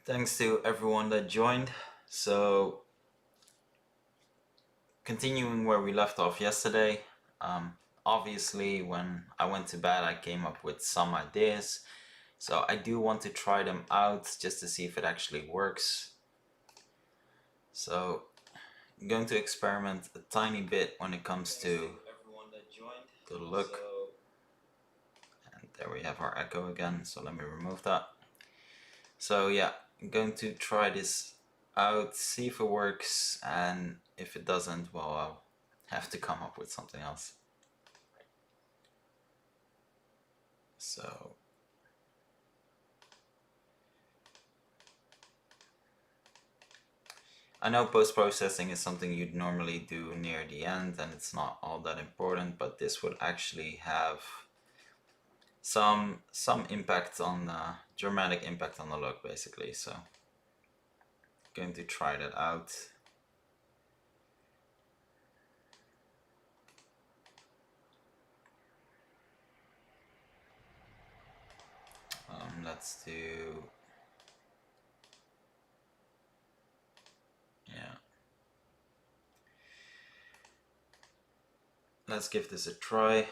Thanks to everyone that joined. So, continuing where we left off yesterday, obviously when I went to bed I came up with some ideas. So I do want to try them out just to see if it actually works. So I'm going to experiment a tiny bit when it comes to the look. And there we have our echo again, so let me remove that. So yeah, I'm going to try this out, see if it works, and if it doesn't, well, I'll have to come up with something else. So I know post-processing is something you'd normally do near the end and it's not all that important, but this would actually have some impact on dramatic impact on the look, basically. So going to try that out. Let's do, yeah, let's give this a try.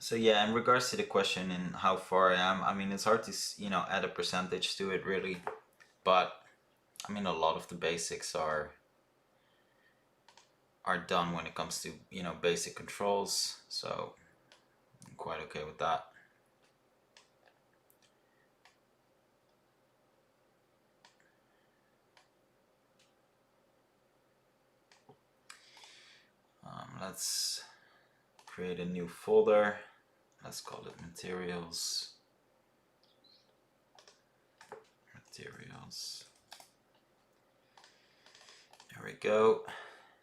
So yeah, in regards to the question and how far I am, I mean, it's hard to, add a percentage to it really, but I mean, a lot of the basics are done when it comes to, basic controls, so I'm quite okay with that. Let's create a new folder. Let's call it materials. There we go.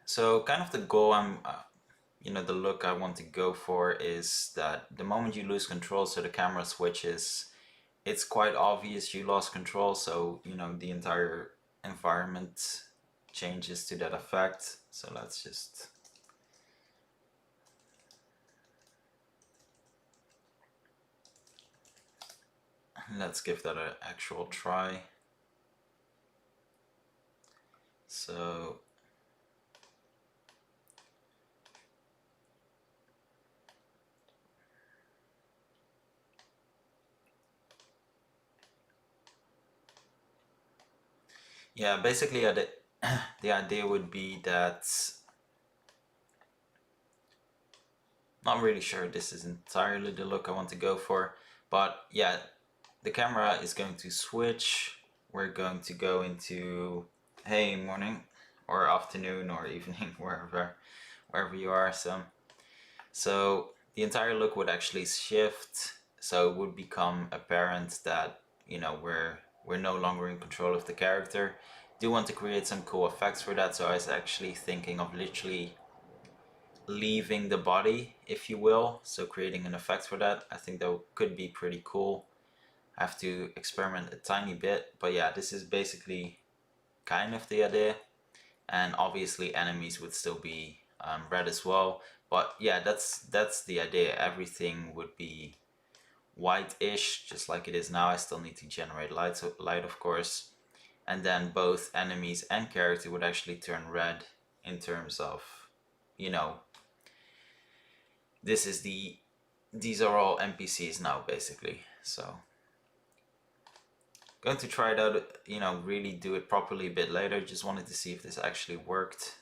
So kind of the goal the look I want to go for is that the moment you lose control, so the camera switches, it's quite obvious you lost control, so the entire environment changes to that effect. So let's give that an actual try. So yeah, basically the idea would be that, not really sure this is entirely the look I want to go for, but yeah, the camera is going to switch. We're going to go into, hey, morning or afternoon or evening, wherever you are. So the entire look would actually shift. So it would become apparent that we're no longer in control of the character. Do want to create some cool effects for that, so I was actually thinking of literally leaving the body, if you will, so creating an effect for that. I think that could be pretty cool. I have to experiment a tiny bit, but yeah, this is basically kind of the idea. And obviously enemies would still be red as well, but yeah, that's the idea. Everything would be white-ish, just like it is now. I still need to generate light, of course, and then both enemies and character would actually turn red in terms of, these are all NPCs now, basically. So going to try it out, really do it properly a bit later. Just wanted to see if this actually worked,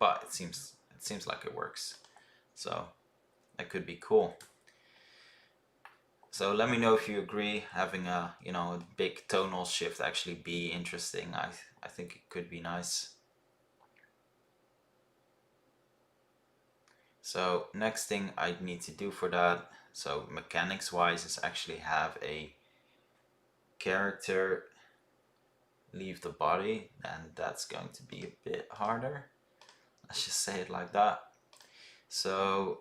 but it seems like it works, so that could be cool. So let me know if you agree having a a big tonal shift actually be interesting. I think it could be nice. So next thing I'd need to do for that, so mechanics wise, is actually have a character leave the body, and that's going to be a bit harder. Let's just say it like that. So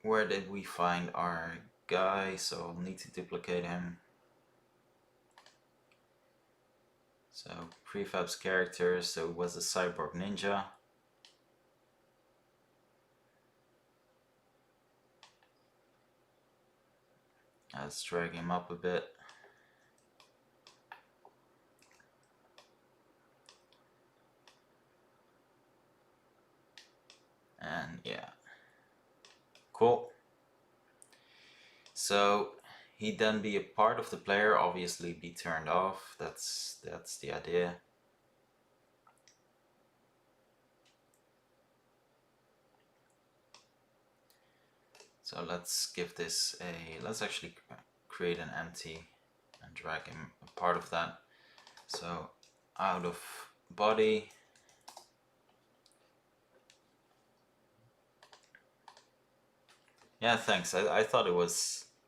where did we find our guy? So I'll need to duplicate him. So prefab's character, so it was a cyborg ninja. Let's drag him up a bit. And yeah, cool. So he'd then be a part of the player, obviously be turned off. That's the idea. So let's give this a, let's actually create an empty and drag him a part of that. So out of body. Yeah, thanks. I thought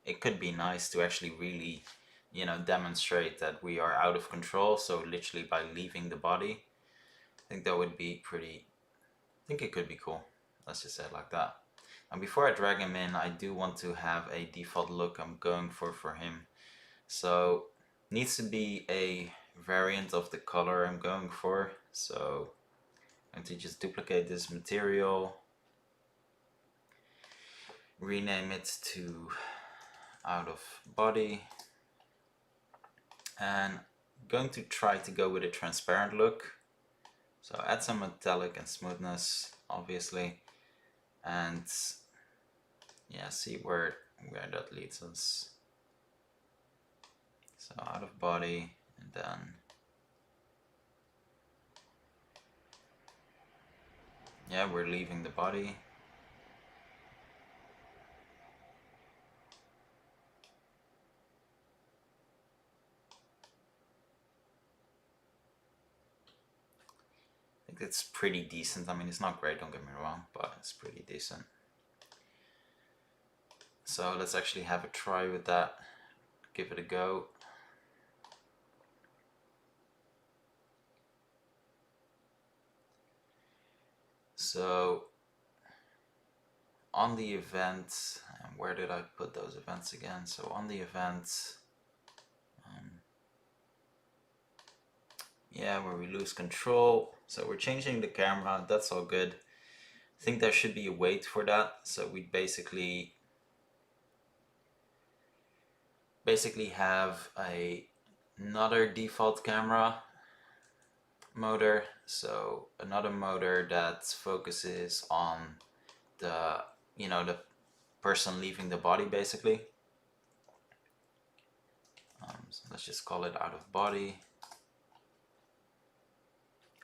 it could be nice to actually really, you know, demonstrate that we are out of control. So literally by leaving the body, I think that would be pretty, I think it could be cool. Let's just say it like that. And before I drag him in, I do want to have a default look I'm going for him. So needs to be a variant of the color I'm going for. So I'm going to just duplicate this material, rename it to out of body, and I'm going to try to go with a transparent look. So add some metallic and smoothness, obviously, and yeah, see where that leads us. So out of body, and then yeah, we're leaving the body. I think it's pretty decent. I mean, it's not great, don't get me wrong, but it's pretty decent. So let's actually have a try with that. Give it a go. So on the event, and where did I put those events again? So on the event, yeah, where we lose control. So we're changing the camera, that's all good. I think there should be a wait for that. So we basically have another default camera motor. So another motor that focuses on the, you know, the person leaving the body basically. So let's just call it out of body.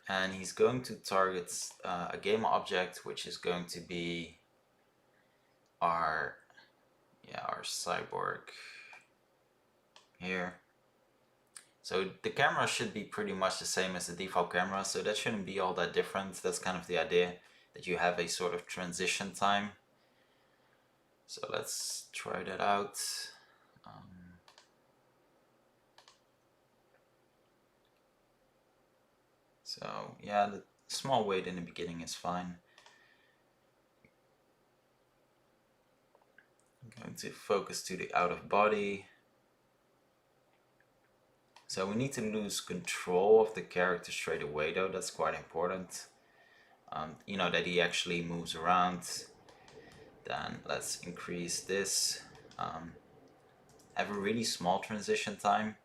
And he's going to target a game object, which is going to be our cyborg here. So the camera should be pretty much the same as the default camera, so that shouldn't be all that different. That's kind of the idea, that you have a sort of transition time. So let's try that out. So yeah, the small wait in the beginning is fine. I'm going to focus to the out of body. So we need to lose control of the character straight away though, that's quite important. You know, that he actually moves around. Then let's increase this. Have a really small transition time,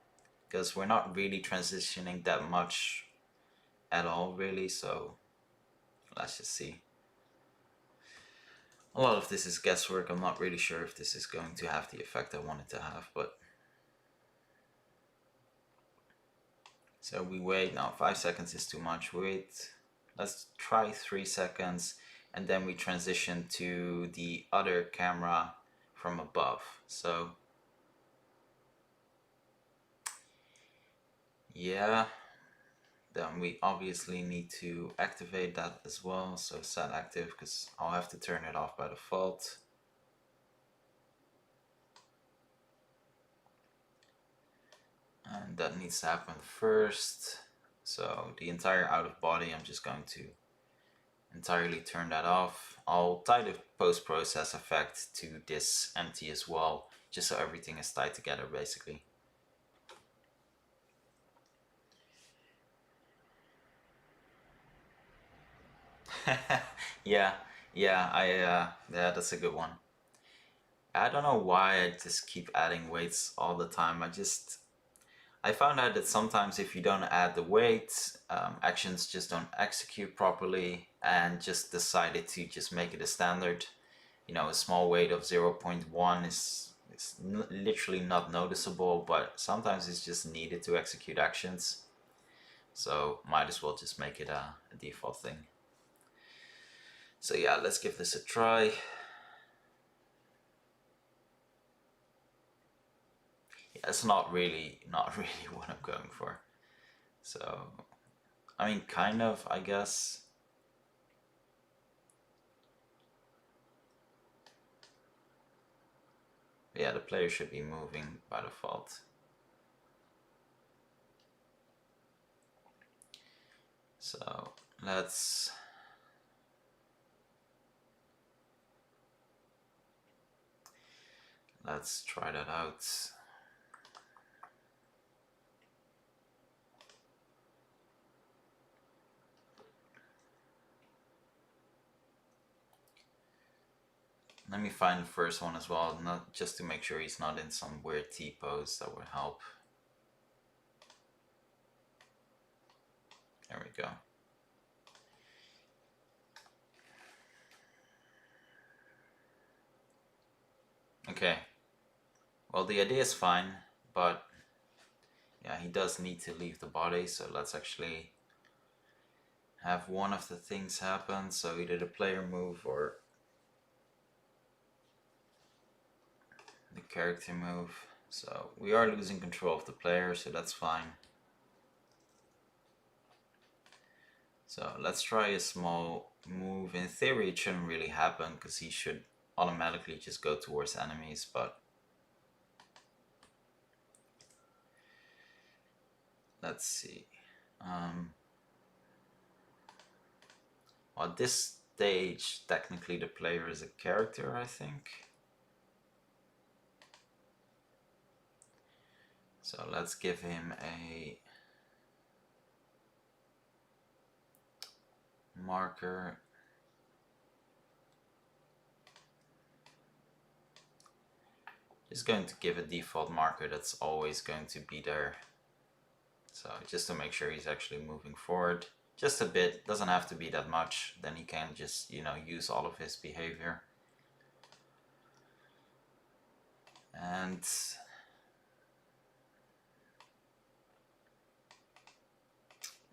because we're not really transitioning that much at all really, so let's just see. A lot of this is guesswork. I'm not really sure if this is going to have the effect I want it to have, but so we wait. Now 5 seconds is too much. Wait, let's try 3 seconds, and then we transition to the other camera from above. So yeah, then we obviously need to activate that as well. So set active, because I'll have to turn it off by default. And that needs to happen first. So the entire out of body, I'm just going to entirely turn that off. I'll tie the post-process effect to this empty as well, just so everything is tied together basically. Yeah, yeah, yeah, that's a good one. I don't know why I just keep adding weights all the time. I found out that sometimes if you don't add the weight, actions just don't execute properly, and just decided to just make it a standard. You know, a small weight of 0.1 is literally not noticeable, but sometimes it's just needed to execute actions. So might as well just make it a default thing. So yeah, let's give this a try. Yeah, it's not really what I'm going for. So, I mean, kind of, I guess. But yeah, the player should be moving by default. So let's try that out. Let me find the first one as well, not just to make sure he's not in some weird T pose. That would help. There we go. Okay. Well, the idea is fine, but yeah, he does need to leave the body, so let's actually have one of the things happen. So either the player move or the character move. So we are losing control of the player, so that's fine. So let's try a small move. In theory it shouldn't really happen because he should automatically just go towards enemies, but let's see. Well, at this stage technically the player is a character, I think. So let's give him a marker. Just going to give a default marker that's always going to be there. So just to make sure he's actually moving forward. Just a bit, doesn't have to be that much, then he can just, you know, use all of his behavior. And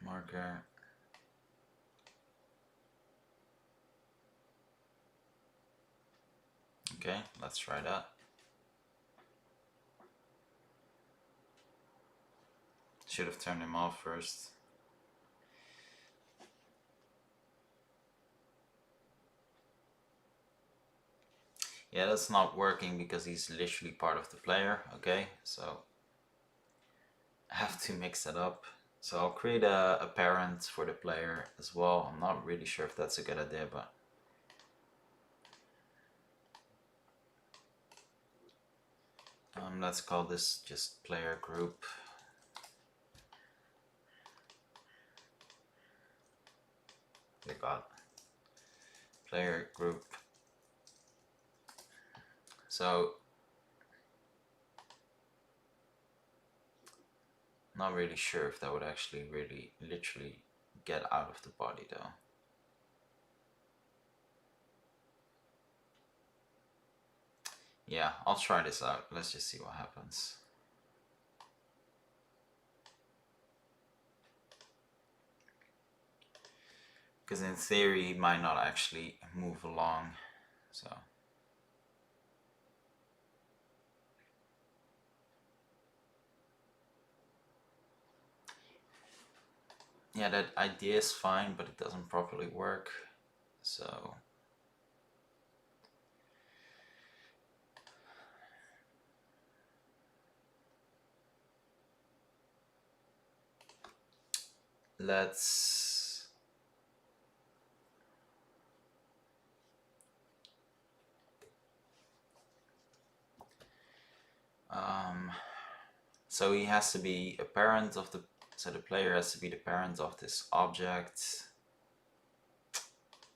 marker. Okay, let's try that. Should have turned him off first. Yeah, that's not working because he's literally part of the player. Okay, so I have to mix that up. So I'll create a parent for the player as well. I'm not really sure if that's a good idea, but let's call this just player group. We got player group. So not really sure if that would actually really literally get out of the body though. Yeah, I'll try this out. Let's just see what happens. Because in theory he might not actually move along, so yeah, that idea is fine, but it doesn't properly work. So let's so he has to be a parent of the, so the player has to be the parent of this object.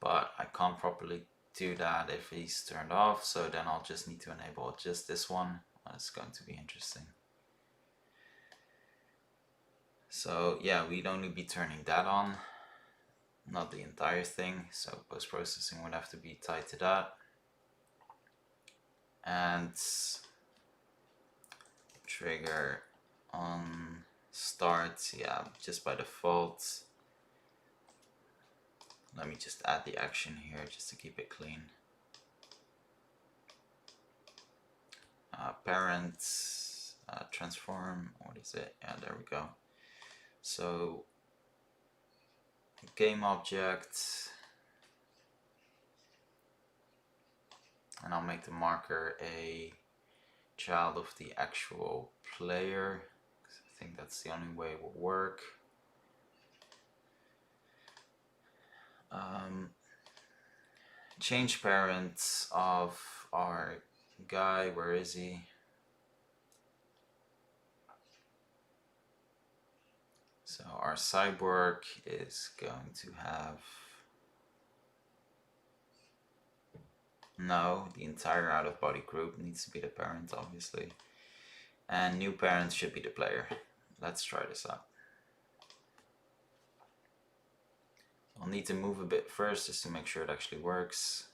but I can't properly do that if he's turned off, so then I'll just need to enable just this one. That's going to be interesting. So yeah, we'd only be turning that on, not the entire thing, so post-processing would have to be tied to that. And trigger on start, yeah, just by default. Let me just add the action here just to keep it clean. Parent, transform, what is it? Yeah, there we go. So game object, and I'll make the marker a child of the actual player, because I think that's the only way it will work. Change parent of our guy, where is he? So our cyborg is going to have, no, the entire out of body group needs to be the parent, obviously. And new parent should be the player. Let's try this out. I'll need to move a bit first just to make sure it actually works.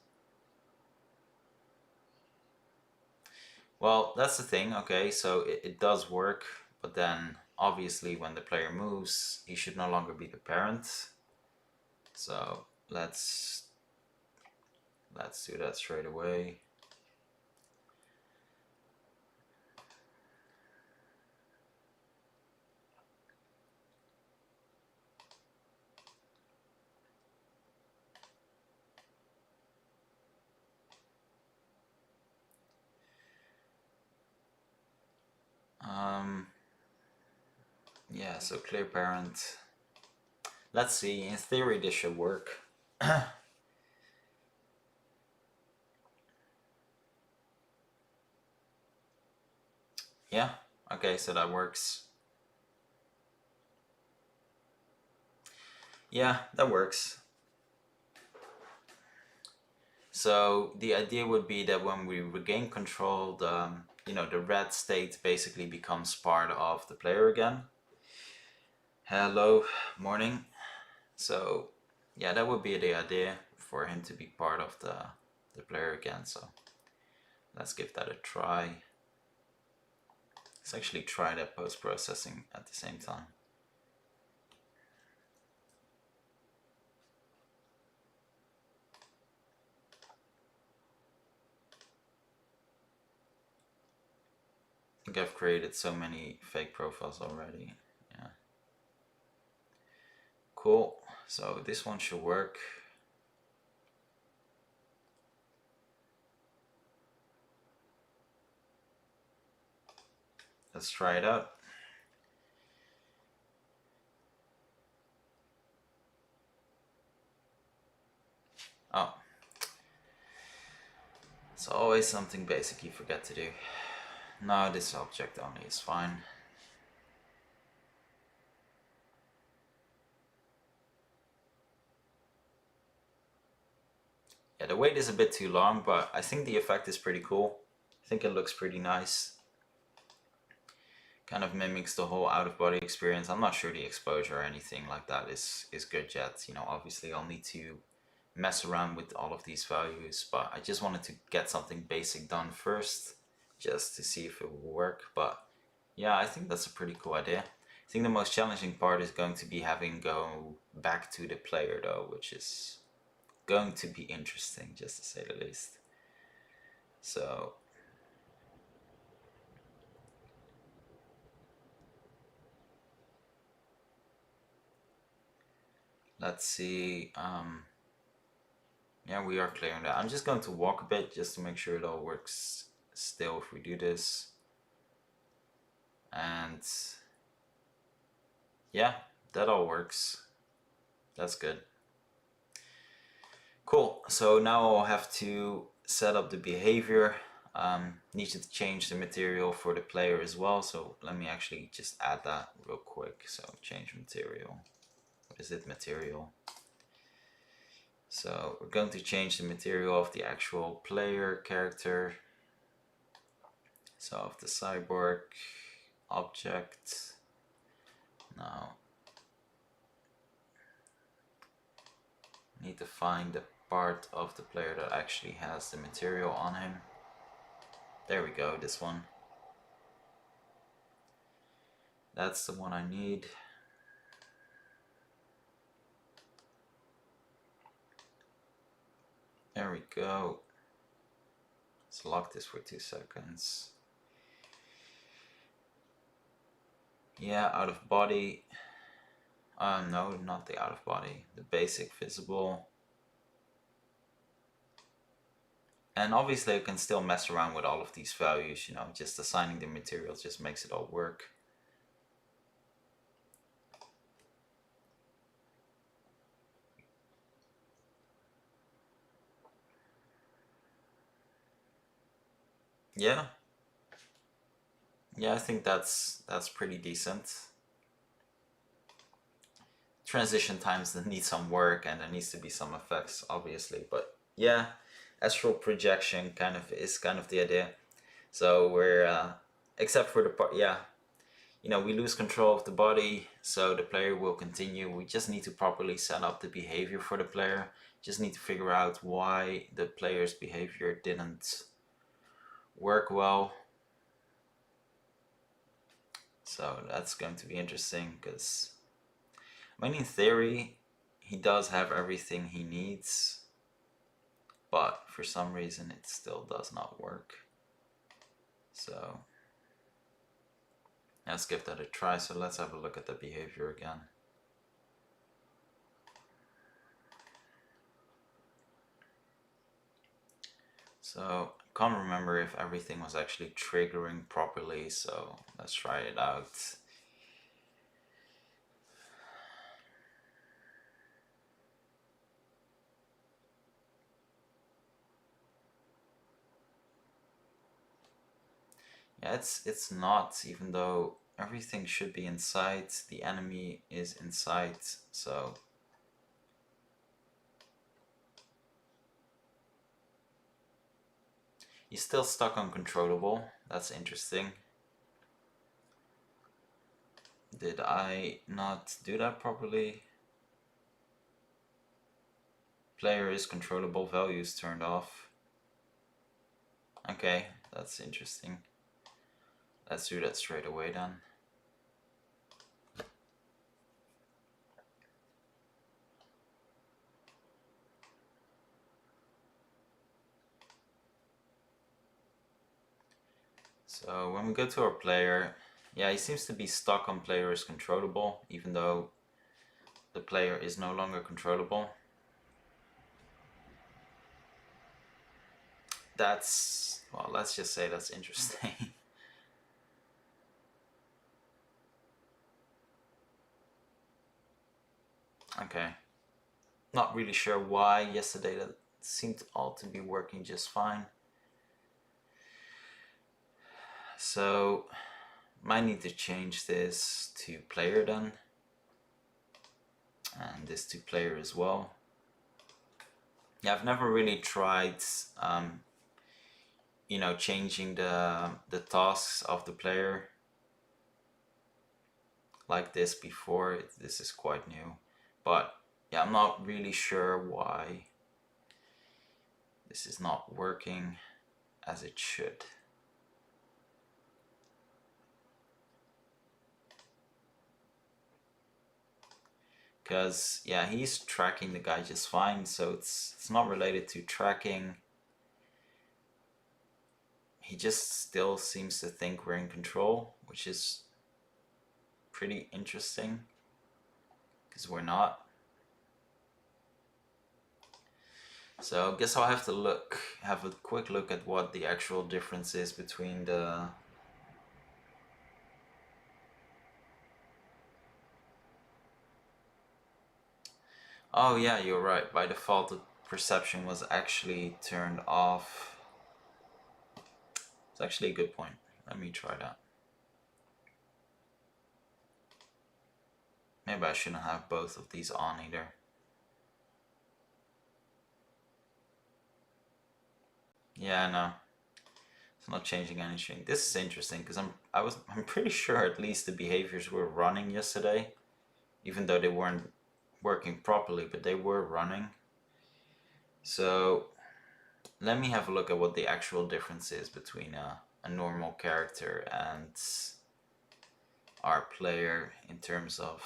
Well, that's the thing, okay, so it does work, but then obviously when the player moves, he should no longer be the parent. So let's do that straight away. Yeah, so clear parent. Let's see, in theory this should work. Yeah, okay, so that works. Yeah, that works. So the idea would be that when we regain control, the red state basically becomes part of the player again. Hello, morning. So yeah, that would be the idea, for him to be part of the player again. So let's give that a try. Let's actually try that post-processing at the same time. I think I've created so many fake profiles already. Yeah. Cool. So this one should work. Let's try it out. Oh. It's always something basic you forget to do. No, this object only is fine. Yeah, the wait is a bit too long, but I think the effect is pretty cool. I think it looks pretty nice. Kind of mimics the whole out-of-body experience. I'm not sure the exposure or anything like that is good yet. You know, obviously I'll need to mess around with all of these values, but I just wanted to get something basic done first, just to see if it will work. But yeah, I think that's a pretty cool idea. I think the most challenging part is going to be having go back to the player though, which is going to be interesting, just to say the least. So let's see. Yeah, we are clearing that. I'm just going to walk a bit just to make sure it all works still if we do this. And yeah, that all works. That's good. Cool. So now I'll have to set up the behavior. Need to change the material for the player as well. So let me actually just add that real quick. So change material. What is it? Material. So we're going to change the material of the actual player character. So of the cyborg object. Now need to find the part of the player that actually has the material on him. There we go, this one. That's the one I need. There we go. Let's lock this for 2 seconds. Yeah, out of body. No, not the out of body. The basic visible. And obviously I can still mess around with all of these values, you know, just assigning the materials just makes it all work. Yeah. Yeah, I think that's pretty decent. Transition times that need some work and there needs to be some effects, obviously, but yeah, astral projection is kind of the idea. So we're except for the part, yeah, you know, we lose control of the body, so the player will continue. We just need to properly set up the behavior for the player. Just need to figure out why the player's behavior didn't work well. So that's going to be interesting because, I mean, in theory, he does have everything he needs, but for some reason it still does not work. So let's give that a try. So let's have a look at the behavior again. So I can't remember if everything was actually triggering properly, so let's try it out. Yeah, it's not, even though everything should be inside, the enemy is inside, so he's still stuck on controllable. That's interesting. Did I not do that properly? Player is controllable, values turned off. Okay, that's interesting. Let's do that straight away then. So when we go to our player, yeah, he seems to be stuck on player is controllable, even though the player is no longer controllable. That's, well, let's just say that's interesting. Okay. Not really sure why yesterday that seemed all to be working just fine. So might need to change this to player then. And this to player as well. Yeah, I've never really tried you know, changing the tasks of the player like this before. This is quite new, but yeah, I'm not really sure why this is not working as it should. Because yeah, he's tracking the guy just fine, so it's not related to tracking. He just still seems to think we're in control, which is pretty interesting because we're not. So I guess I'll have to have a quick look at what the actual difference is between the oh yeah, you're right. By default, the perception was actually turned off. It's actually a good point. Let me try that. Maybe I shouldn't have both of these on either. Yeah, no, it's not changing anything. This is interesting because I'm pretty sure at least the behaviors were running yesterday, even though they weren't working properly, but they were running. So let me have a look at what the actual difference is between a normal character and our player in terms of.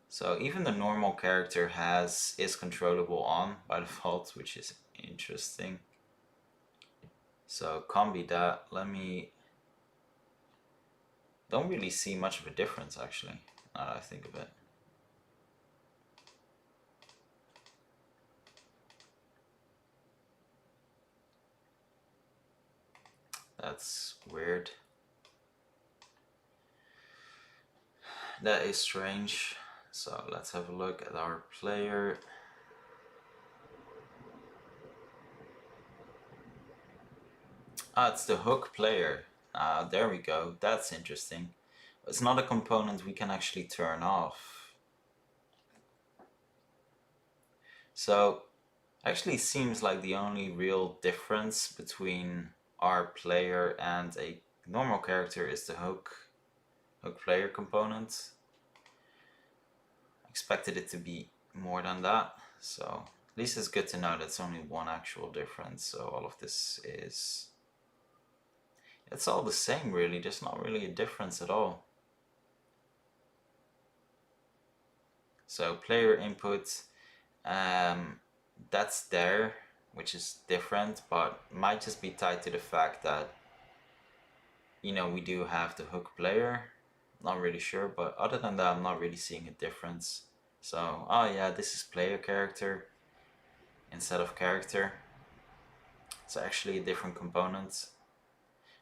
So even the normal character is controllable on by default, which is interesting. So combi that, don't really see much of a difference actually, now that I think of it. That's weird. That is strange. So let's have a look at our player. Ah, it's the hook player. Ah, there we go. That's interesting. It's not a component we can actually turn off. So actually seems like the only real difference between our player and a normal character is the hook player component. Expected it to be more than that, so at least it's good to know that's only one actual difference. So all of this is, it's all the same really, there's not really a difference at all. So player input, that's there, which is different, but might just be tied to the fact that, you know, we do have the hook player. Not really sure, but other than that I'm not really seeing a difference. So, oh yeah, this is player character instead of character. It's actually a different component.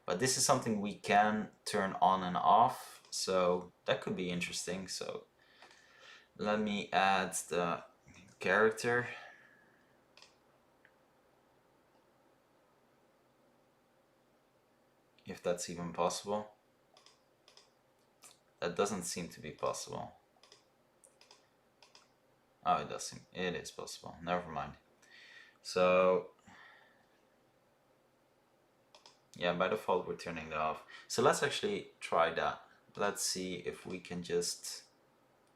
But this is something we can turn on and off, so that could be interesting. So let me add the character. If that's even possible. That doesn't seem to be possible. Oh, it does seem, it is possible. Never mind. So yeah, by default we're turning that off. So let's actually try that. Let's see if we can just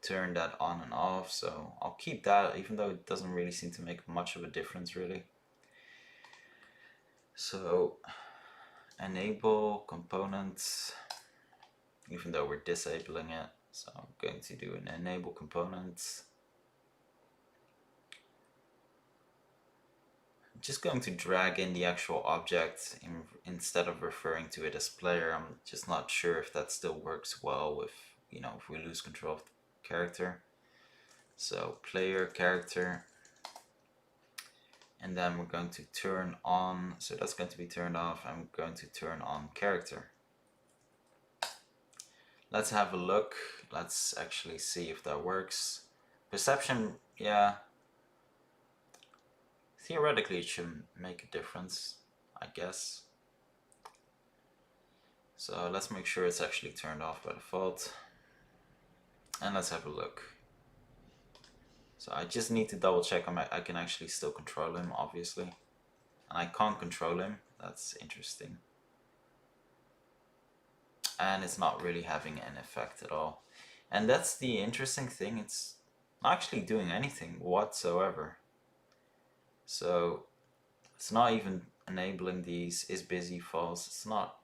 turn that on and off. So I'll keep that, even though it doesn't really seem to make much of a difference really. So enable components, even though we're disabling it. So I'm going to do an enable component. I'm just going to drag in the actual object instead of referring to it as player. I'm just not sure if that still works well with, you know, if we lose control of the character. So player character, and then we're going to turn on, so that's going to be turned off. I'm going to turn on character. Let's have a look. Let's actually see if that works. Perception, yeah. Theoretically it should make a difference, I guess. So let's make sure it's actually turned off by default. And let's have a look. So I just need to double check I can actually still control him, obviously. And I can't control him, that's interesting. And it's not really having an effect at all. And that's the interesting thing, it's not actually doing anything whatsoever. So it's not even enabling these is busy false, it's not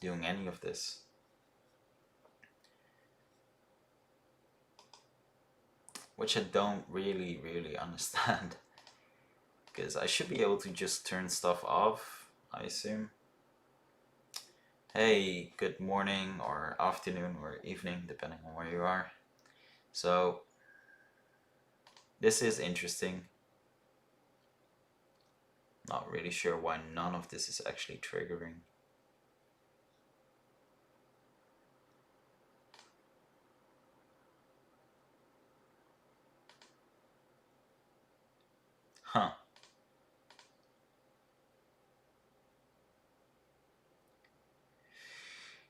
doing any of this. Which I don't really understand. Because I should be able to just turn stuff off, I assume. Hey, good morning or afternoon or evening, depending on where you are. So this is interesting. Not really sure why none of this is actually triggering. Huh.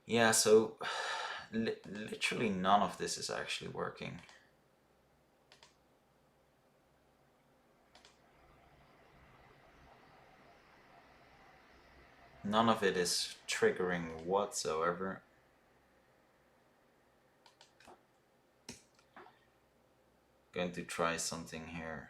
Yeah, so literally none of this is actually working. None of it is triggering whatsoever. Going to try something here.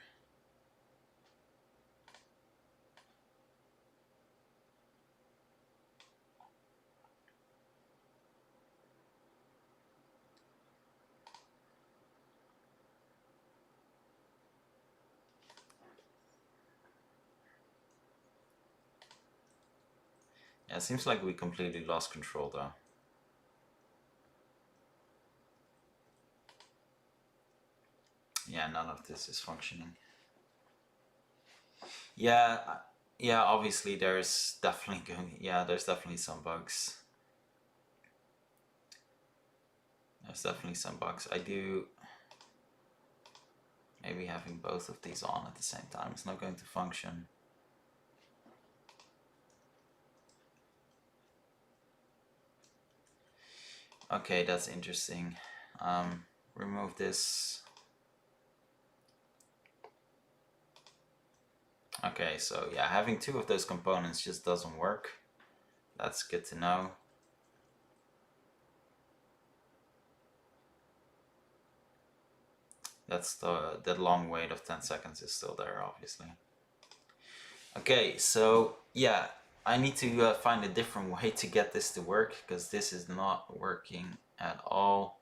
Yeah, it seems like we completely lost control though. Yeah, none of this is functioning. Yeah, yeah, obviously there's definitely there's definitely some bugs. There's definitely some bugs. I do maybe having both of these on at the same time is not going to function. Okay, that's interesting. Remove this. Okay, so yeah, having two of those components just doesn't work. That's good to know. That's that long wait of 10 seconds is still there, obviously. Okay, so yeah, I need to find a different way to get this to work, because this is not working at all.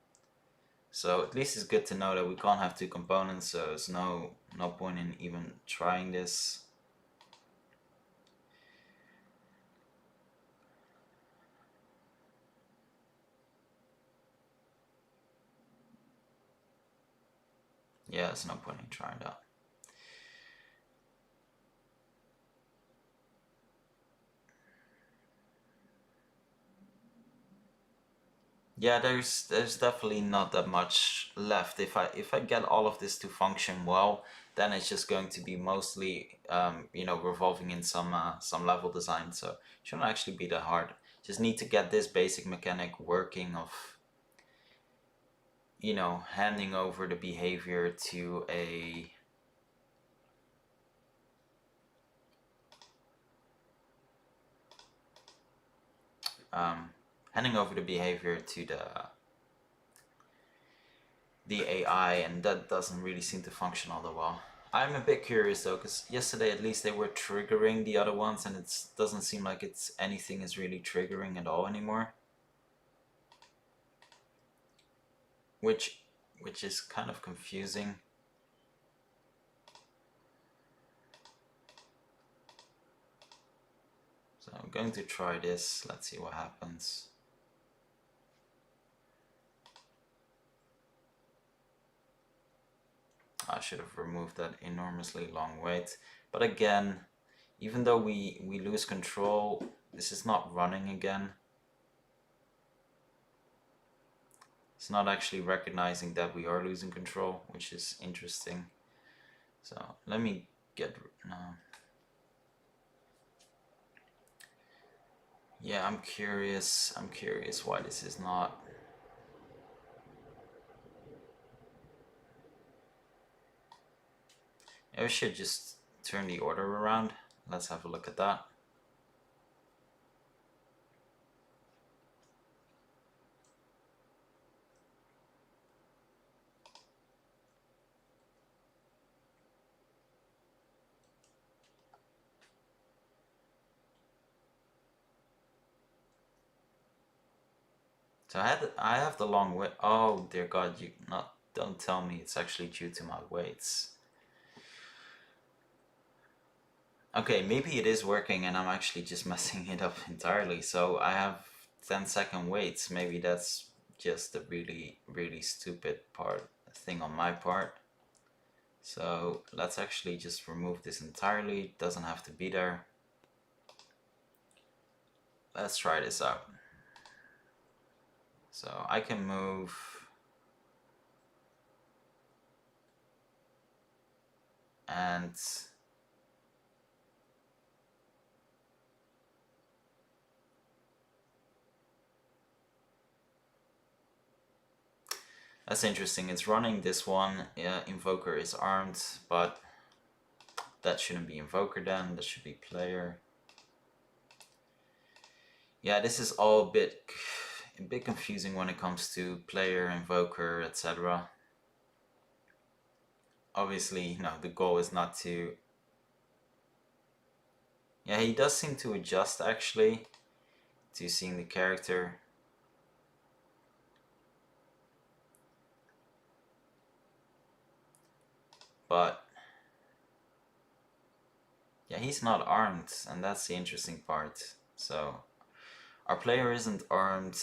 So at least it's good to know that we can't have two components, so there's no point in even trying this. Yeah, there's no point in trying that. Yeah, there's definitely not that much left. If I get all of this to function well, then it's just going to be mostly you know, revolving in some level design. So it shouldn't actually be that hard. Just need to get this basic mechanic working of, you know, handing over the behavior to a handing over the behavior to the AI, and that doesn't really seem to function all that well. I'm a bit curious though, because yesterday at least they were triggering the other ones, and it doesn't seem like it's anything is really triggering at all anymore. Which is kind of confusing. So I'm going to try this, let's see what happens. I should have removed that enormously long wait. But again, even though we lose control, this is not running again. It's not actually recognizing that we are losing control, which is interesting. So let me get no. Yeah, I'm curious why this is not. I should just turn the order around. Let's have a look at that. So I have the long wait. Oh dear God, you not don't tell me it's actually due to my weights. Okay, maybe it is working and I'm actually just messing it up entirely. So I have 10-second waits. Maybe that's just a really stupid thing on my part. So let's actually just remove this entirely. It doesn't have to be there. Let's try this out. So I can move and that's interesting. It's running this one. Yeah, invoker is armed, but that shouldn't be invoker then. That should be player. Yeah, this is all a bit confusing when it comes to player, invoker, etc. Obviously, the goal is not to... Yeah, he does seem to adjust actually to seeing the character. But yeah, he's not armed, and that's the interesting part. So our player isn't armed.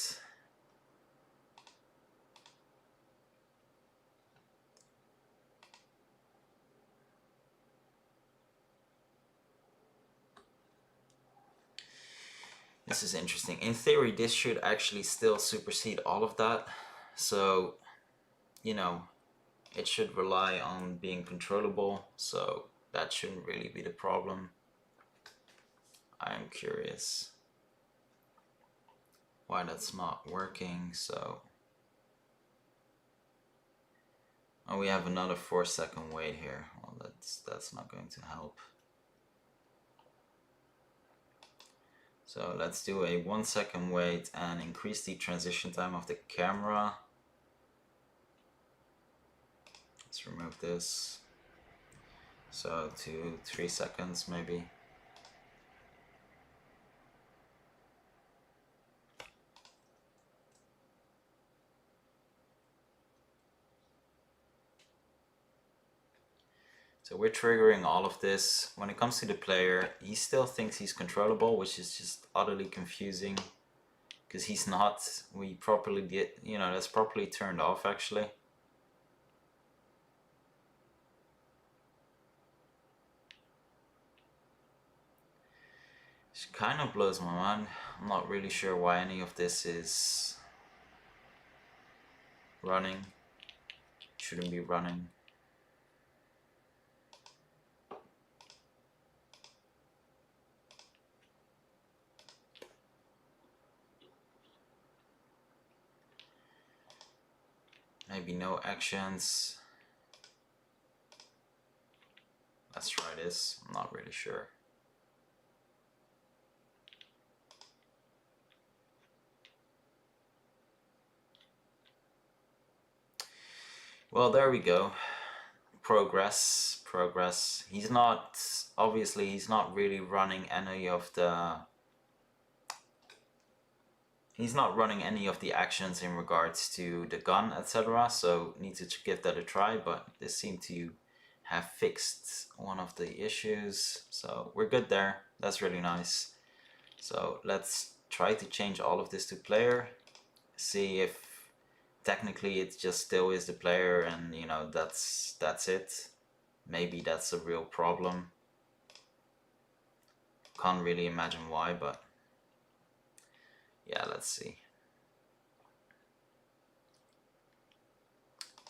This is interesting. In theory, this should actually still supersede all of that. So, it should rely on being controllable. So that shouldn't really be the problem. I'm curious why that's not working. So, oh, we have another 4-second wait here. Well, that's not going to help. So let's do a 1-second wait and increase the transition time of the camera. Let's remove this. So to 3 seconds maybe. So we're triggering all of this. When it comes to the player, he still thinks he's controllable, which is just utterly confusing. Because he's not. We properly did, that's properly turned off actually. It kind of blows my mind. I'm not really sure why any of this is running. Shouldn't be running. Maybe no actions. Let's try this. I'm not really sure. Well, there we go. Progress. He's not, obviously he's not really running any of the... He's not running any of the actions in regards to the gun, etc. So need to give that a try, but this seemed to have fixed one of the issues. So we're good there. That's really nice. So let's try to change all of this to player. See if technically it just still is the player and that's it. Maybe that's a real problem. Can't really imagine why, but yeah, let's see.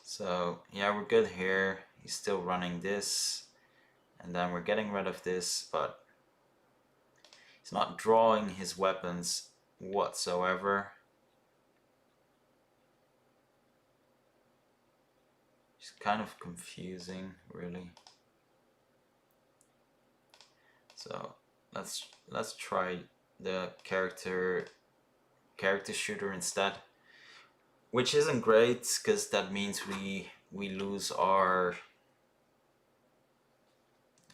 So yeah, we're good here. He's still running this, and then we're getting rid of this, but he's not drawing his weapons whatsoever. It's kind of confusing, really. So let's try the character shooter instead, which isn't great because that means we lose our...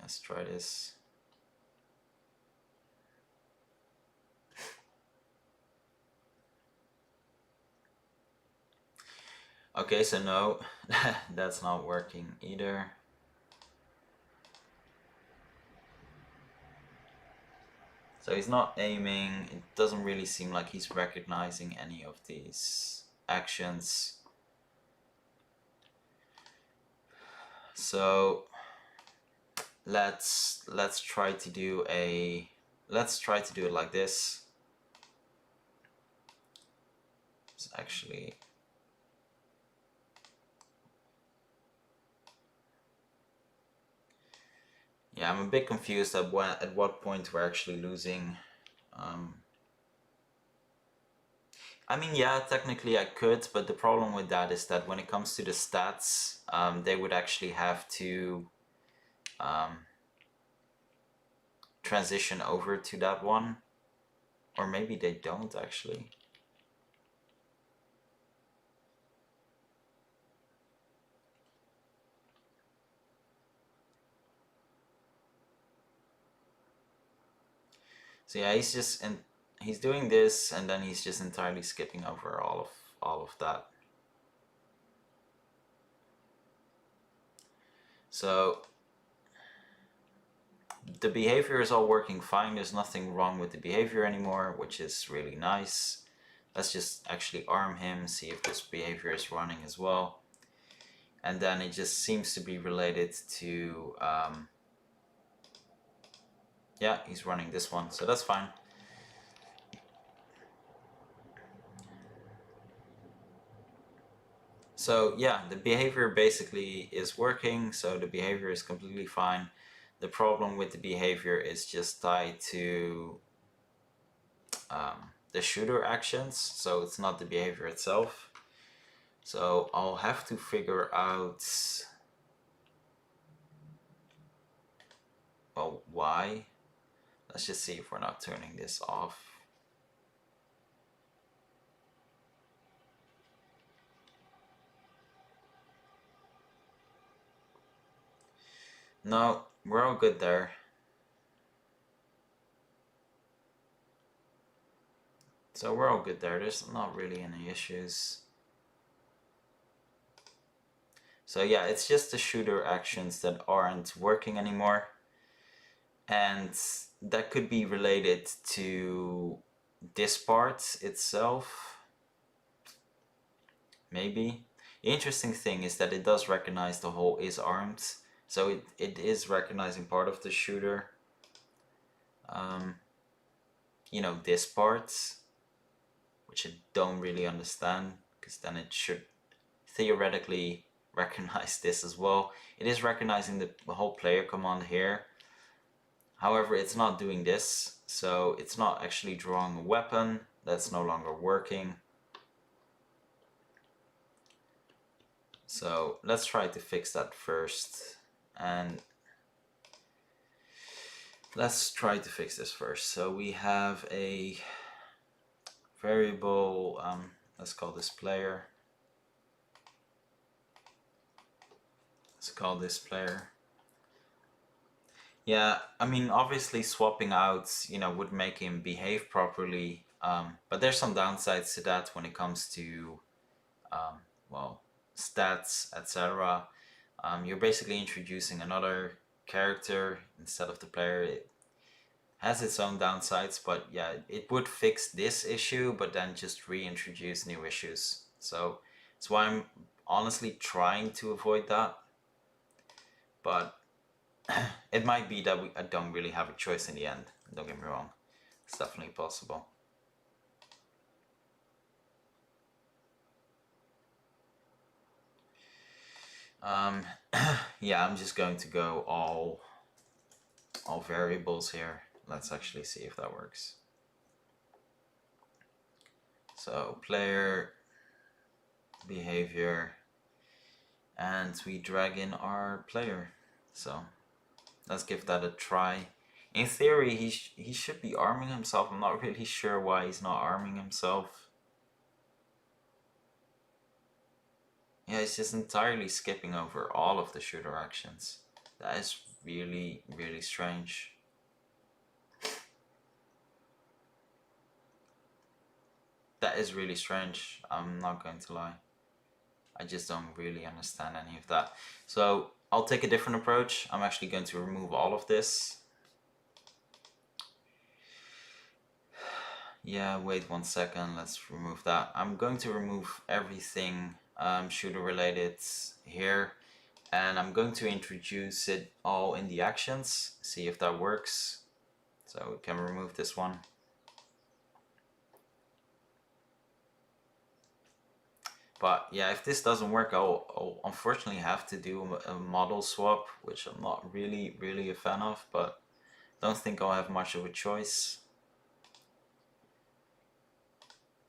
Let's try this. Okay, so no, that's not working either. So he's not aiming. It doesn't really seem like he's recognizing any of these actions. So let's try to do it like this. It's actually... Yeah, I'm a bit confused at what point we're actually losing. I mean, yeah, technically I could, but the problem with that is that when it comes to the stats, they would actually have to transition over to that one. Or maybe they don't actually. So yeah, he's doing this, and then he's just entirely skipping over all of that. So the behavior is all working fine. There's nothing wrong with the behavior anymore, which is really nice. Let's just actually arm him, see if this behavior is running as well. And then it just seems to be related to, yeah, he's running this one, so that's fine. So yeah, the behavior basically is working, so the behavior is completely fine. The problem with the behavior is just tied to the shooter actions, so it's not the behavior itself. So I'll have to figure out, well, why. Let's just see if we're not turning this off. No, we're all good there. So we're all good there. There's not really any issues. So yeah, it's just the shooter actions that aren't working anymore. And that could be related to this part itself. Maybe. The interesting thing is that it does recognize the hole is armed. So it is recognizing part of the shooter. You know, this part, which I don't really understand, because then it should theoretically recognize this as well. It is recognizing the whole player command here. However, it's not doing this, so it's not actually drawing a weapon. That's no longer working. So let's try to fix that first. And let's try to fix this first. So we have a variable, let's call this player. Let's call this player. Yeah, I mean, obviously swapping out, you know, would make him behave properly. But there's some downsides to that when it comes to, well, stats, etc. You're basically introducing another character instead of the player. It has its own downsides, but yeah, it would fix this issue, but then just reintroduce new issues. So that's why I'm honestly trying to avoid that. But it might be that I don't really have a choice in the end. Don't get me wrong. It's definitely possible. Yeah, I'm just going to go all variables here. Let's actually see if that works. So player, behavior, and we drag in our player. So let's give that a try. In theory, he should be arming himself. I'm not really sure why he's not arming himself. Yeah, he's just entirely skipping over all of the shooter actions. That is really, really strange. That is really strange. I'm not going to lie. I just don't really understand any of that. So I'll take a different approach. I'm actually going to remove all of this. Yeah, wait 1 second. Let's remove that. I'm going to remove everything shooter related here. And I'm going to introduce it all in the actions. See if that works. So we can remove this one. But yeah, if this doesn't work, I'll unfortunately have to do a model swap, which I'm not really a fan of, but don't think I'll have much of a choice.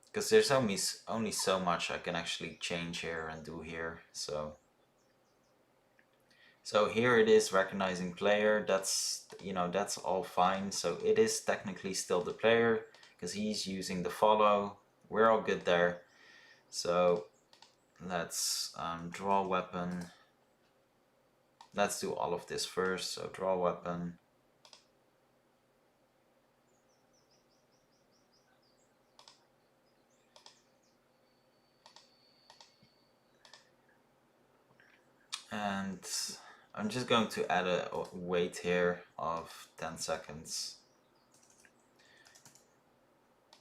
Because there's only so much I can actually change here and do here, so here it is recognizing player. That's, you know, that's all fine. So it is technically still the player, because he's using the follow. We're all good there. So let's draw weapon. Let's do all of this first. So draw weapon. And I'm just going to add a wait here of 10 seconds.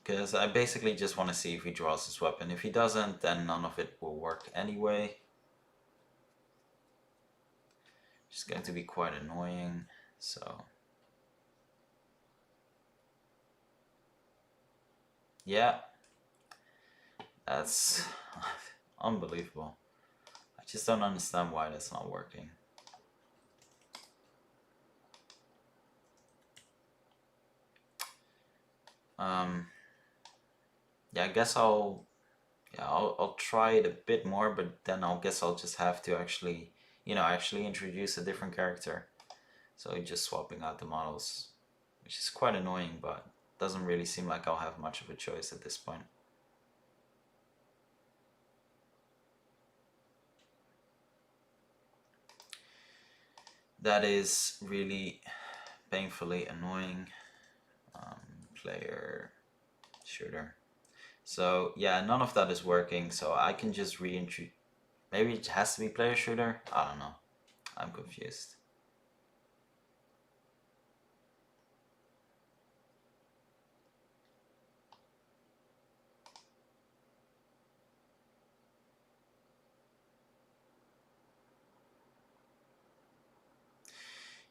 Because I basically just want to see if he draws his weapon. If he doesn't, then none of it will work anyway. It's going to be quite annoying, so... yeah. That's unbelievable. I just don't understand why that's not working. Yeah, I guess I'll try it a bit more, but then I'll guess I'll just have to actually, actually introduce a different character. So just swapping out the models, which is quite annoying, but doesn't really seem like I'll have much of a choice at this point. That is really painfully annoying. Player shooter. So yeah, none of that is working, so I can just reintroduce. Maybe it has to be player shooter? I don't know. I'm confused.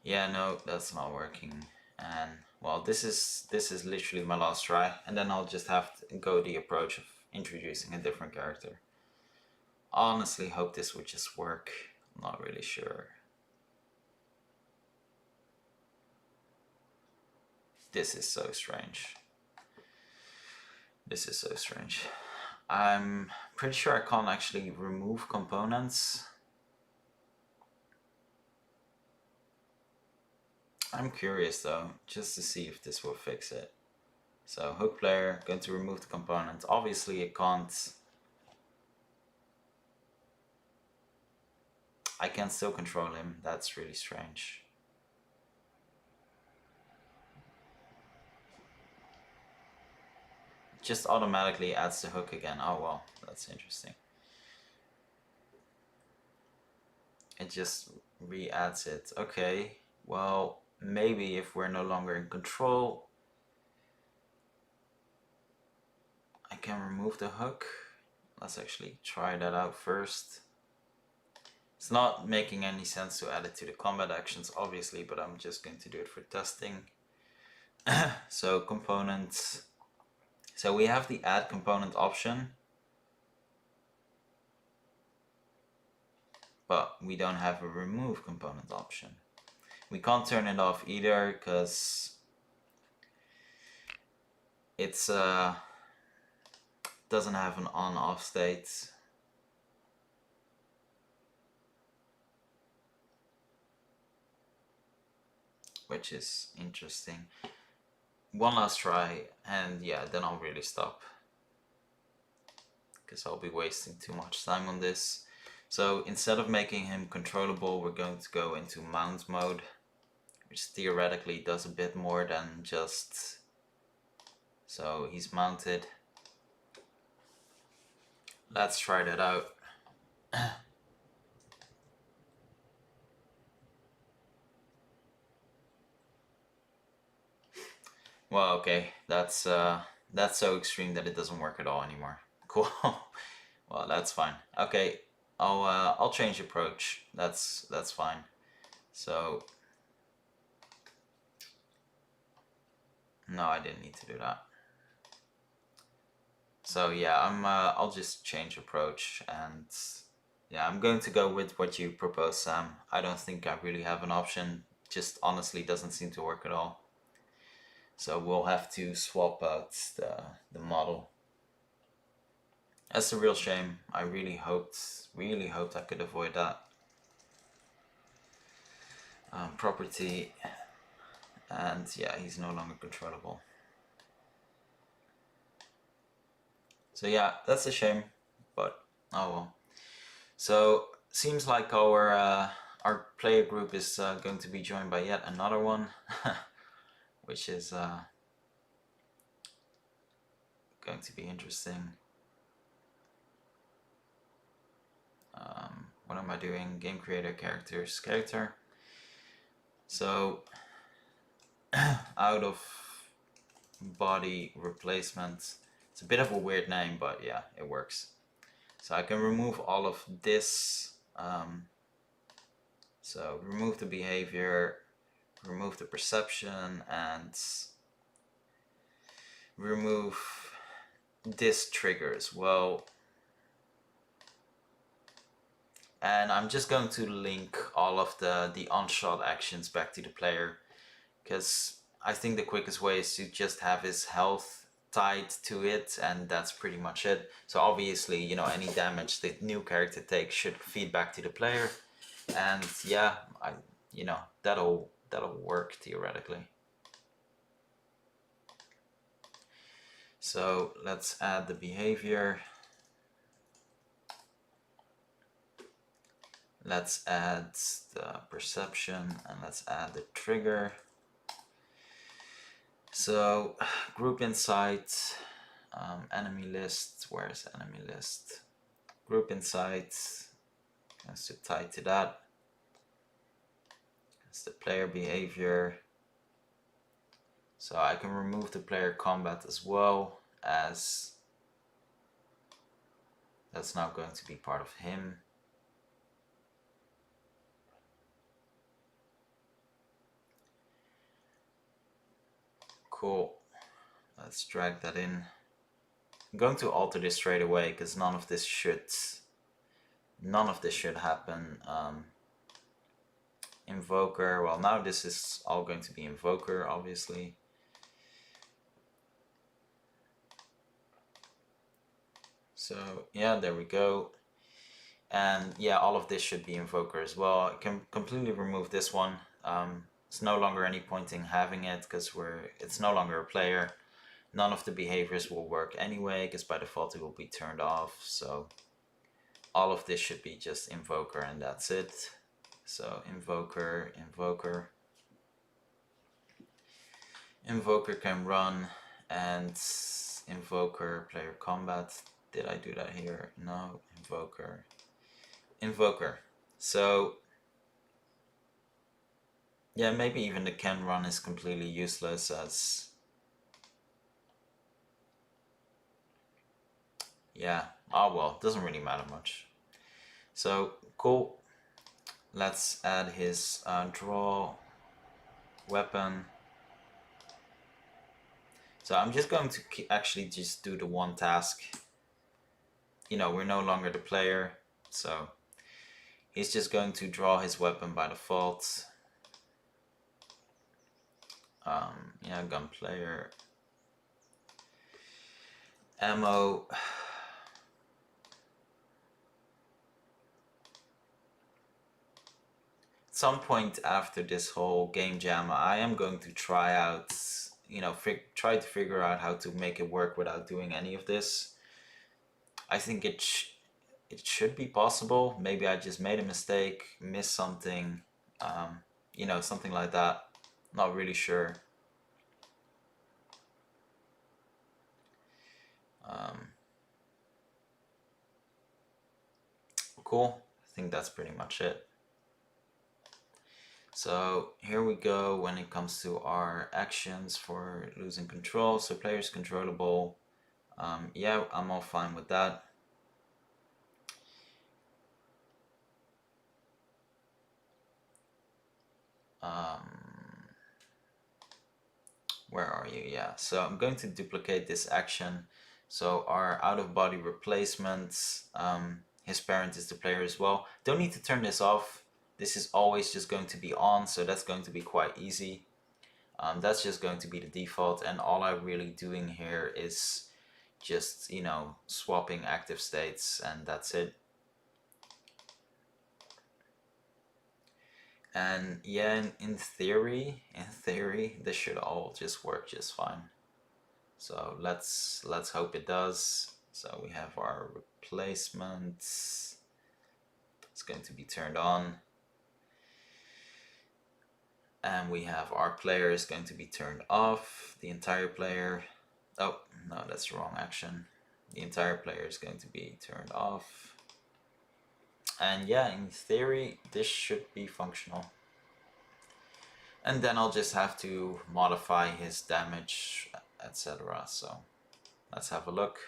Yeah, no, that's not working. And well, this is literally my last try, and then I'll just have to go the approach of introducing a different character. Honestly, hope this would just work. I'm not really sure. This is so strange. This is so strange. I'm pretty sure I can't actually remove components. I'm curious though, just to see if this will fix it. So hook player, going to remove the component. Obviously it can't. I can still control him. That's really strange. Just automatically adds the hook again. Oh well, that's interesting. It just re-adds it. Okay, well, maybe if we're no longer in control, I can remove the hook. Let's actually try that out first. It's not making any sense to add it to the combat actions, obviously, but I'm just going to do it for testing. So components. So we have the add component option, but we don't have a remove component option. We can't turn it off either because it's doesn't have an on-off state. Which is interesting. One last try, and yeah, then I'll really stop, because I'll be wasting too much time on this. So instead of making him controllable, we're going to go into mount mode, which theoretically does a bit more than just... So he's mounted. Let's try that out. Well, okay, that's so extreme that it doesn't work at all anymore. Cool. Well, that's fine. Okay, I'll change approach. That's fine. So no, I didn't need to do that. So yeah, I'll just change approach, and yeah, I'm going to go with what you propose, Sam. I don't think I really have an option. Just honestly doesn't seem to work at all. So we'll have to swap out the model. That's a real shame. I really hoped I could avoid that. Property, and yeah, he's no longer controllable. So yeah, that's a shame, but oh well. So seems like our player group is going to be joined by yet another one, which is going to be interesting. What am I doing? Game creator, characters, character. So out of body replacement. It's a bit of a weird name, but yeah, it works. So I can remove all of this. So remove the behavior, remove the perception, and remove this trigger as well. And I'm just going to link all of the on-shot actions back to the player, because I think the quickest way is to just have his health tied to it, and that's pretty much it. So obviously, you know, any damage the new character takes should feed back to the player, and yeah, you know, that'll work theoretically. So let's add the behavior. Let's add the perception, and let's add the trigger. So group insight, enemy list. Where's enemy list? Group insight. Has to tie to that. It's the player behavior. So I can remove the player combat as well, as that's now going to be part of him. Cool. Let's drag that in. I'm going to alter this straight away because none of this should happen. Invoker. Well, now this is all going to be Invoker, obviously. So yeah, there we go. And yeah, all of this should be Invoker as well. I can completely remove this one. It's no longer any point in having it because it's no longer a player. None of the behaviors will work anyway because by default it will be turned off. So all of this should be just Invoker, and that's it. So Invoker, Invoker. Invoker can run, and Invoker player combat. Did I do that here? No. Invoker. Invoker. So yeah, maybe even the can run is completely useless, as yeah, oh well, doesn't really matter much. So cool. Let's add his draw weapon. So I'm just going to actually just do the one task. You know, we're no longer the player, so he's just going to draw his weapon by default. Yeah, gun player. Ammo. At some point after this whole game jam, I am going to try out, you know, try to figure out how to make it work without doing any of this. I think it should be possible. Maybe I just made a mistake, missed something, you know, something like that. Not really sure. Cool. I think that's pretty much it. So here we go when it comes to our actions for losing control. So players controllable. Yeah, I'm all fine with that. Where are you? Yeah, so I'm going to duplicate this action. So our out of body replacement, his parent is the player as well. Don't need to turn this off. This is always just going to be on, so that's going to be quite easy. That's just going to be the default, and all I'm really doing here is just, you know, swapping active states, and that's it. And yeah, in theory, this should all just work just fine. So let's hope it does. So we have our replacements. It's going to be turned on. And we have our player is going to be turned off. The entire player. Oh, no, that's the wrong action. The entire player is going to be turned off. And yeah, in theory, this should be functional. And then I'll just have to modify his damage, etc. So let's have a look.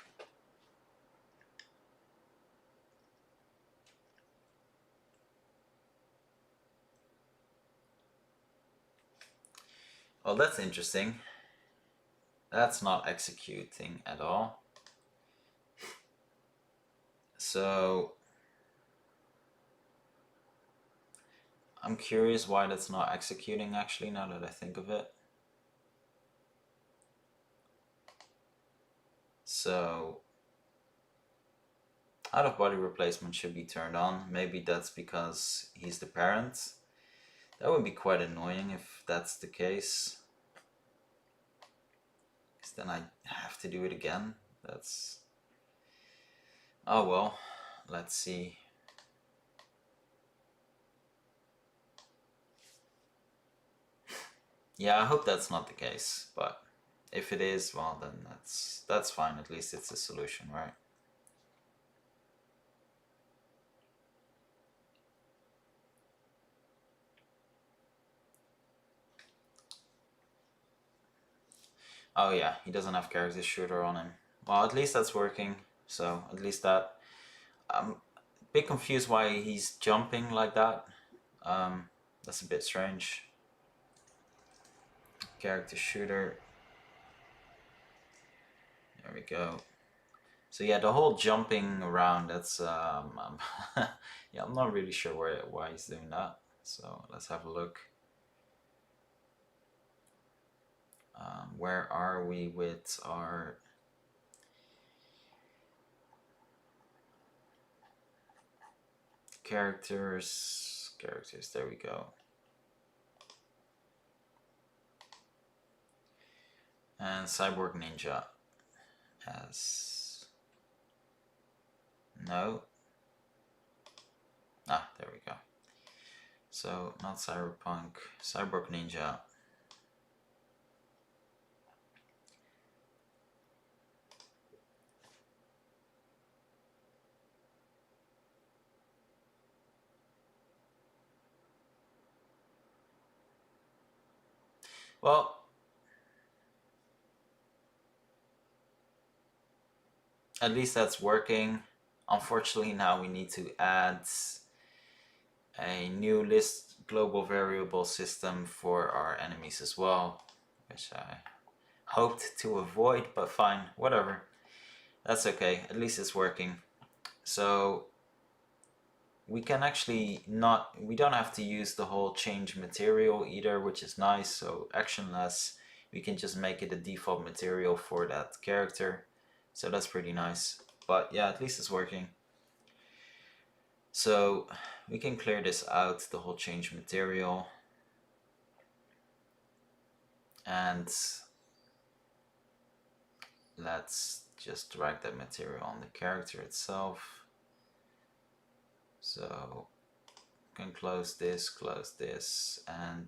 Well, that's interesting. That's not executing at all. So I'm curious why that's not executing actually, now that I think of it. So out of body replacement should be turned on. Maybe that's because he's the parent. That would be quite annoying if that's the case. Because then I have to do it again. That's... oh well, let's see. Yeah, I hope that's not the case, but if it is, well then that's fine. At least it's a solution, right? Oh yeah, he doesn't have character shooter on him. Well, at least that's working. So at least that. I'm a bit confused why he's jumping like that. That's a bit strange. Character shooter. There we go. So yeah, the whole jumping around, that's yeah, I'm not really sure why he's doing that. So let's have a look. Where are we with our characters? Characters, there we go. And Cyborg Ninja as... no. Ah, there we go. So not Cyberpunk, Cyborg Ninja. Well, at least that's working. Unfortunately, now we need to add a new list global variable system for our enemies as well, which I hoped to avoid, but fine, whatever. That's okay, at least it's working. So we can actually we don't have to use the whole change material either, which is nice. So actionless, we can just make it a default material for that character. So that's pretty nice. But yeah, at least it's working. So we can clear this out, the whole change material. And let's just drag that material on the character itself. So we can close this, and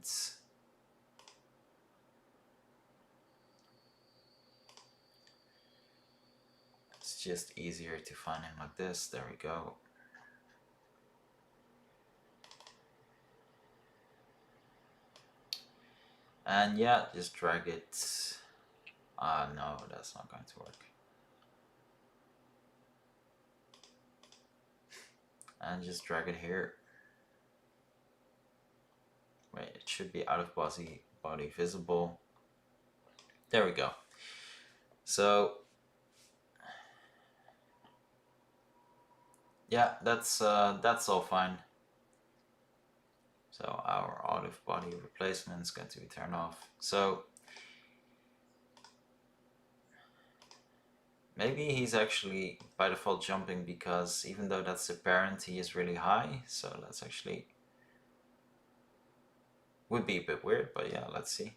it's just easier to find him like this. There we go. And yeah, just drag it. No, that's not going to work. And just drag it here. Wait, it should be out of body visible. There we go. So yeah, that's all fine. So our out of body replacement is going to be turned off. So maybe he's actually by default jumping because even though that's apparent, he is really high. So let's actually... would be a bit weird, but yeah, let's see.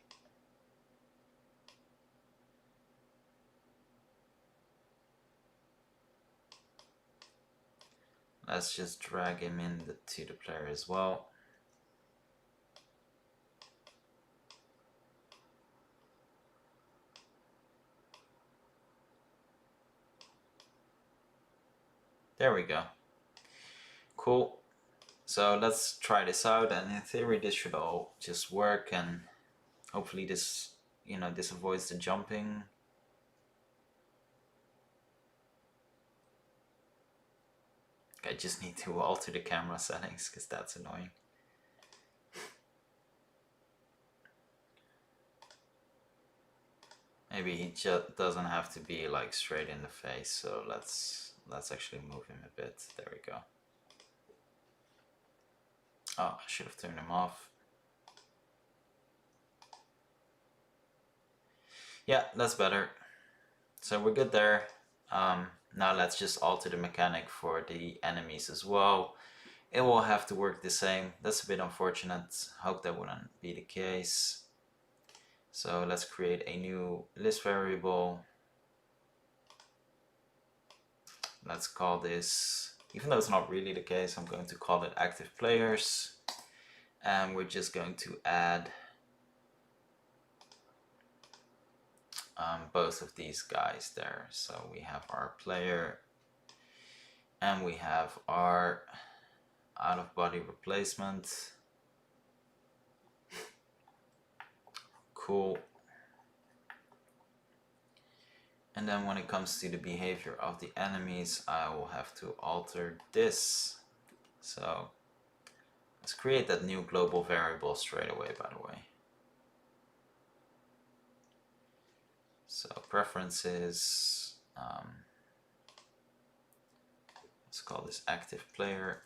Let's just drag him to the player as well. There we go. Cool. So let's try this out, and in theory this should all just work, and hopefully this, this avoids the jumping. I just need to alter the camera settings because that's annoying. Maybe he just doesn't have to be like straight in the face, so let's actually move him a bit. There we go. Oh, I should have turned him off. Yeah, that's better. So we're good there. Now let's just alter the mechanic for the enemies as well. It will have to work the same. That's a bit unfortunate. Hope that wouldn't be the case. So let's create a new list variable. Let's call this, even though it's not really the case, I'm going to call it active players. And we're just going to add both of these guys there. So we have our player and we have our out of body replacement. Cool. And then when it comes to the behavior of the enemies, I will have to alter this. So let's create that new global variable straight away, by the way. So preferences, let's call this active player.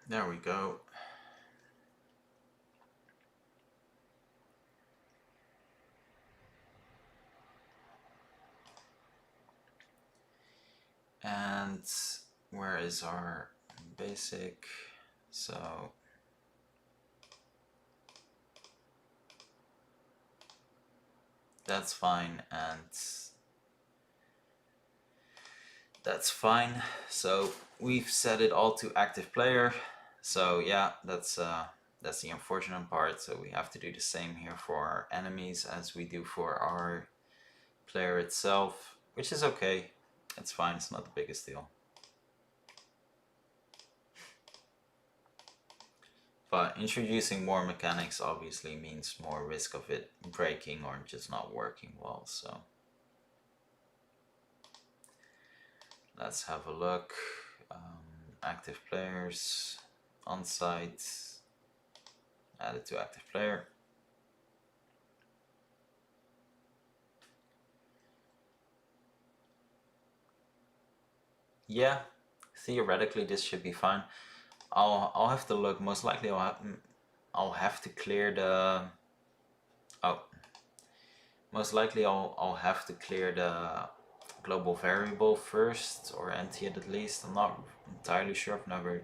There we go. And where is our basic? So that's fine, and that's fine. So we've set it all to active player. So yeah, that's the unfortunate part. So we have to do the same here for our enemies as we do for our player itself, which is okay. It's fine, it's not the biggest deal. But introducing more mechanics obviously means more risk of it breaking or just not working well, so let's have a look. Active players, on site, added to active player. Yeah, theoretically this should be fine. I'll have to look. Most likely I'll have to clear the most likely I'll have to clear the global variable first, or empty it at least. I'm not entirely sure. I've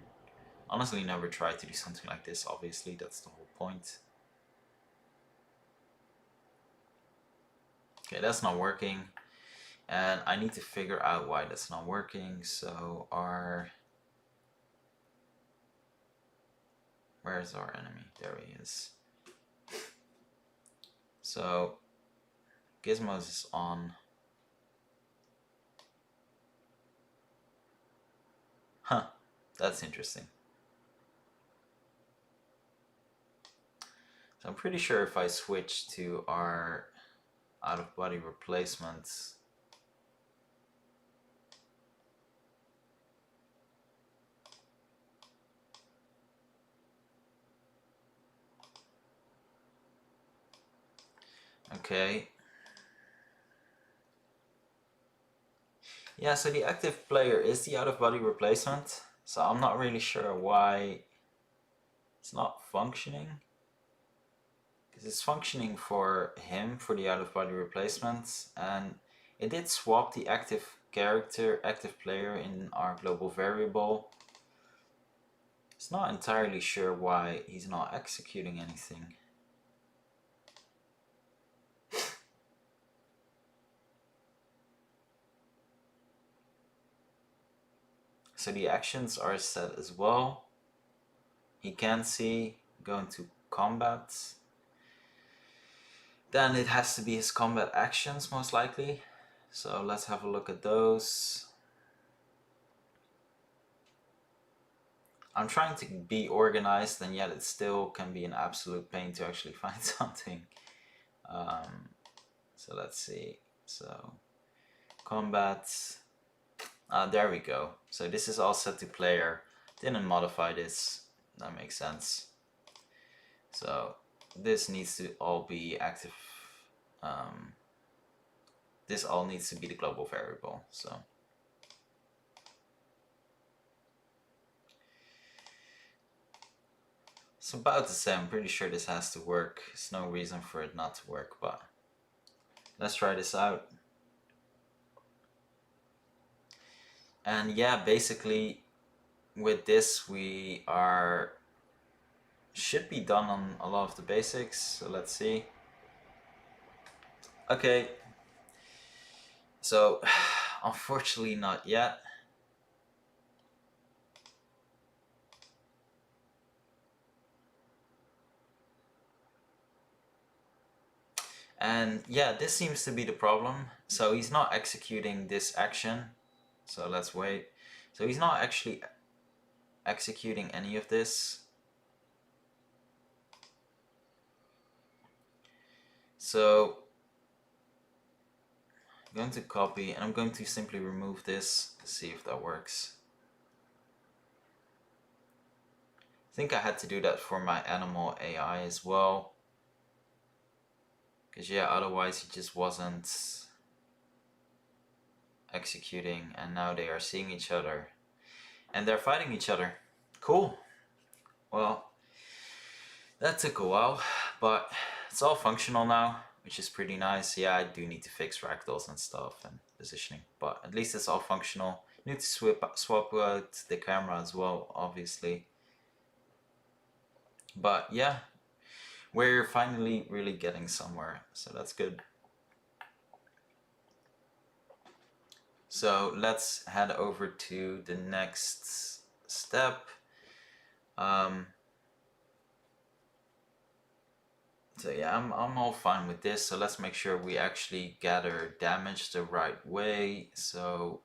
honestly never tried to do something like this. Obviously, that's the whole point. Okay, that's not working. And I need to figure out why that's not working. So where's our enemy? There he is. So Gizmos is on. Huh, that's interesting. So I'm pretty sure if I switch to our out of body replacements, okay. Yeah, so the active player is the out of body replacement. So I'm not really sure why it's not functioning. Because it's functioning for him, for the out of body replacement. And it did swap the active player in our global variable. It's not entirely sure why he's not executing anything. So the actions are set as well. He can see, go into combat. Then it has to be his combat actions most likely. So let's have a look at those. I'm trying to be organized, and yet it still can be an absolute pain to actually find something. So let's see. So combat. There we go. So this is all set to player. Didn't modify this. That makes sense. So this needs to all be active. This all needs to be the global variable. So it's about the same. I'm pretty sure this has to work. There's no reason for it not to work, but let's try this out. And yeah, basically with this we should be done on a lot of the basics. So let's see. Okay. So unfortunately not yet. And yeah, this seems to be the problem. So he's not executing this action. So let's wait. So he's not actually executing any of this. So I'm going to copy, and I'm going to simply remove this to see if that works. I think I had to do that for my animal AI as well. Because yeah, otherwise he just wasn't executing, and now they are seeing each other. And they're fighting each other. Cool. Well, that took a while, but it's all functional now, which is pretty nice. Yeah, I do need to fix ragdolls and stuff and positioning, but at least it's all functional. You need to swap out the camera as well, obviously. But yeah, we're finally really getting somewhere, so that's good. So let's head over to the next step. So yeah, I'm all fine with this. So let's make sure we actually gather damage the right way. So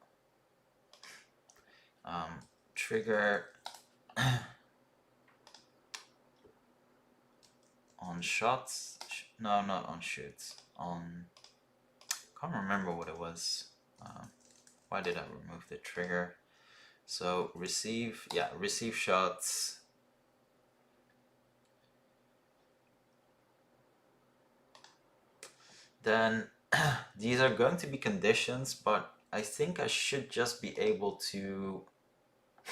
trigger on shots. No, not on shoots. On, can't remember what it was. Why did I remove the trigger? So receive, yeah, receive shots. Then these are going to be conditions, but I think I should just be able to, I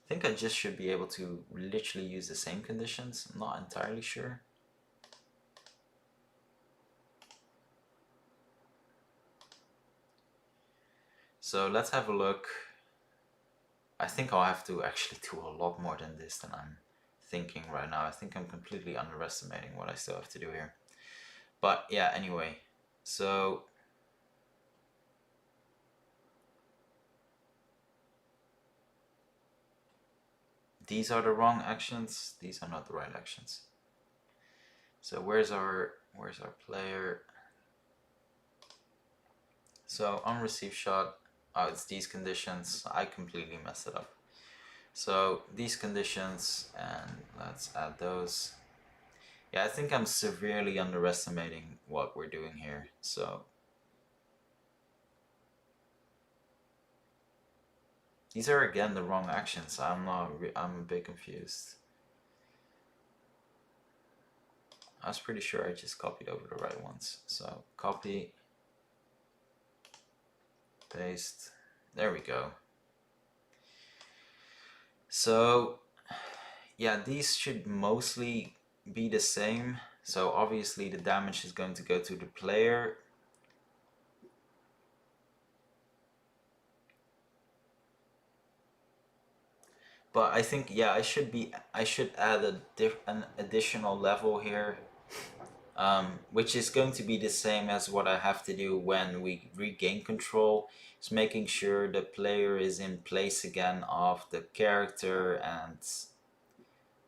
think I just should be able to literally use the same conditions. I'm not entirely sure. So let's have a look. I think I'll have to actually do a lot more than this than I'm thinking right now. I think I'm completely underestimating what I still have to do here. But yeah, anyway, so these are the wrong actions. These are not the right actions. So where's our player? So on receive shot, oh, it's these conditions. I completely messed it up. So these conditions, and let's add those. Yeah, I think I'm severely underestimating what we're doing here. So these are again the wrong actions. I'm a bit confused. I was pretty sure I just copied over the right ones. So copy, paste, there we go. So yeah, these should mostly be the same. So obviously the damage is going to go to the player. But I think, yeah, I should add an additional level here, which is going to be the same as what I have to do when we regain control. Is making sure the player is in place again of the character, and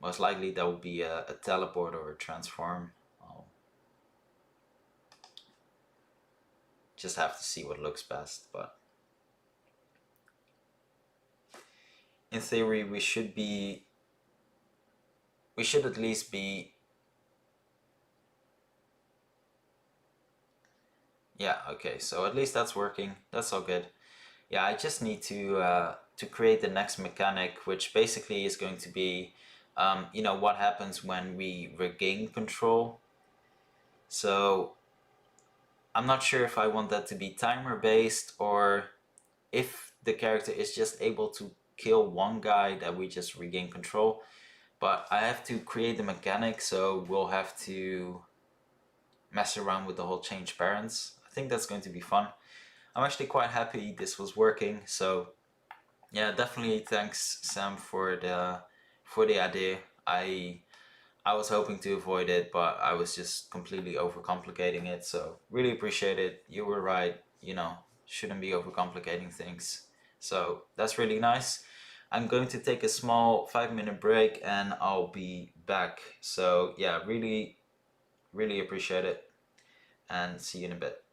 most likely that will be a teleport or a transform. I'll just have to see what looks best, but in theory we should at least be, yeah, okay, so at least that's working. That's all good. Yeah, I just need to create the next mechanic, which basically is going to be, you know, what happens when we regain control. So I'm not sure if I want that to be timer based, or if the character is just able to kill one guy that we just regain control. But I have to create the mechanic, so we'll have to mess around with the whole change parents. I think that's going to be fun. I'm actually quite happy this was working, so yeah, definitely thanks Sam for the idea. I was hoping to avoid it, but I was just completely overcomplicating it. So really appreciate it. You were right. You know, shouldn't be overcomplicating things. So that's really nice. I'm going to take a small 5 minute break and I'll be back. So yeah, really, really appreciate it and see you in a bit.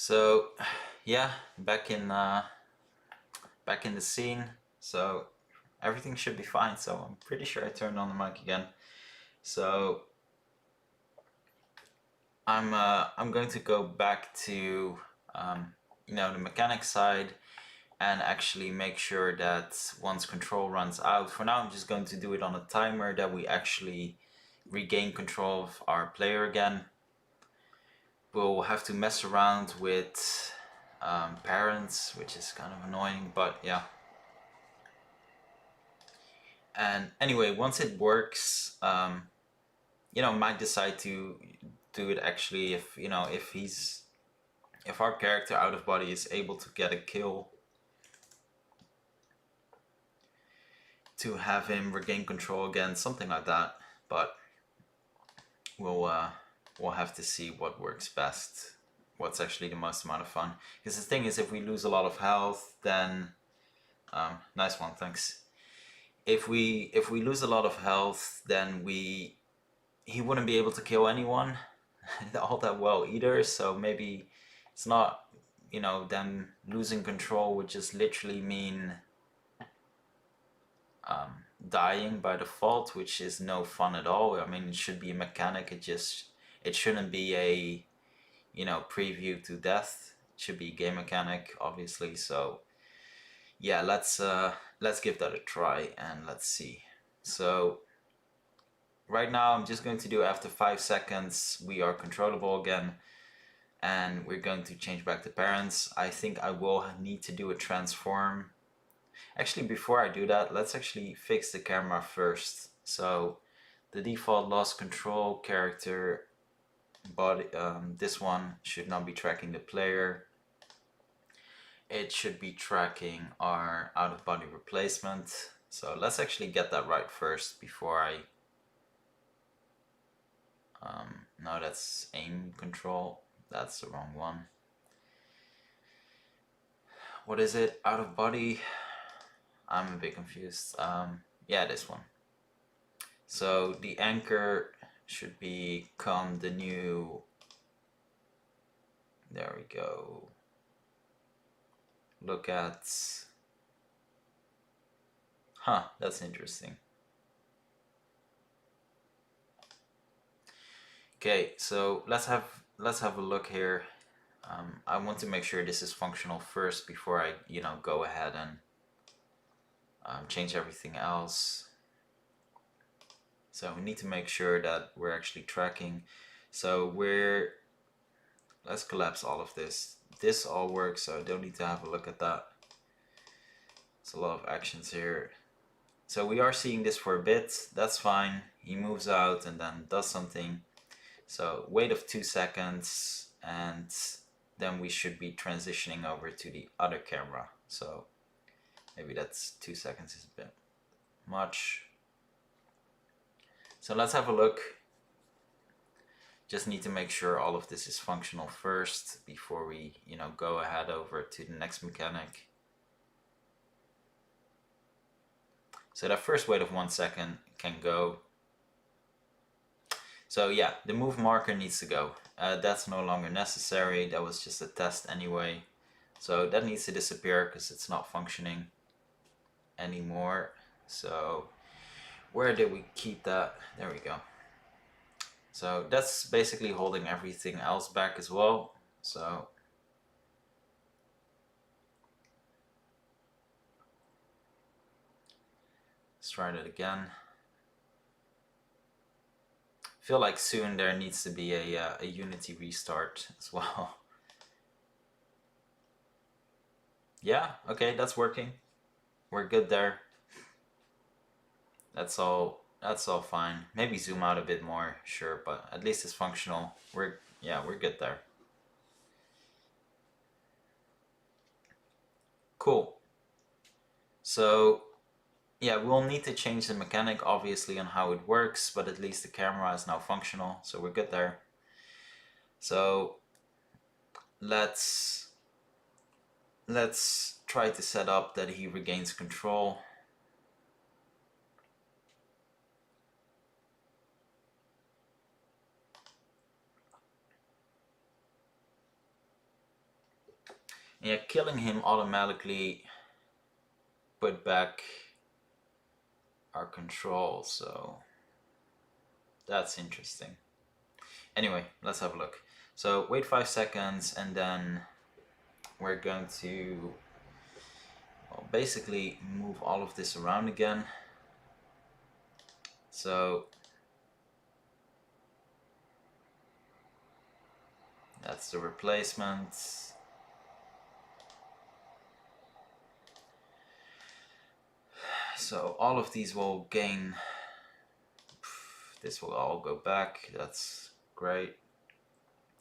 So yeah, back in the scene. So everything should be fine. So I'm pretty sure I turned on the mic again. So I'm going to go back to the mechanic side and actually make sure that once control runs out. For now, I'm just going to do it on a timer that we actually regain control of our player again. We'll have to mess around with parents, which is kind of annoying, but yeah. And anyway, once it works, might decide to do it actually if our character out of body is able to get a kill, to have him regain control again, something like that. But we'll have to see what works best, what's actually the most amount of fun. Because the thing is, if we lose a lot of health, then nice one, thanks. If we lose a lot of health, then he wouldn't be able to kill anyone all that well either. So maybe it's not, them losing control would just literally mean dying by default, which is no fun at all. I mean, it should be a mechanic. It shouldn't be a preview to death. It should be a game mechanic, obviously. So yeah, let's give that a try and let's see. So right now I'm just going to do after 5 seconds we are controllable again, and we're going to change back to parents. I think I will need to do a transform. Actually, before I do that, let's actually fix the camera first. So the default lost control character body, this one should not be tracking the player. It should be tracking our out of body replacement. So let's actually get that right first before I no, that's aim control. That's the wrong one. What is it? Out of body? I'm a bit confused. Yeah, this one. So the anchor should become the new. There we go. Look at. Huh, that's interesting. Okay, so let's have a look here. I want to make sure this is functional first before I go ahead and change everything else. So we need to make sure that we're actually tracking. So let's collapse all of this. This all works, so I don't need to have a look at that. There's a lot of actions here. So we are seeing this for a bit. That's fine. He moves out and then does something. So wait of 2 seconds, and then we should be transitioning over to the other camera. So maybe that's 2 seconds is a bit much. So let's have a look. Just need to make sure all of this is functional first before we go ahead over to the next mechanic. So that first wait of 1 second can go. So yeah, the move marker needs to go. That's no longer necessary. That was just a test anyway. So that needs to disappear because it's not functioning anymore. So where did we keep that? There we go. So that's basically holding everything else back as well. So let's try that again. I feel like soon there needs to be a Unity restart as well. Yeah, okay, that's working. We're good there. That's all fine. Maybe zoom out a bit more, sure, but at least it's functional. We're good there. Cool. So yeah, we'll need to change the mechanic obviously on how it works, but at least the camera is now functional, so we're good there. So let's try to set up that he regains control. Yeah, killing him automatically put back our control, so that's interesting. Anyway, let's have a look. So wait 5 seconds and then we're going to, well, basically move all of this around again. So that's the replacement. So all of these will gain, this will all go back, that's great.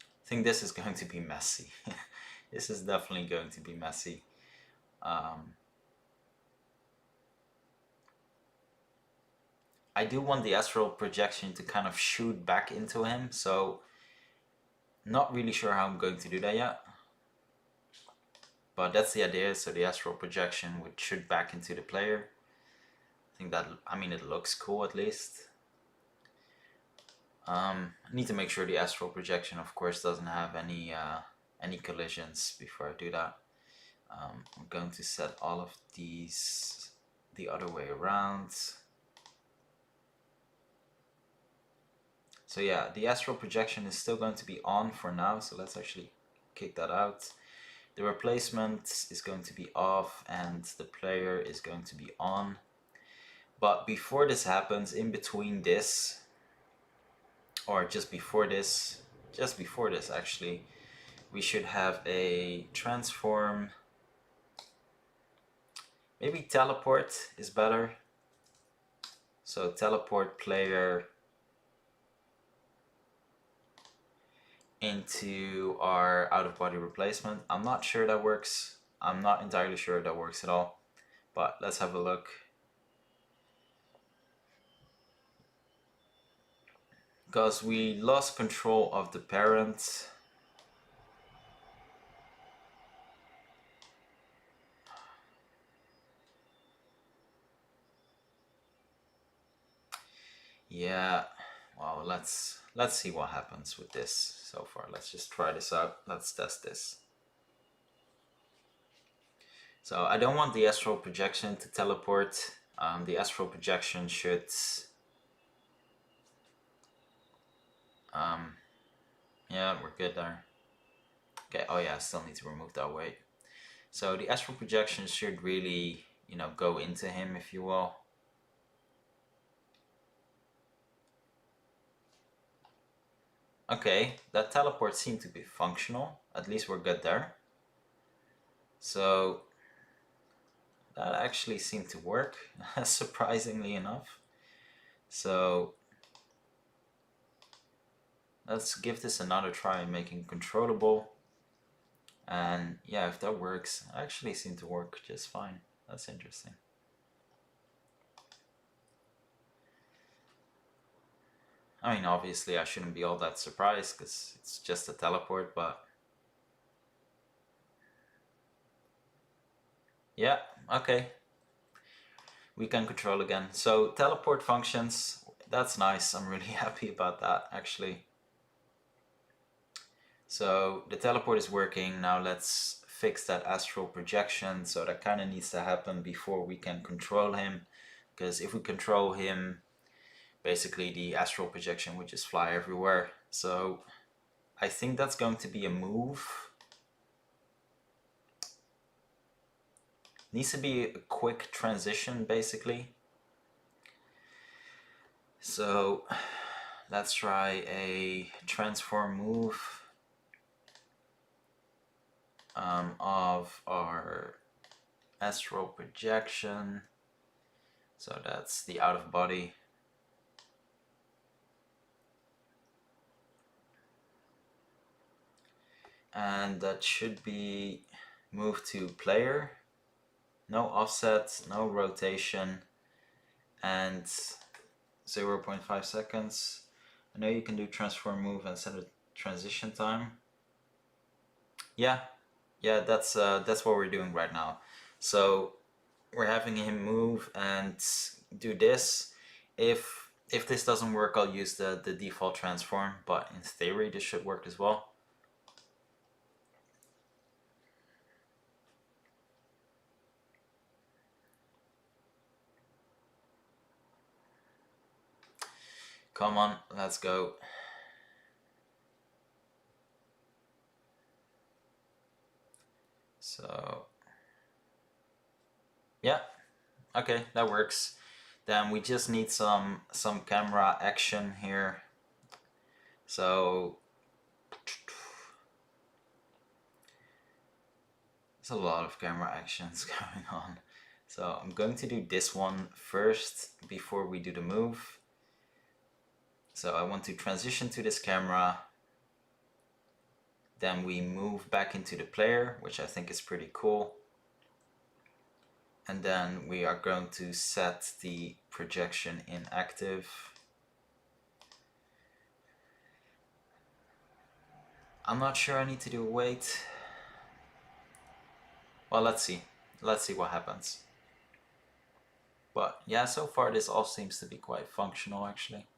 I think this is going to be messy. This is definitely going to be messy. I do want the astral projection to kind of shoot back into him, so not really sure how I'm going to do that yet. But that's the idea, so the astral projection would shoot back into the player. I think that, I mean, it looks cool at least. I need to make sure the astral projection, of course, doesn't have any collisions before I do that. I'm going to set all of these the other way around. So yeah, the astral projection is still going to be on for now, so let's actually kick that out. The replacement is going to be off and the player is going to be on. But before this happens, in between this, or just before this actually, we should have a transform. Maybe teleport is better. So teleport player into our out-of-body replacement. I'm not sure that works. I'm not entirely sure that works at all. But let's have a look. Because we lost control of the parent. Yeah, well, let's see what happens with this so far. Let's just try this out. Let's test this. So I don't want the astral projection to teleport. The astral projection should yeah, we're good there. Okay, oh yeah, I still need to remove that weight. So the astral projection should really, you know, go into him, if you will. Okay, that teleport seemed to be functional. At least we're good there. So that actually seemed to work, surprisingly enough. So let's give this another try, making controllable. And yeah, if that works, it actually seemed to work just fine. That's interesting. I mean, obviously I shouldn't be all that surprised because it's just a teleport, but yeah, okay. We can control again. So teleport functions, that's nice. I'm really happy about that, actually. So the teleport is working. Now let's fix that astral projection. So that kind of needs to happen before we can control him. Because if we control him, basically the astral projection would just fly everywhere. So I think that's going to be a move. Needs to be a quick transition, basically. So let's try a transform move of our astral projection. So that's the out of body. And that should be moved to player. No offset, no rotation, and 0.5 seconds. I know you can do transform move and set a transition time. Yeah, that's what we're doing right now. So we're having him move and do this. If this doesn't work, I'll use the default transform, but in theory this should work as well. Come on, let's go. So, yeah, okay, that works. Then we just need some camera action here. So there's a lot of camera actions going on. So I'm going to do this one first before we do the move. So I want to transition to this camera. Then we move back into the player, which I think is pretty cool. And then we are going to set the projection in active. I'm not sure I need to do a wait. Well, let's see. Let's see what happens. But yeah, so far this all seems to be quite functional actually.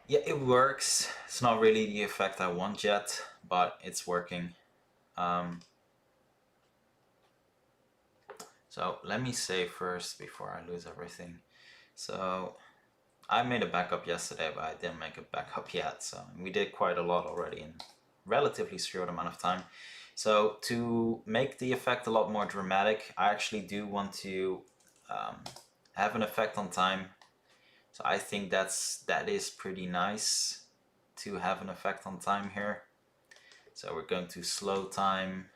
Yeah, it works. It's not really the effect I want yet, but it's working. So let me save first before I lose everything. So I made a backup yesterday, but I didn't make a backup yet. So we did quite a lot already in relatively short amount of time. So to make the effect a lot more dramatic, I actually do want to have an effect on time. So I think that is pretty nice to have an effect on time here. So we're going to slow time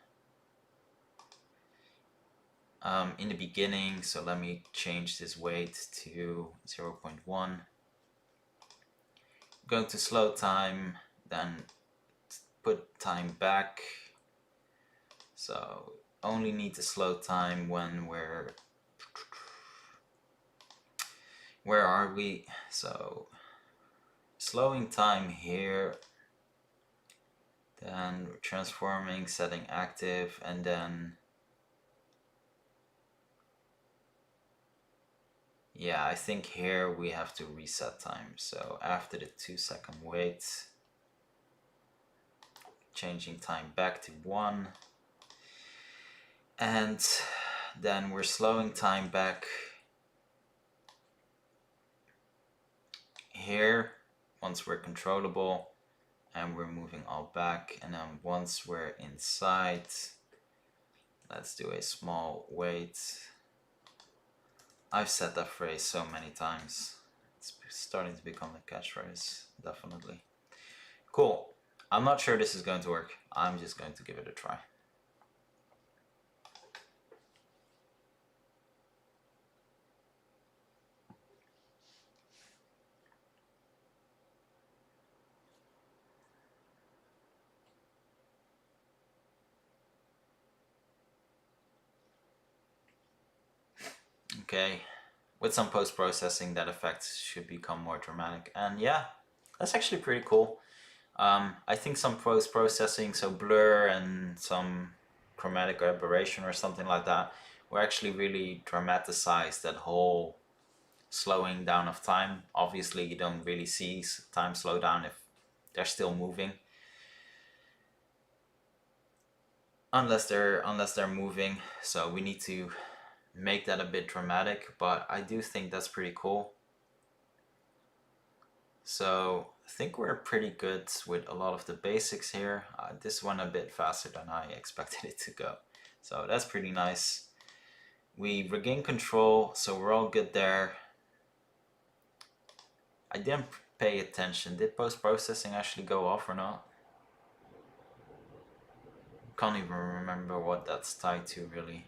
in the beginning. So let me change this weight to 0.1. Going to slow time, then put time back. So only need to slow time when we're, where are we? So slowing time here, then transforming, setting active, and then yeah, I think here we have to reset time. So after the 2-second wait, changing time back to 1, and then we're slowing time back here once we're controllable, and we're moving all back, and then once we're inside, let's do a small wait. I've said that phrase so many times. It's starting to become a catchphrase, definitely. Cool. I'm not sure this is going to work. I'm just going to give it a try. Okay, with some post-processing that effect should become more dramatic, and yeah, that's actually pretty cool. I think some post-processing, so blur and some chromatic aberration or something like that, will actually really dramatize that whole slowing down of time. Obviously you don't really see time slow down if they're still moving, unless they're moving, so we need to make that a bit dramatic, but I do think that's pretty cool. So I think we're pretty good with a lot of the basics here. This went a bit faster than I expected it to go, so that's pretty nice. We regain control, so we're all good there. I didn't pay attention. Did post-processing actually go off or not? Can't even remember what that's tied to really.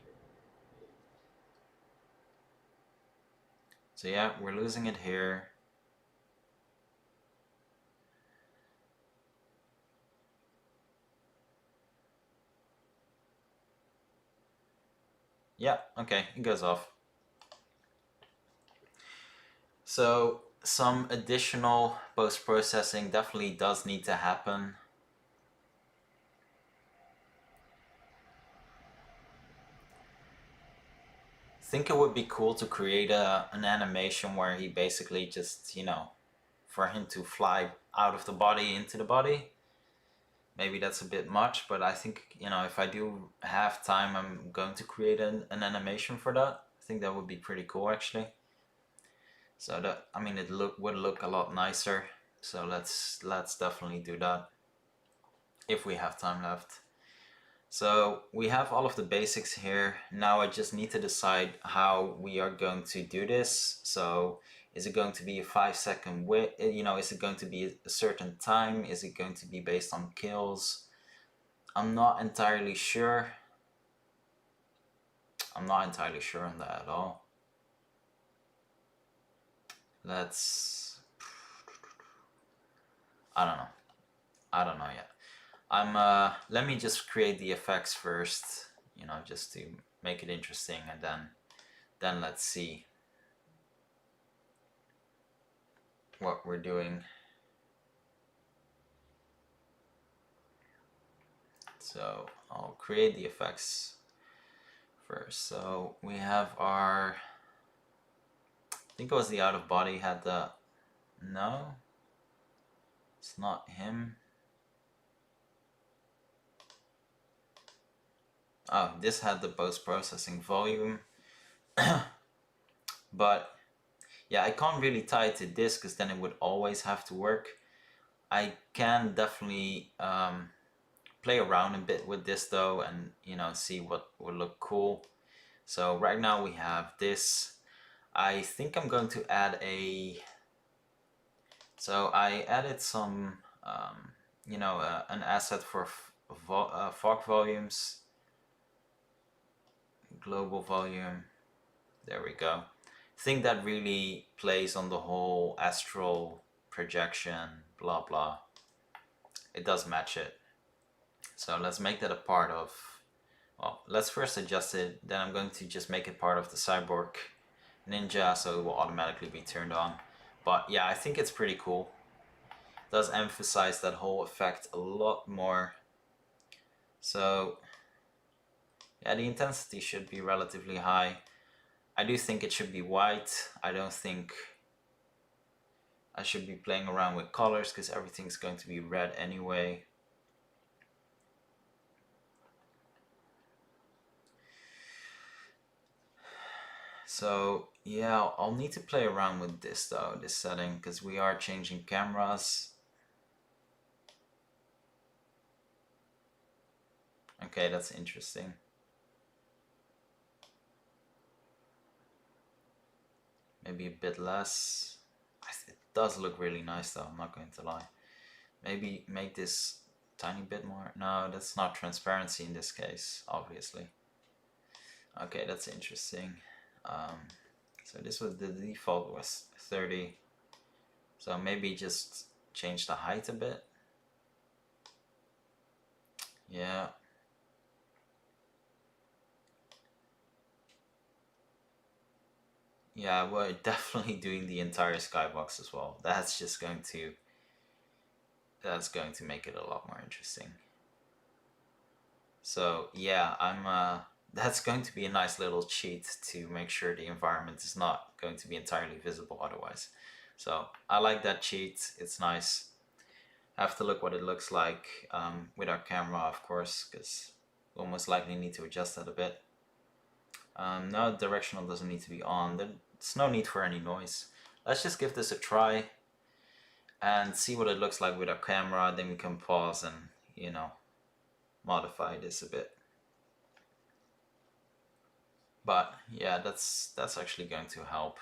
So yeah, we're losing it here. Yeah, okay, it goes off. So some additional post-processing definitely does need to happen. think it would be cool to create an animation where he basically just, you know, for him to fly out of the body into the body. Maybe that's a bit much, but I think, you know, if I do have time, I'm going to create an animation for that. I think that would be pretty cool actually. So that, I mean, would look a lot nicer. So let's definitely do that if we have time left. So we have all of the basics here. Now I just need to decide how we are going to do this. So is it going to be a 5-second you know, is it going to be a certain time? Is it going to be based on kills? I'm not entirely sure. I'm not entirely sure on that at all. I don't know. I don't know yet. Let me just create the effects first, you know, just to make it interesting, and then let's see what we're doing. So I'll create the effects first. So we have our, I think it was the out of body had the, no, it's not him. Oh, this had the post-processing volume. But yeah, I can't really tie it to this because then it would always have to work. I can definitely play around a bit with this though, and you know, see what would look cool. So right now we have this. I think I'm going to add so I added some you know, an asset for fog volumes, global volume. There we go. I think that really plays on the whole astral projection, blah blah. It does match it. So let's make that a part of, well, let's first adjust it, then I'm going to just make it part of the Cyborg Ninja, so it will automatically be turned on. But yeah, I think it's pretty cool. It does emphasize that whole effect a lot more. So yeah, the intensity should be relatively high. I do think it should be white. I don't think I should be playing around with colors because everything's going to be red anyway. So yeah, I'll need to play around with this though, this setting, because we are changing cameras. Okay, that's interesting. Maybe a bit less. It does look really nice though, I'm not going to lie. Maybe make this tiny bit more. No, that's not transparency in this case, obviously. Okay, that's interesting. So this was, the default was 30. So maybe just change the height a bit. Yeah. Yeah, we're definitely doing the entire skybox as well. That's going to make it a lot more interesting. So yeah, that's going to be a nice little cheat to make sure the environment is not going to be entirely visible otherwise. So I like that cheat, it's nice. I have to look what it looks like with our camera, of course, because we'll most likely need to adjust that a bit. No, directional doesn't need to be on. There's no need for any noise. Let's just give this a try and see what it looks like with our camera. Then we can pause and, you know, modify this a bit. But yeah, that's actually going to help.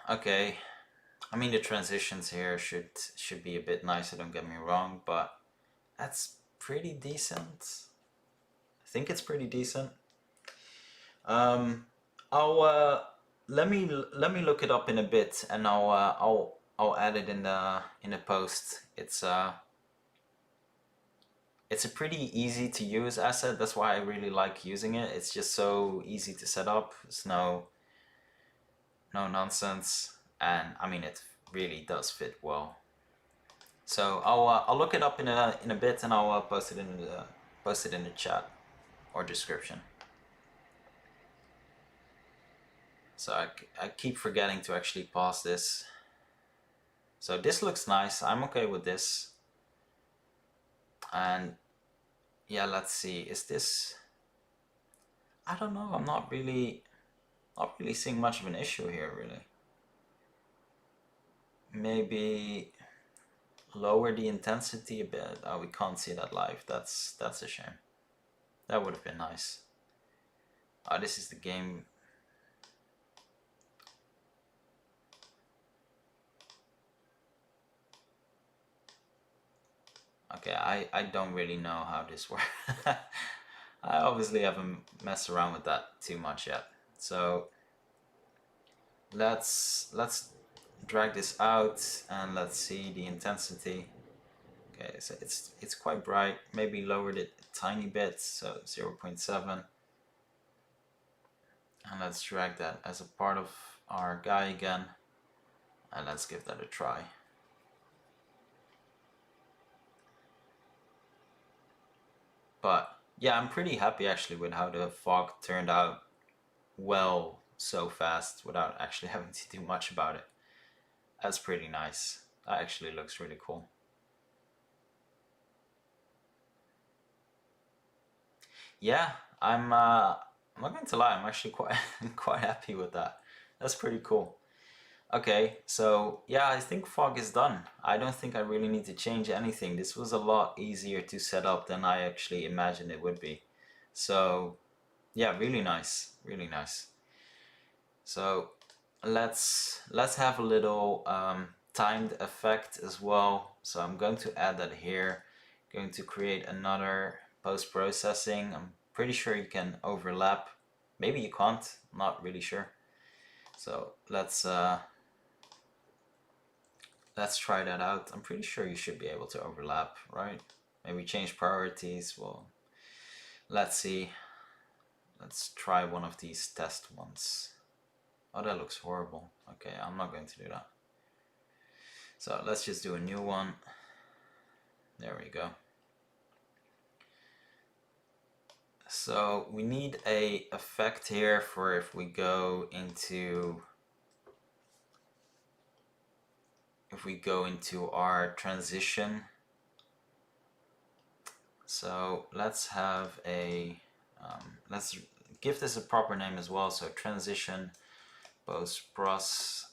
Okay, I mean the transitions here should be a bit nicer, don't get me wrong, but that's pretty decent. I think it's pretty decent. I'll let me look it up in a bit, and I'll add it in the post. It's a pretty easy to use asset. That's why I really like using it. It's just so easy to set up. It's no nonsense, and I mean really does fit well. So I'll look it up in a bit, and I'll post it in the chat or description. So I keep forgetting to actually pause this. So this looks nice. I'm okay with this. And yeah, let's see. Is this? I don't know. I'm not really seeing much of an issue here, really. Maybe lower the intensity a bit. Oh, we can't see that live. That's a shame. That would have been nice. Oh, this is the game. Okay, I don't really know how this works. I obviously haven't messed around with that too much yet. So let's drag this out and let's see the intensity. Okay, so it's quite bright. Maybe lowered it a tiny bit, so 0.7. And let's drag that as a part of our guy again. And let's give that a try. But yeah, I'm pretty happy actually with how the fog turned out well so fast without actually having to do much about it. That's pretty nice. That actually looks really cool. Yeah, I'm not going to lie, I'm actually quite quite happy with that. That's pretty cool. Okay, so yeah, I think fog is done. I don't think I really need to change anything. This was a lot easier to set up than I actually imagined it would be. So yeah, really nice, really nice. So let's have a little timed effect as well. So I'm going to add that here. Going to create another post-processing. I'm pretty sure you can overlap. Maybe you can't, not really sure. So let's try that out. I'm pretty sure you should be able to overlap, right? Maybe change priorities. Well, let's see. Let's try one of these test ones. Oh, that looks horrible. Okay, I'm not going to do that. So let's just do a new one. There we go. So we need a effect here for if we go into our transition. So let's have a let's give this a proper name as well. So transition post pros,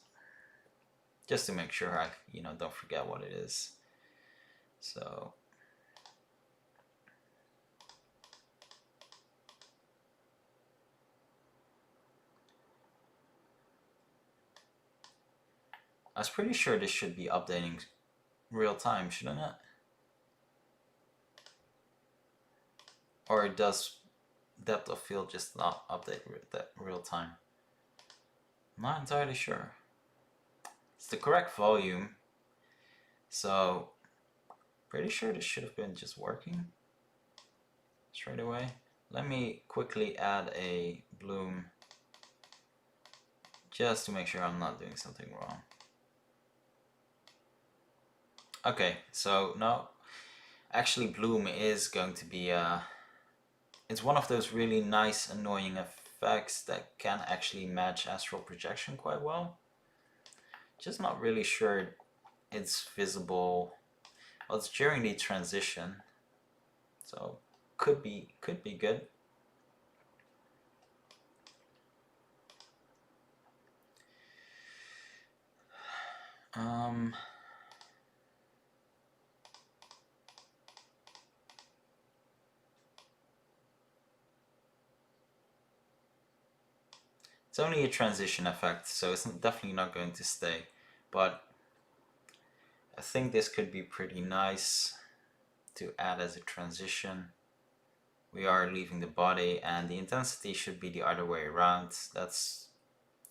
just to make sure I don't forget what it is. So I was pretty sure this should be updating real time, shouldn't it? Or it does depth of field just not update that real time? I'm not entirely sure. It's the correct volume, so pretty sure this should have been just working straight away. Let me quickly add a bloom just to make sure I'm not doing something wrong. Okay, so no, actually bloom is going to be it's one of those really nice annoying effects that can actually match astral projection quite well. Just not really sure it's visible. Well, it's during the transition, so could be good. It's only a transition effect, so it's definitely not going to stay, but I think this could be pretty nice to add as a transition. We are leaving the body, and the intensity should be the other way around. That's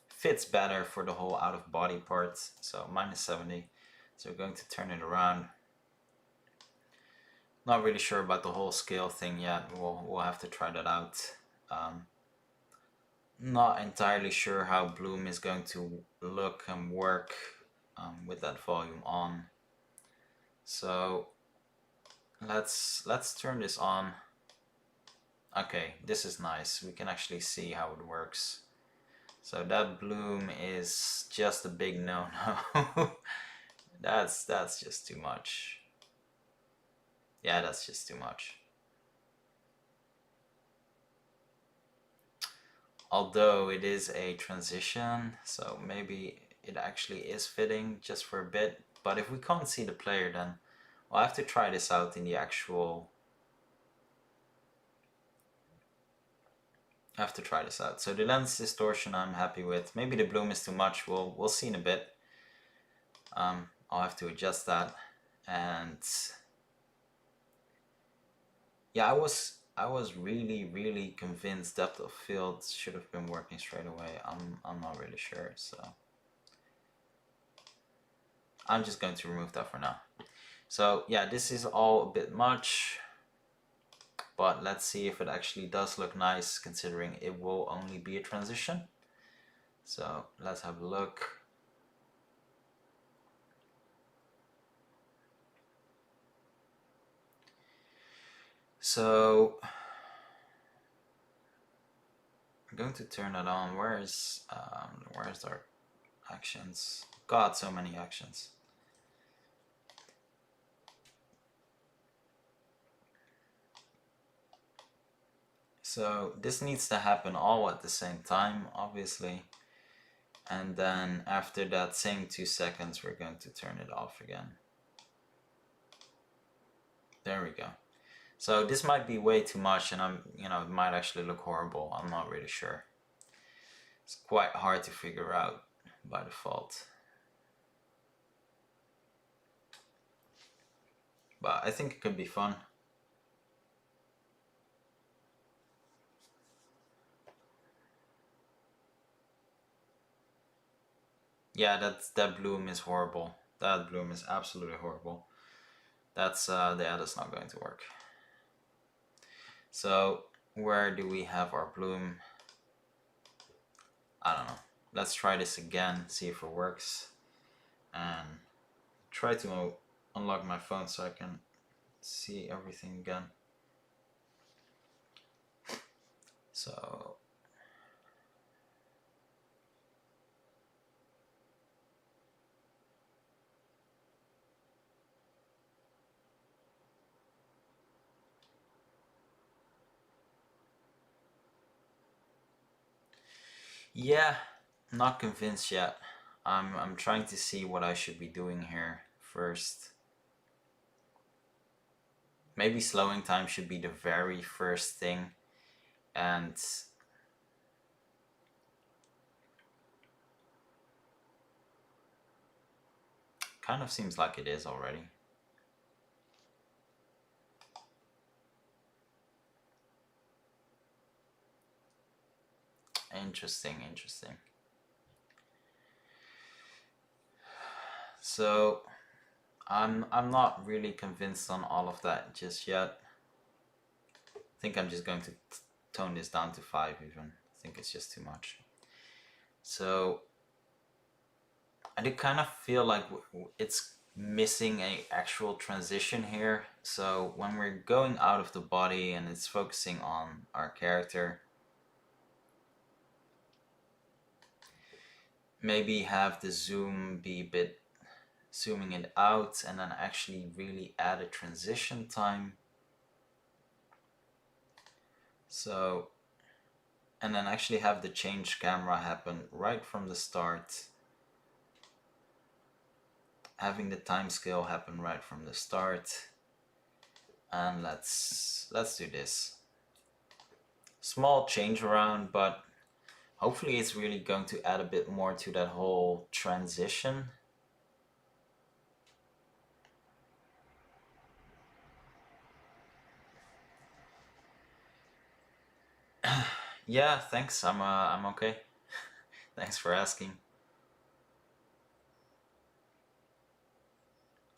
fits better for the whole out of body part. So -70. So we're going to turn it around. Not really sure about the whole scale thing yet. We'll have to try that out. Not entirely sure how bloom is going to look and work with that volume on. So let's turn this on. Okay, this is nice. We can actually see how it works. So that bloom is just a big no-no. That's just too much. Yeah, that's just too much. Although it is a transition, so maybe it actually is fitting just for a bit. But if we can't see the player, then I'll have to try this out in the actual... I have to try this out. So the lens distortion I'm happy with. Maybe the bloom is too much. We'll see in a bit. I'll have to adjust that. And yeah, I was really convinced depth of field should have been working straight away. I'm not really sure, so I'm just going to remove that for now. So yeah, this is all a bit much, but let's see if it actually does look nice considering it will only be a transition. So let's have a look. So I'm going to turn it on. Where's our actions? God, so many actions. So this needs to happen all at the same time, obviously. And then after that same 2 seconds, we're going to turn it off again. There we go. So this might be way too much, and it might actually look horrible. I'm not really sure. It's quite hard to figure out by default. But I think it could be fun. Yeah, that bloom is horrible. That bloom is absolutely horrible. That's that's not going to work. So where do we have our bloom? I don't know. Let's try this again, see if it works. And try to unlock my phone so I can see everything again. So yeah, not convinced yet. I'm trying to see what I should be doing here first. Maybe slowing time should be the very first thing, and kind of seems like it is already. Interesting. So I'm not really convinced on all of that just yet. I think I'm just going to tone this down to 5 even. I think it's just too much. So I do kind of feel like it's missing an actual transition here. So when we're going out of the body and it's focusing on our character, maybe have the zoom be a bit zooming it out and then actually really add a transition time. So, and then actually have the change camera happen right from the start. Having the time scale happen right from the start. And let's do this. Small change around, but hopefully it's really going to add a bit more to that whole transition. Yeah, thanks. I'm okay. Thanks for asking.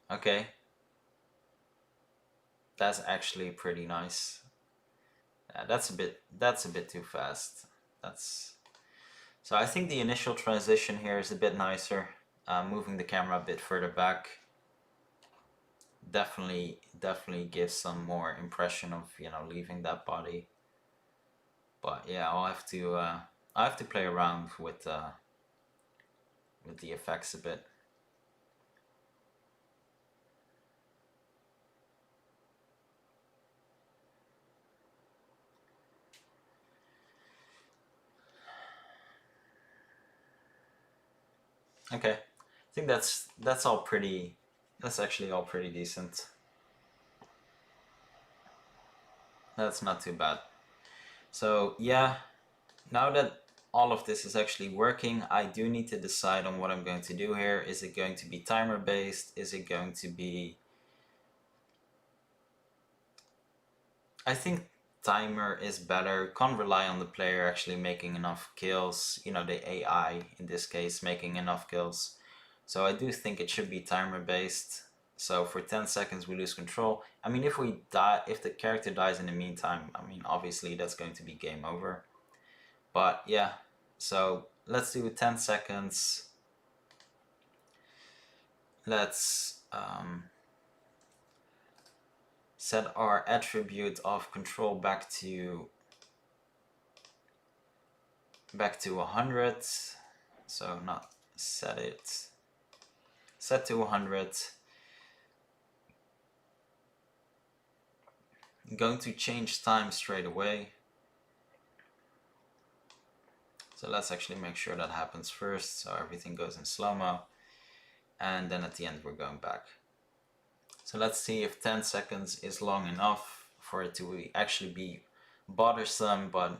Okay. That's actually pretty nice. That's a bit too fast. So I think the initial transition here is a bit nicer. moving the camera a bit further back definitely gives some more impression of, you know, leaving that body. But yeah, I have to play around with the effects a bit. Okay, I think that's all pretty. That's actually all pretty decent. That's not too bad. So yeah, now that all of this is actually working, I do need to decide on what I'm going to do here. Is it going to be timer based? Is it going to be... I think timer is better. Can't rely on the player actually making enough kills, you know, the AI in this case making enough kills. So I do think it should be timer based. So for 10 seconds we lose control. I mean, if we die, if the character dies in the meantime, I mean, obviously that's going to be game over. But yeah, so let's do 10 seconds. Let's set our attribute of control back to 100. So not set it, set to 100. I'm going to change time straight away. So let's actually make sure that happens first, so everything goes in slow-mo, and then at the end we're going back. So let's see if 10 seconds is long enough for it to actually be bothersome. But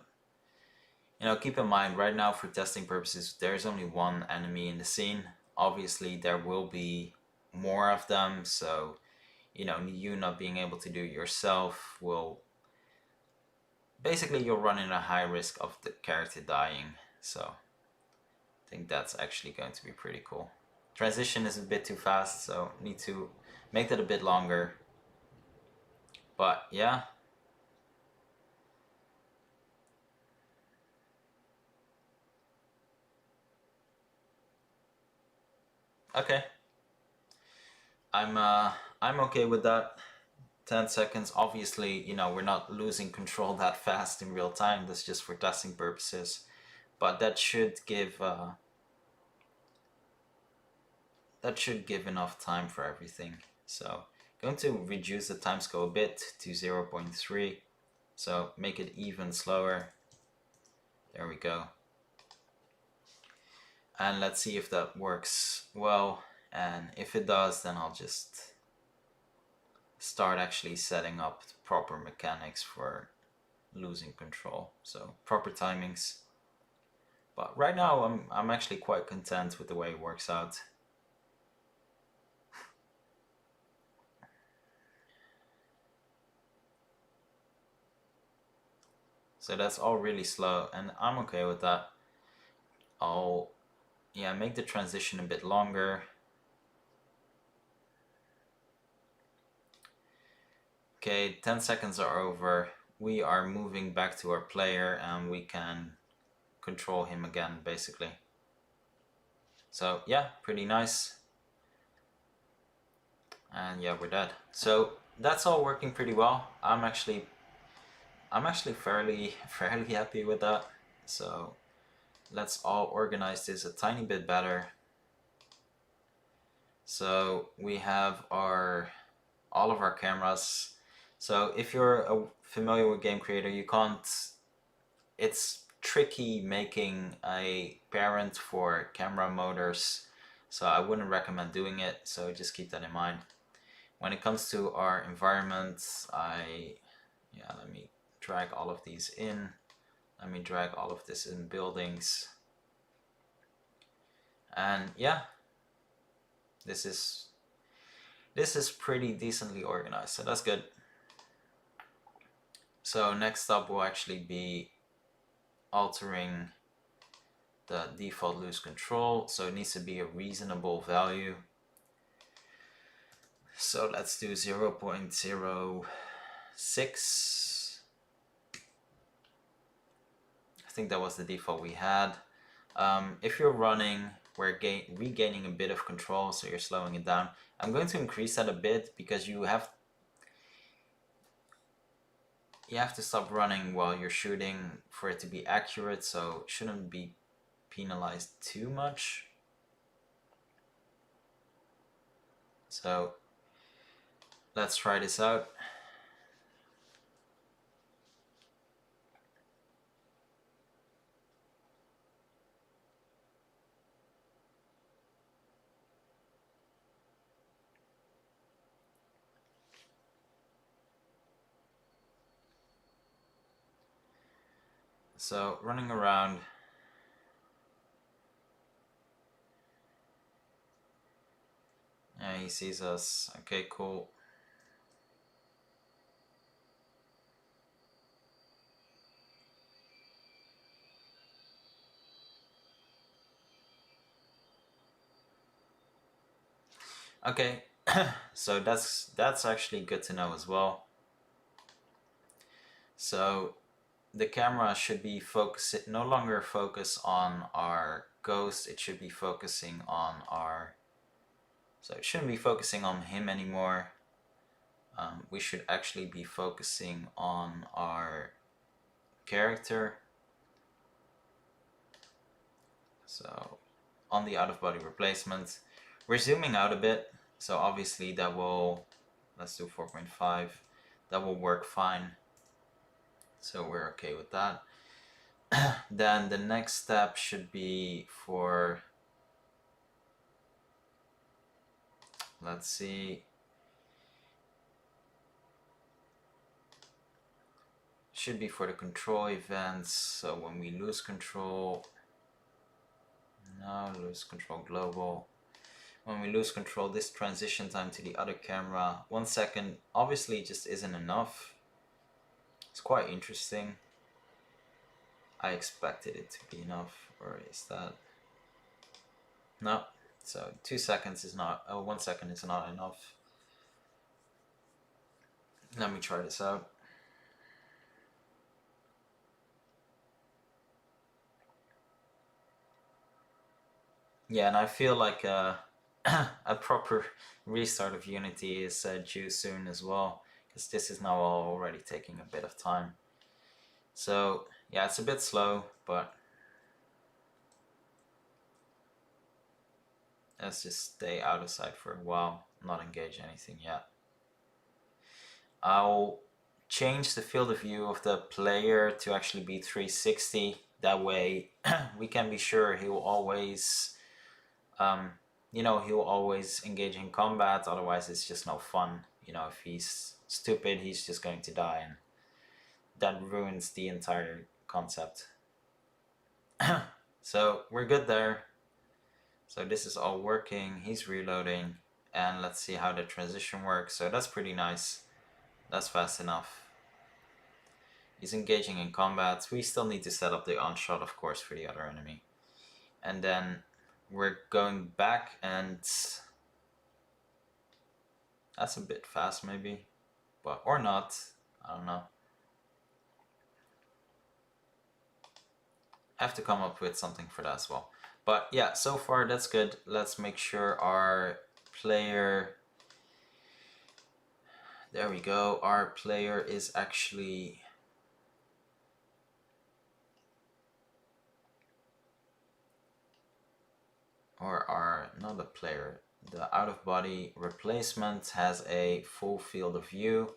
you know, keep in mind right now for testing purposes there's only one enemy in the scene. Obviously there will be more of them, so you know, you not being able to do it yourself will basically, you're running a high risk of the character dying. So I think that's actually going to be pretty cool. Transition is a bit too fast, so need to make that a bit longer. But yeah. Okay. I'm okay with that. 10 seconds. Obviously, you know, we're not losing control that fast in real time. That's just for testing purposes. But that should give enough time for everything. So going to reduce the time scale a bit to 0.3. So make it even slower. There we go. And let's see if that works well. And if it does, then I'll just start actually setting up the proper mechanics for losing control. So proper timings. But right now I'm actually quite content with the way it works out. So that's all really slow, and I'm okay with that. I'll make the transition a bit longer. Okay, 10 seconds are over. We are moving back to our player and we can control him again, basically. So yeah, pretty nice. And yeah, we're dead. So that's all working pretty well. I'm actually fairly happy with that. So let's all organize this a tiny bit better. So we have all of our cameras. So if you're familiar with Game Creator, you can't, it's tricky making a parent for camera motors, so I wouldn't recommend doing it, so just keep that in mind. When it comes to our environment, let me drag all of these in. Let me drag all of this in buildings. And yeah, this is pretty decently organized, so that's good. So next up will actually be altering the default lose control, so it needs to be a reasonable value. So let's do 0.06. I think that was the default we had. If you're running we're regaining a bit of control, so you're slowing it down. I'm going to increase that a bit because you have to stop running while you're shooting for it to be accurate, so it shouldn't be penalized too much. So let's try this out. So running around. Yeah, he sees us. Okay, cool. Okay, so that's actually good to know as well. So the camera should be no longer focus on our ghost, it should be focusing on so it shouldn't be focusing on him anymore. We should actually be focusing on our character. So on the out-of-body replacement, we're zooming out a bit, so obviously that will, let's do 4.5, that will work fine, so we're okay with that. Then the next step should be for, let's see, should be for the control events. So when we lose control, no, lose control global. When we lose control, this transition time to the other camera, 1 second, obviously just isn't enough. It's quite interesting. I expected it to be enough, or is that? No, so 2 seconds is not, 1 second is not enough. Let me try this out. Yeah, and I feel like a proper restart of Unity is due soon as well, because this is now already taking a bit of time. So yeah, it's a bit slow, but let's just stay out of sight for a while, not engage anything yet. I'll change the field of view of the player to actually be 360. That way we can be sure he will always he'll always engage in combat, otherwise it's just no fun. If he's stupid, he's just going to die, and that ruins the entire concept. So we're good there. So this is all working, he's reloading, and let's see how the transition works. So that's pretty nice. That's fast enough. He's engaging in combat. We still need to set up the onshot, of course, for the other enemy. And then we're going back, and that's a bit fast maybe, but or not, I don't know. I have to come up with something for that as well. But yeah, so far that's good. Let's make sure our player, there we go, our player is actually, or our, not the player, the out-of-body replacement has a full field of view.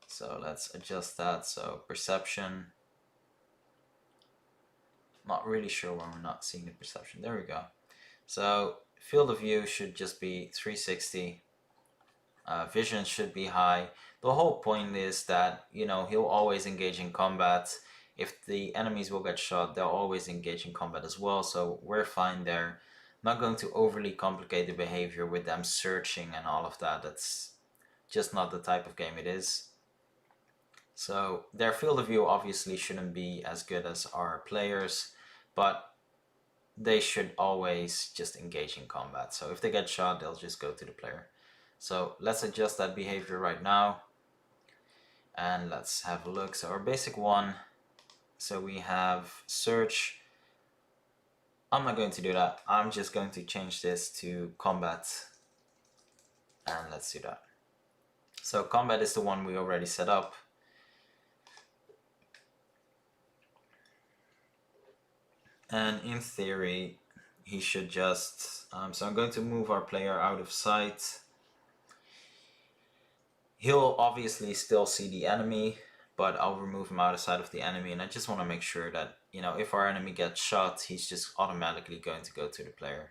So let's adjust that. So perception, not really sure why we're not seeing the perception. There we go. So field of view should just be 360. Vision should be high. The whole point is that, he'll always engage in combat. If the enemies will get shot, they'll always engage in combat as well, so we're fine there. Not going to overly complicate the behavior with them searching and all of that. That's just not the type of game it is. So their field of view obviously shouldn't be as good as our players, but they should always just engage in combat. So if they get shot, they'll just go to the player. So let's adjust that behavior right now, and let's have a look. So our basic one, so we have search, I'm not going to do that. I'm just going to change this to combat, and let's do that. So combat is the one we already set up. And in theory, he should just, so I'm going to move our player out of sight. He'll obviously still see the enemy, but I'll remove him out of sight of the enemy, and I just want to make sure that, you know, if our enemy gets shot, he's just automatically going to go to the player.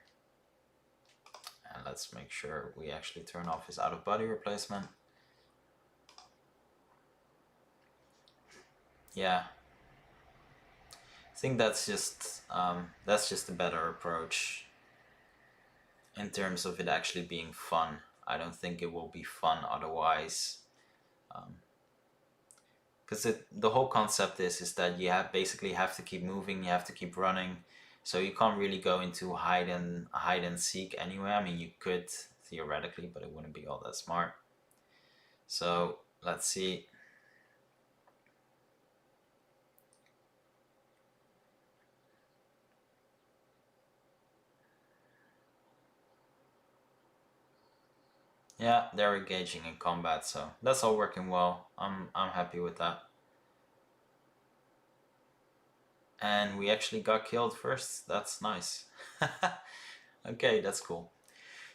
And let's make sure we actually turn off his out-of-body replacement. Yeah. I think that's just a better approach in terms of it actually being fun. I don't think it will be fun otherwise. Because the whole concept is that you basically have to keep moving, you have to keep running, so you can't really go into hide and seek anyway. I mean, you could theoretically, but it wouldn't be all that smart. So let's see. Yeah, they're engaging in combat, so that's all working well. I'm happy with that. And we actually got killed first. That's nice. Okay, that's cool.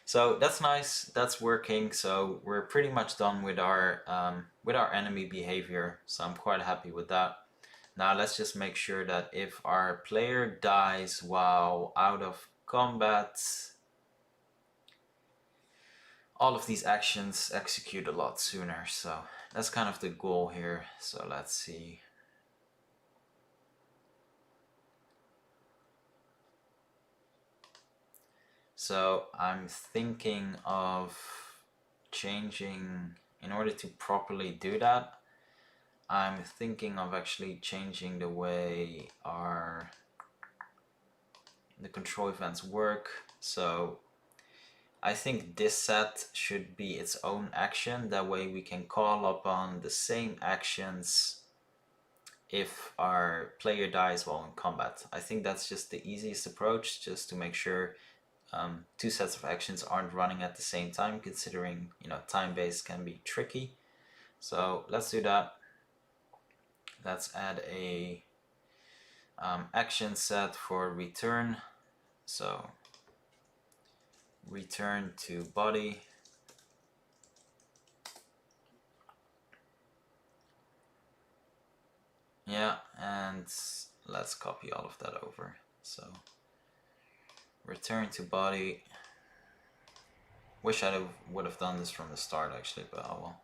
So that's nice. That's working. So we're pretty much done with our enemy behavior. So I'm quite happy with that. Now let's just make sure that if our player dies while out of combat, all of these actions execute a lot sooner. So that's kind of the goal here. So let's see. So I'm thinking of changing, in order to properly do that, I'm thinking of actually changing the way the control events work. So I think this set should be its own action. That way we can call upon the same actions if our player dies while in combat. I think that's just the easiest approach, just to make sure two sets of actions aren't running at the same time, considering, you know, time-based can be tricky. So let's do that. Let's add a action set for return. So return to body. Yeah, and let's copy all of that over. So return to body. Wish I would have done this from the start actually, but oh well.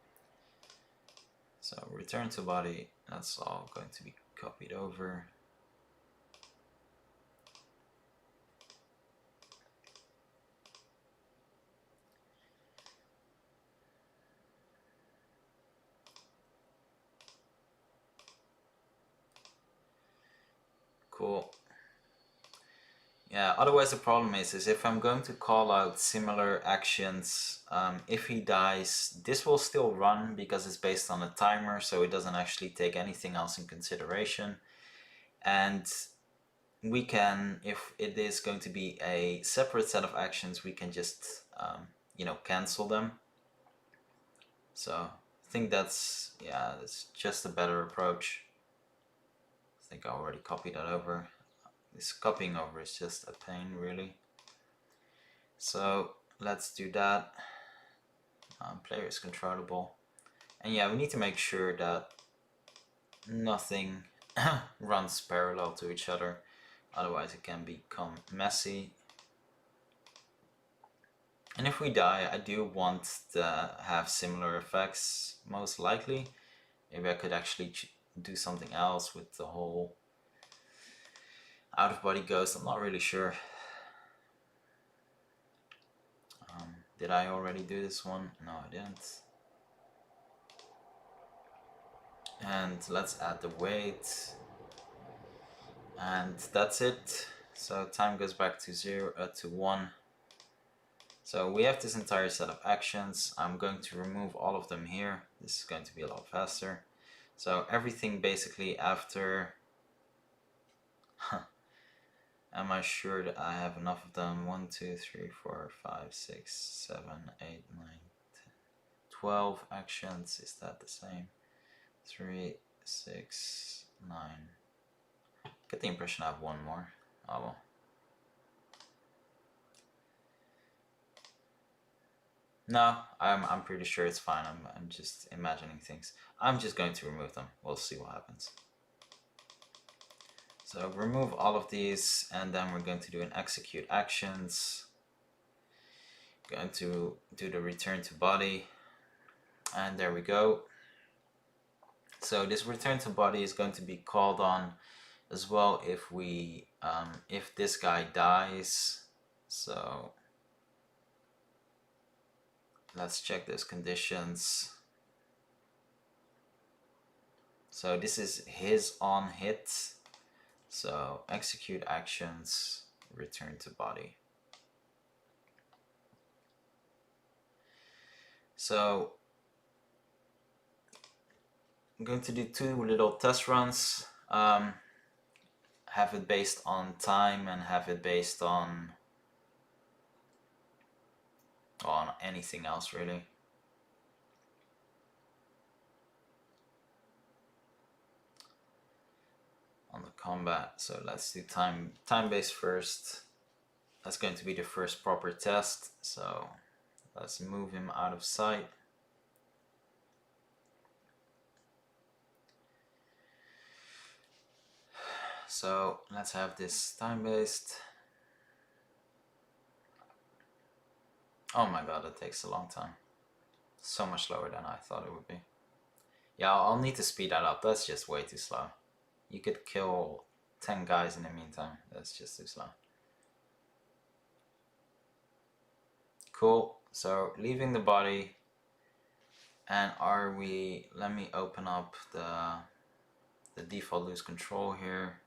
So return to body, that's all going to be copied over. Cool. Yeah, otherwise the problem is if I'm going to call out similar actions, if he dies, this will still run because it's based on a timer, so it doesn't actually take anything else in consideration. And we can, if it is going to be a separate set of actions, we can just, you know, cancel them. So I think that's just a better approach. I think I already copied that over. This copying over is just a pain, really. So let's do that. Player is controllable. And yeah, we need to make sure that nothing runs parallel to each other. Otherwise it can become messy. And if we die, I do want to have similar effects, most likely. Maybe I could actually do something else with the whole out-of-body ghost. I'm not really sure. Did I already do this one? No, I didn't. And let's add the weight. And that's it. So time goes back to 1. So we have this entire set of actions. I'm going to remove all of them here. This is going to be a lot faster. So everything basically after am I sure that I have enough of them? 1, 2, 3, 4, 5, 6, 7, 8, 9, 10, 12 actions. Is that the same? 3, 6, 9. Get the impression I have one more. Oh well. No, I'm pretty sure it's fine. I'm just imagining things. I'm just going to remove them. We'll see what happens. So remove all of these, and then we're going to do an execute actions. Going to do the return to body, and there we go. So this return to body is going to be called on as well if we if this guy dies. So let's check those conditions. So this is his on hit. So execute actions, return to body. So I'm going to do 2 little test runs. Have it based on time and have it based on anything else really. On the combat, so let's do time based first. That's going to be the first proper test, so let's move him out of sight. So let's have this time based. Oh my god, it takes a long time. So much slower than I thought it would be. Yeah, I'll need to speed that up. That's just way too slow. You could kill 10 guys in the meantime. That's just too slow. Cool. So leaving the body, and are we? Let me open up the default lose control here.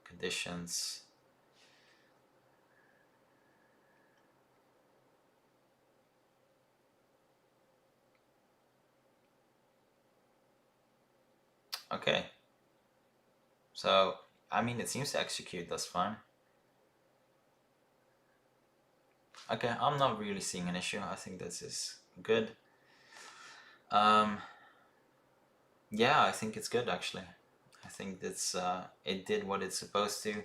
Conditions. Okay. So I mean, it seems to execute. That's fine. Okay, I'm not really seeing an issue. I think this is good. Yeah, I think it's good actually. I think that's it did what it's supposed to.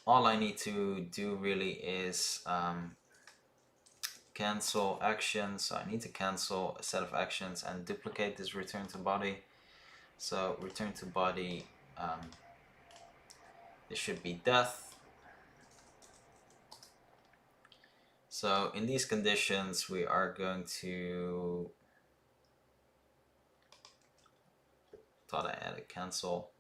All I need to do really is cancel actions. So I need to cancel a set of actions and duplicate this return to body. So return to body, this should be death. So in these conditions we are going to, thought I added cancel.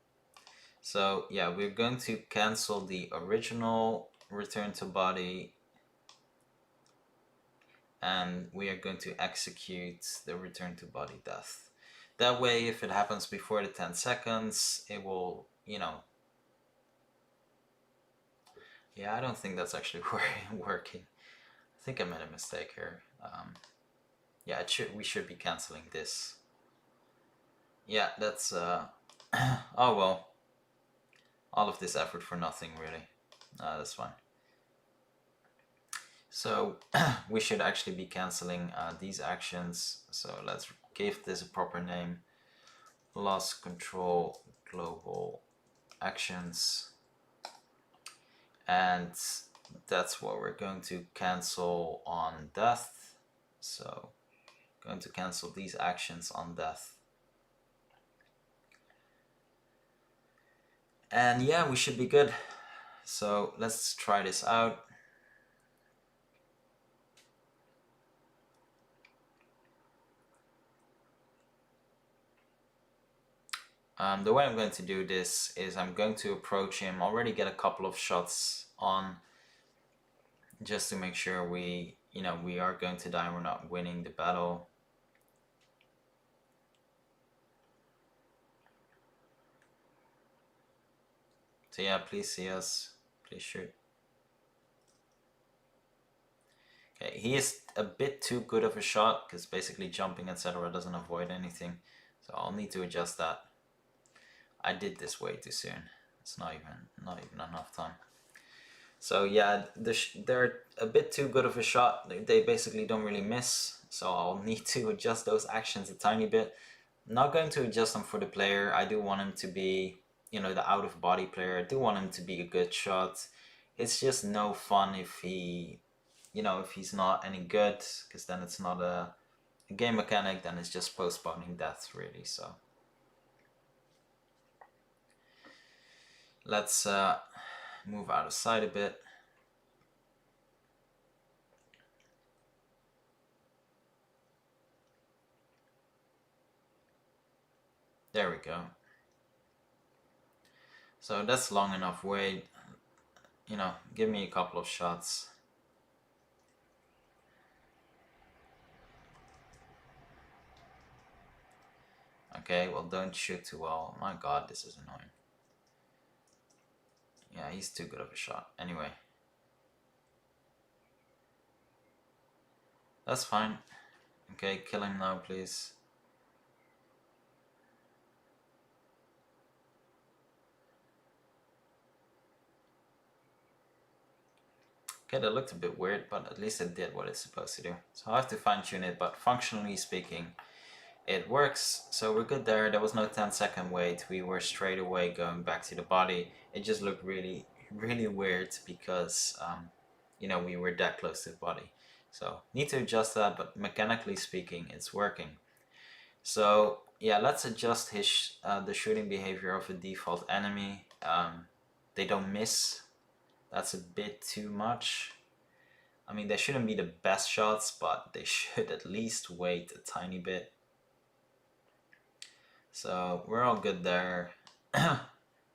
So yeah, we're going to cancel the original return to body, and we are going to execute the return to body death. That way, if it happens before the 10 seconds, it will, you know. Yeah, I don't think that's actually working. I think I made a mistake here. Yeah, we should be canceling this. Yeah, that's oh well. All of this effort for nothing, really. That's fine. So we should actually be canceling these actions. So let's give this a proper name. Loss control global actions. And that's what we're going to cancel on death. So going to cancel these actions on death. And yeah, we should be good. So let's try this out. The way I'm going to do this is I'm going to approach him, already get a couple of shots on, just to make sure we are going to die, we're not winning the battle. So yeah, please see us, please shoot. Okay, he is a bit too good of a shot, because basically jumping etc. doesn't avoid anything. So I'll need to adjust that. I did this way too soon. It's not even enough time. So yeah, they're a bit too good of a shot. They basically don't really miss. So I'll need to adjust those actions a tiny bit. I'm not going to adjust them for the player. I do want him to be, you know, the out of body player. I do want him to be a good shot. It's just no fun if he, you know, if he's not any good, because then it's not a game mechanic, then it's just postponing death really. So let's move out of sight a bit. There we go. So that's long enough wait. You know, give me a couple of shots. Okay, well, don't shoot too well. My god, this is annoying. Yeah, he's too good of a shot. Anyway. That's fine. Okay, kill him now, please. Okay, that looked a bit weird, but at least it did what it's supposed to do. So I have to fine tune it, but functionally speaking, it works. So we're good there. There was no 10-second wait. We were straight away going back to the body. It just looked really, really weird because, you know, we were that close to the body. So need to adjust that, but mechanically speaking, it's working. So yeah, let's adjust his the shooting behavior of a default enemy. They don't miss. That's a bit too much. I mean, they shouldn't be the best shots, but they should at least wait a tiny bit. So we're all good there.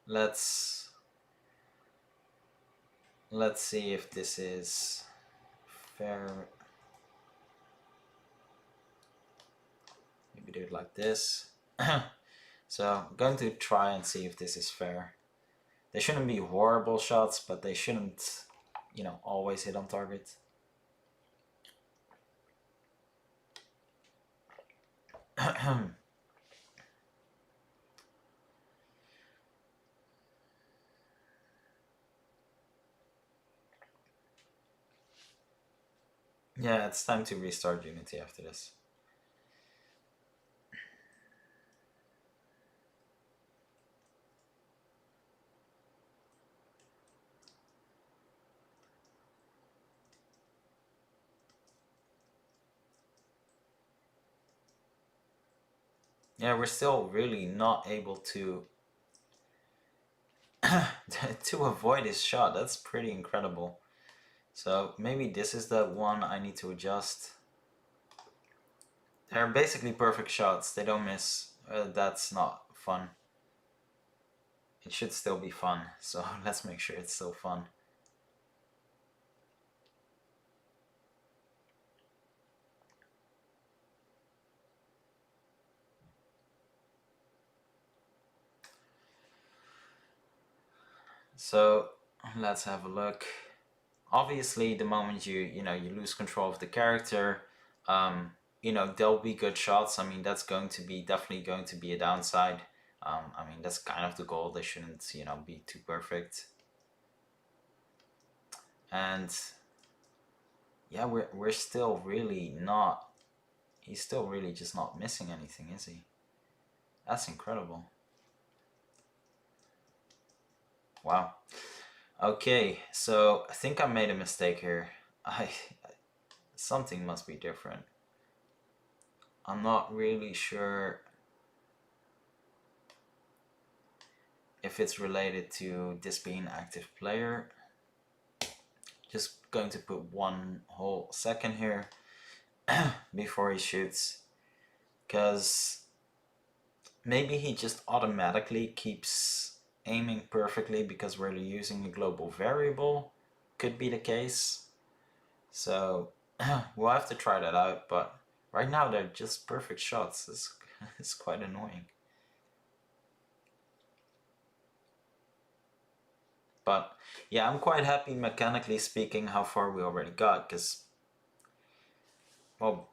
Let's see if this is fair. Maybe do it like this. So I'm going to try and see if this is fair. They shouldn't be horrible shots, but they shouldn't, you know, always hit on target. Yeah, it's time to restart Unity after this. Yeah, we're still really not able to to avoid his shot. That's pretty incredible. So maybe this is the one I need to adjust. They're basically perfect shots. They don't miss. That's not fun. It should still be fun. So let's make sure it's still fun. So let's have a look. Obviously, the moment you lose control of the character, you know, there'll be good shots. I mean, that's going to be definitely going to be a downside. I mean, that's kind of the goal. They shouldn't, you know, be too perfect. And yeah, we're still really not. He's still really just not missing anything, is he? That's incredible. Wow. Okay, so I think I made a mistake here. Something must be different. I'm not really sure if it's related to this being active player. Just going to put one whole second here before he shoots, because maybe he just automatically keeps aiming perfectly because we're using a global variable. Could be the case. So we'll have to try that out, but right now they're just perfect shots. It's quite annoying. But yeah, I'm quite happy mechanically speaking how far we already got, because, well,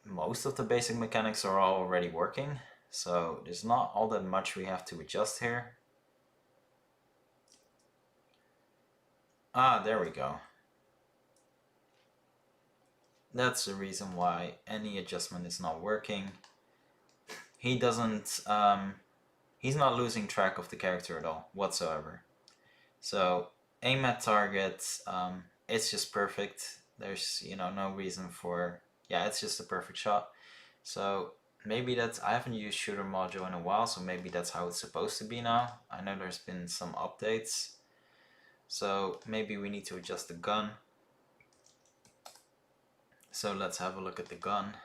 most of the basic mechanics are already working, so there's not all that much we have to adjust here. Ah, there we go. That's the reason why any adjustment is not working. He doesn't, he's not losing track of the character at all, whatsoever. So, aim at target, it's just perfect. There's, you know, no reason for, yeah, it's just a perfect shot. So, maybe that's, I haven't used shooter module in a while, so maybe that's how it's supposed to be now. I know there's been some updates. So, maybe we need to adjust the gun. So, let's have a look at the gun.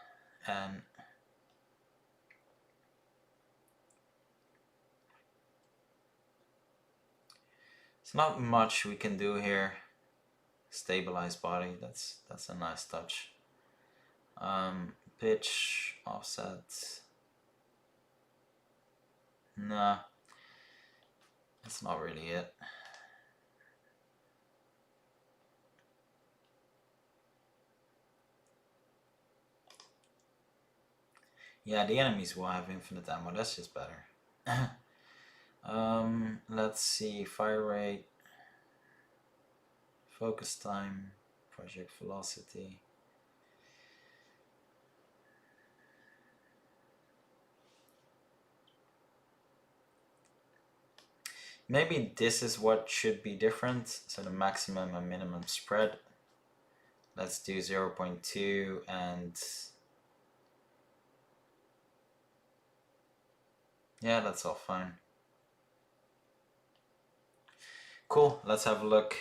And it's not much we can do here. Stabilize body, that's a nice touch. Pitch, offset. Nah, that's not really it. Yeah, the enemies will have infinite ammo, that's just better. Let's see, fire rate, focus time, project velocity. Maybe this is what should be different, so the maximum and minimum spread. Let's do 0.2 and yeah, that's all fine. Cool, let's have a look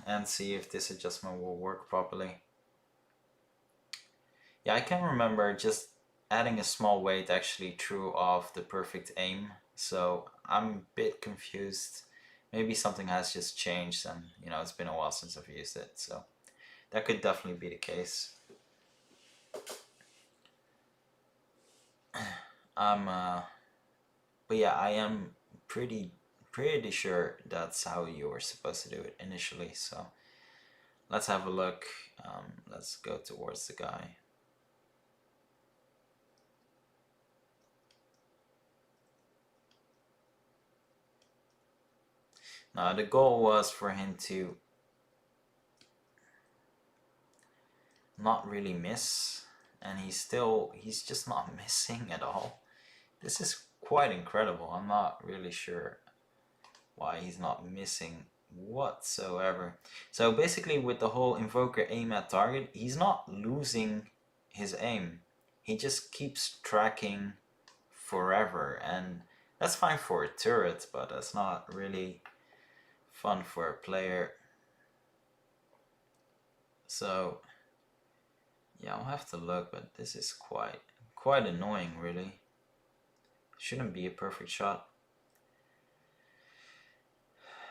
and see if this adjustment will work properly. Yeah, I can remember just adding a small weight actually threw off the perfect aim, so I'm a bit confused. Maybe something has just changed and, you know, it's been a while since I've used it, so that could definitely be the case. But yeah, I am pretty sure that's how you were supposed to do it initially, so let's have a look. Let's go towards the guy. Now the goal was for him to not really miss, and he's just not missing at all. This is quite incredible. I'm not really sure why he's not missing whatsoever. So basically with the whole invoker aim at target, he's not losing his aim. He just keeps tracking forever, and that's fine for a turret, but that's not really fun for a player. So yeah, I'll have to look, but this is quite annoying, really. Shouldn't be a perfect shot.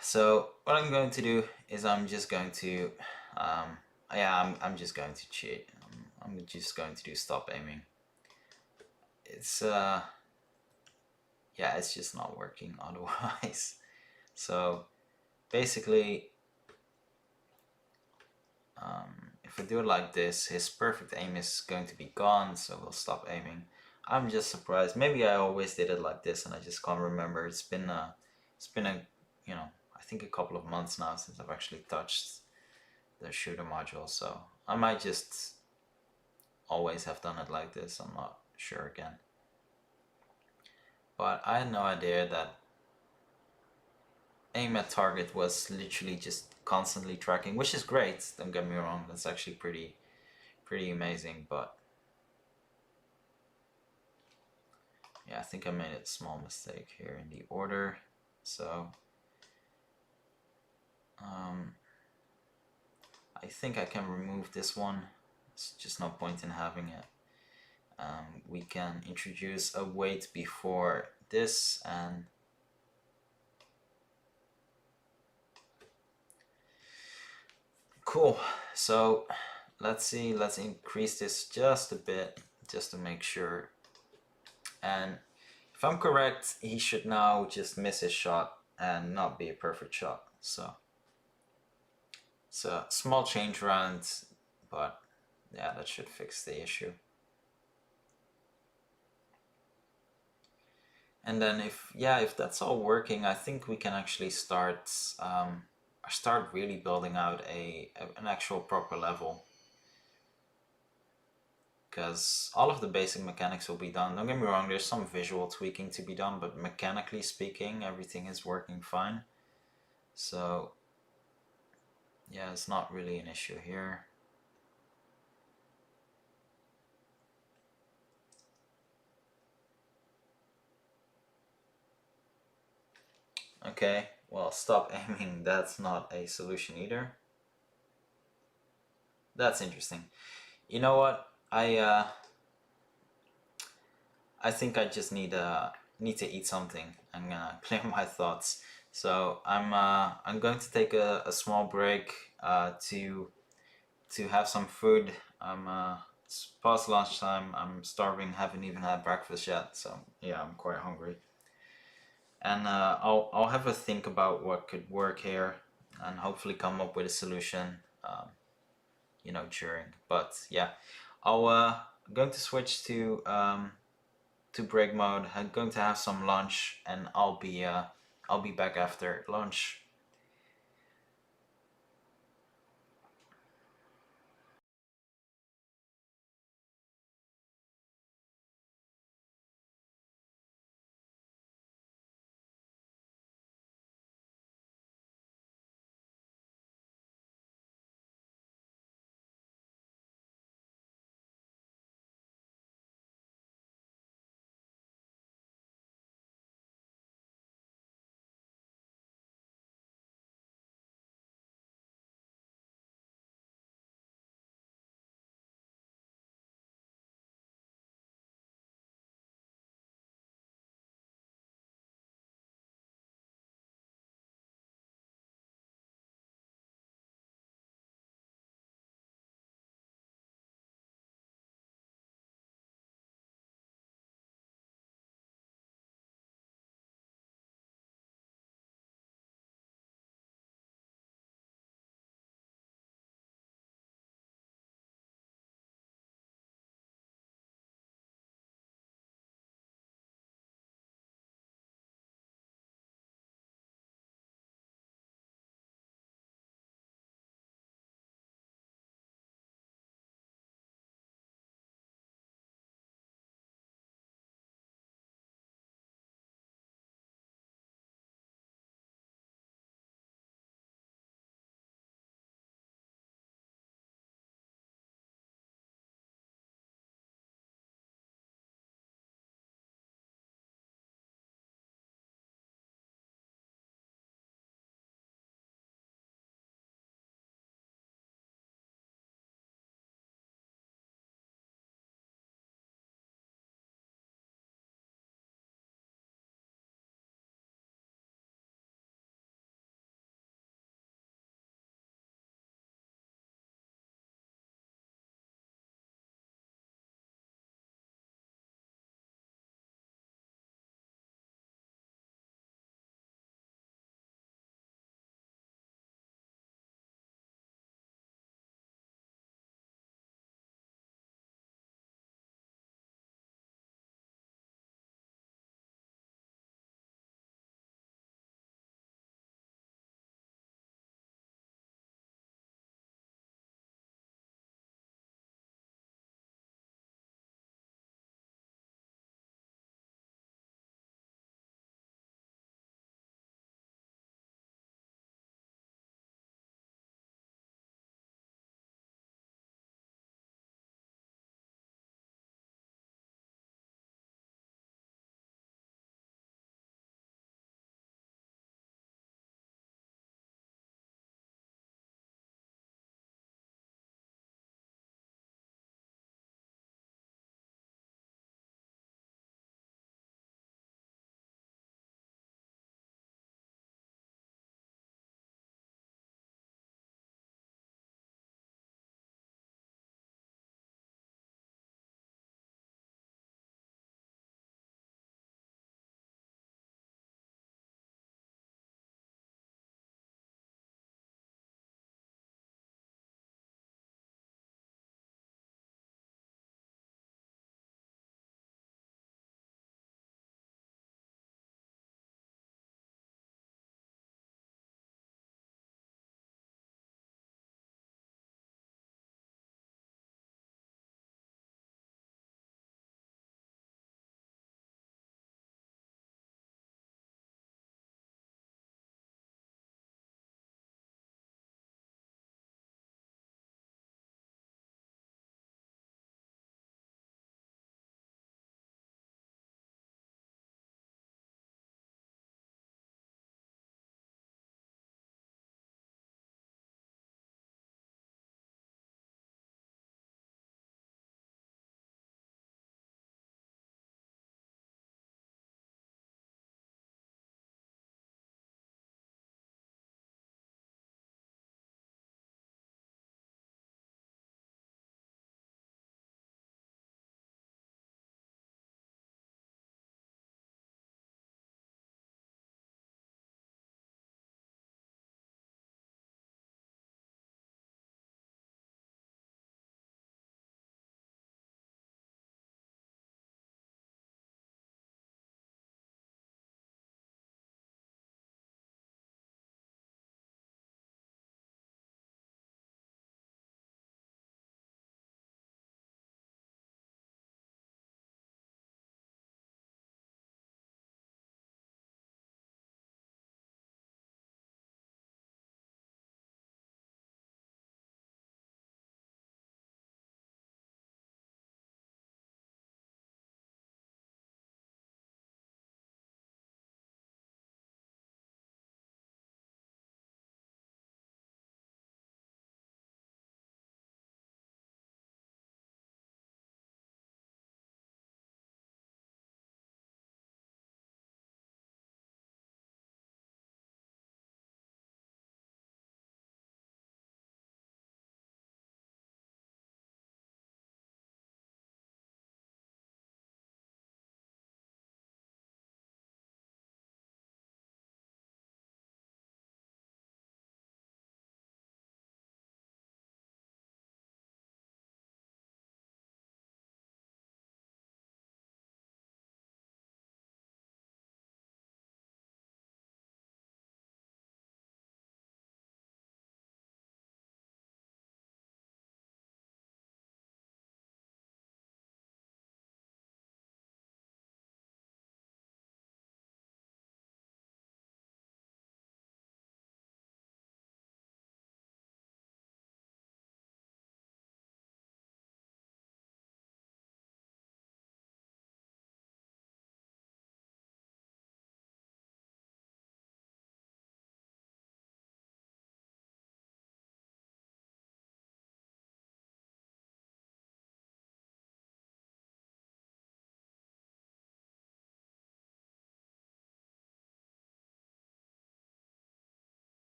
So what I'm going to do is I'm just going to, I'm just going to cheat. I'm just going to do stop aiming. It's yeah, it's just not working otherwise. So basically, if I do it like this, his perfect aim is going to be gone, so we'll stop aiming. I'm just surprised. Maybe I always did it like this and I just can't remember. It's been a, you know, I think a couple of months now since I've actually touched the shooter module, so I might just always have done it like this. I'm not sure again. But I had no idea that aim at target was literally just constantly tracking, which is great, don't get me wrong, that's actually pretty amazing, but yeah, I think I made a small mistake here in the order, so I think I can remove this one. It's just no point in having it. We can introduce a weight before this, and cool. So let's see, let's increase this just a bit just to make sure. And if I'm correct, he should now just miss his shot and not be a perfect shot. So it's a small change around, but yeah, that should fix the issue. And then if that's all working, I think we can actually start start really building out an actual proper level. Because all of the basic mechanics will be done. Don't get me wrong, there's some visual tweaking to be done, but mechanically speaking, everything is working fine. So yeah, it's not really an issue here. Okay, well, stop aiming, that's not a solution either. That's interesting. You know what? I think I just need to eat something. I'm gonna clear my thoughts. So I'm going to take a small break to have some food. It's past lunchtime. I'm starving. Haven't even had breakfast yet. So yeah, I'm quite hungry. And I'll have a think about what could work here, and hopefully come up with a solution. During. But yeah, I'm going to switch to break mode. I'm going to have some lunch, and I'll be back after lunch.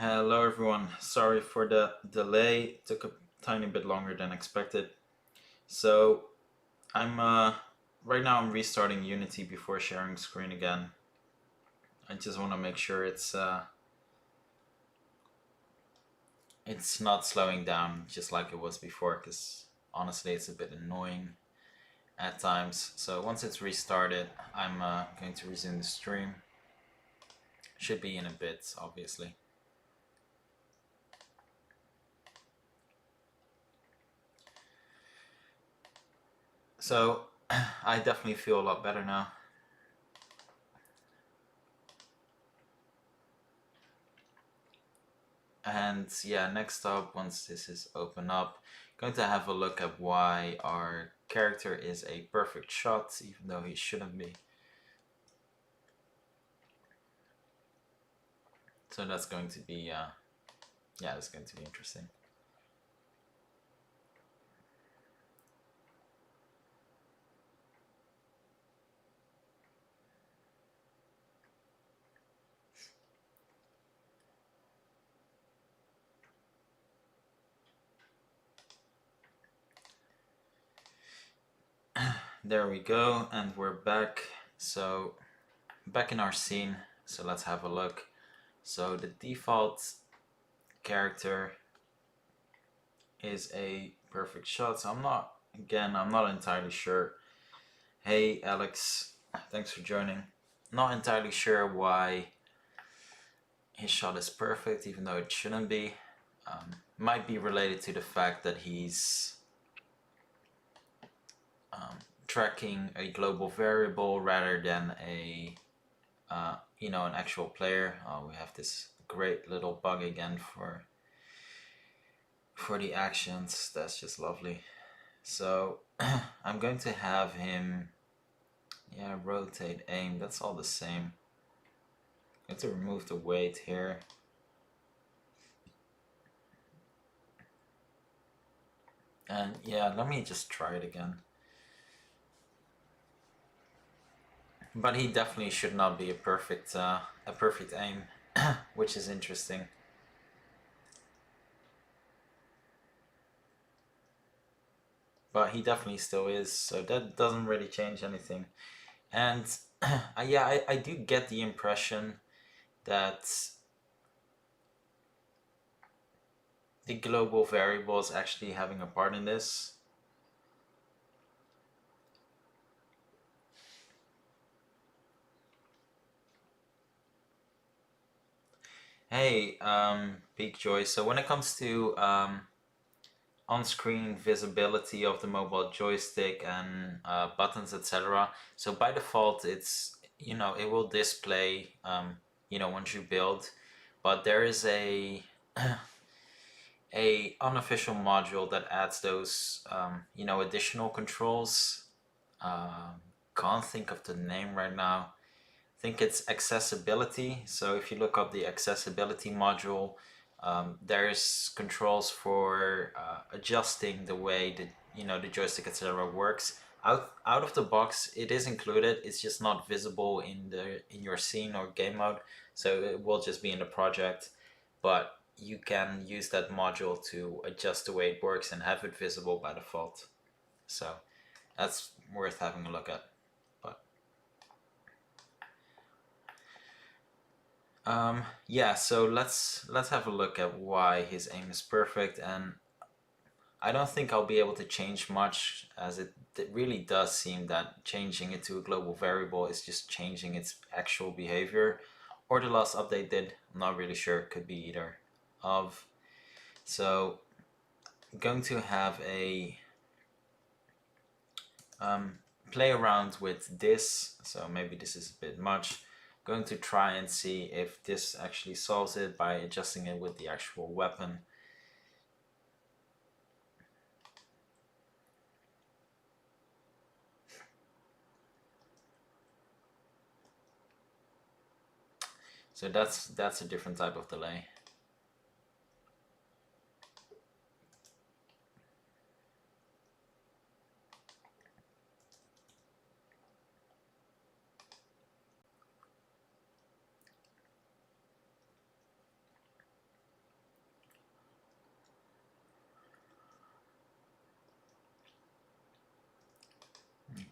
Hello everyone, sorry for the delay, it took a tiny bit longer than expected. So right now I'm restarting Unity before sharing screen again. I just want to make sure it's not slowing down just like it was before, because honestly it's a bit annoying at times. So once it's restarted, I'm going to resume the stream. Should be in a bit, obviously. So I definitely feel a lot better now. And yeah, next up, once this is open up, going to have a look at why our character is a perfect shot, even though he shouldn't be. So that's going to be, yeah, that's going to be interesting. There we go, and we're back. So back in our scene, so let's have a look. So the default character is a perfect shot. So I'm not entirely sure. Hey Alex, thanks for joining. Not entirely sure why his shot is perfect, even though it shouldn't be. Might be related to the fact that he's tracking a global variable rather than an actual player. We have this great little bug again for the actions. That's just lovely. So I'm going to have him, rotate, aim. That's all the same. I'm going to remove the weight here. And yeah, let me just try it again. But he definitely should not be a perfect aim, which is interesting. But he definitely still is, so that doesn't really change anything. And I do get the impression that the global variable is actually having a part in this. Hey, Peak Joy. So when it comes to on-screen visibility of the mobile joystick and buttons, etc. So by default, it's it will display once you build, but there is a unofficial module that adds those additional controls. Can't think of the name right now. I think it's accessibility. So if you look up the accessibility module, there's controls for adjusting the way the joystick etc. works. Out of the box, it is included. It's just not visible in your scene or game mode, so it will just be in the project. But you can use that module to adjust the way it works and have it visible by default. So that's worth having a look at. Yeah, so let's have a look at why his aim is perfect, and I don't think I'll be able to change much, as it really does seem that changing it to a global variable is just changing its actual behavior, or the last update did. I'm not really sure, could be either of. So I'm going to have a play around with this, so maybe this is a bit much. Going to try and see if this actually solves it by adjusting it with the actual weapon. So that's a different type of delay.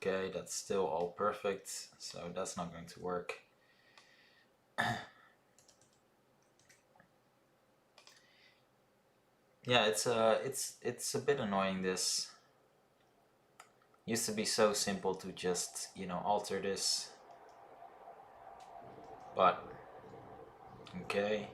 Okay, that's still all perfect, so that's not going to work. Yeah, it's a bit annoying. This used to be so simple to just, you know, alter this, but okay.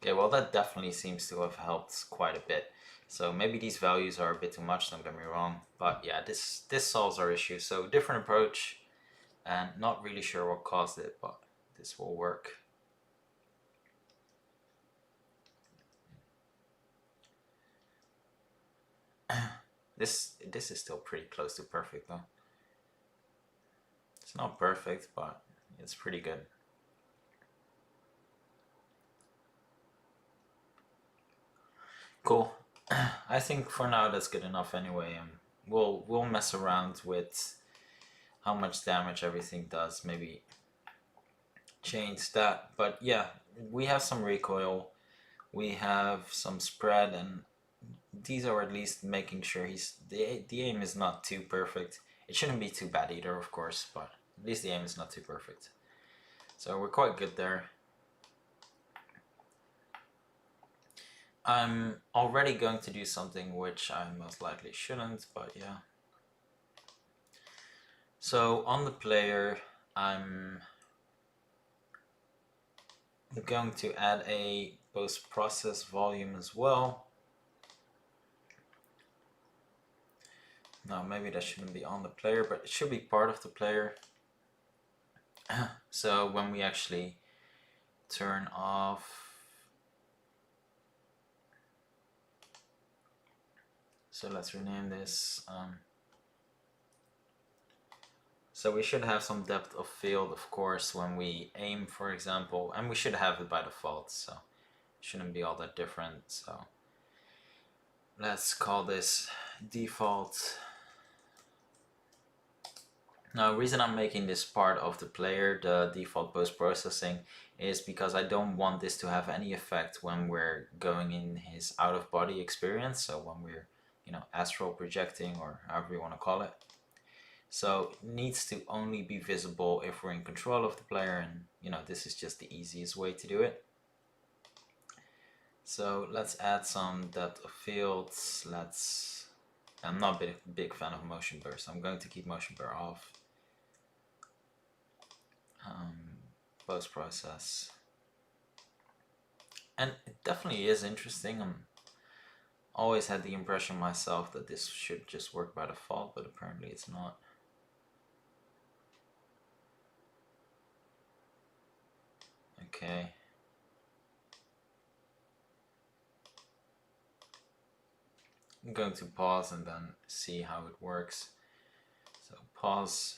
Okay, well that definitely seems to have helped quite a bit. So maybe these values are a bit too much, don't get me wrong, but yeah, this solves our issue. So different approach, and not really sure what caused it, but this will work. This is still pretty close to perfect though. It's not perfect, but it's pretty good. Cool. I think for now that's good enough anyway, and we'll mess around with how much damage everything does. Maybe change that. But yeah, we have some recoil, we have some spread, and these are at least making sure the aim is not too perfect. It shouldn't be too bad either, of course, but at least the aim is not too perfect. So we're quite good there. I'm already going to do something which I most likely shouldn't, but yeah. So on the player, I'm going to add a post-process volume as well. No, maybe that shouldn't be on the player, but it should be part of the player. So when we actually turn off, so let's rename this. So we should have some depth of field, of course, when we aim, for example, and we should have it by default, so it shouldn't be all that different. So let's call this default. Now, the reason I'm making this part of the player, the default post-processing, is because I don't want this to have any effect when we're going in his out-of-body experience, so when we're, you know, astral projecting or however you want to call it. So it needs to only be visible if we're in control of the player, and, you know, this is just the easiest way to do it. So let's add some depth of field. I'm not a big fan of motion blur, so I'm going to keep motion blur off. Post-process, and it definitely is interesting. I'm always had the impression myself that this should just work by default, but apparently it's not. Okay. I'm going to pause and then see how it works. So pause.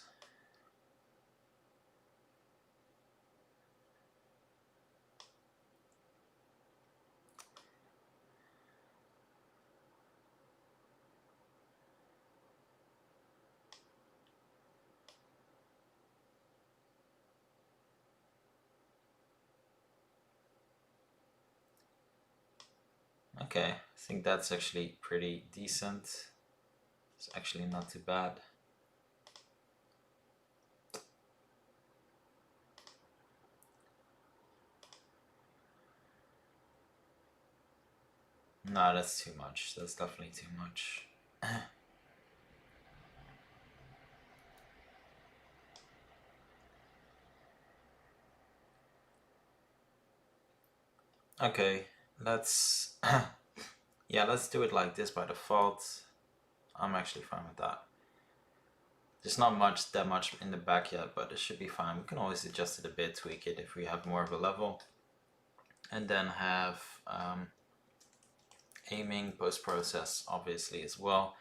Okay, I think that's actually pretty decent. It's actually not too bad. No, that's too much. That's definitely too much. Okay, let's yeah, let's do it like this by default. I'm actually fine with that. There's not that much in the back yet, but it should be fine. We can always adjust it a bit, tweak it if we have more of a level. And then have aiming post-process obviously as well,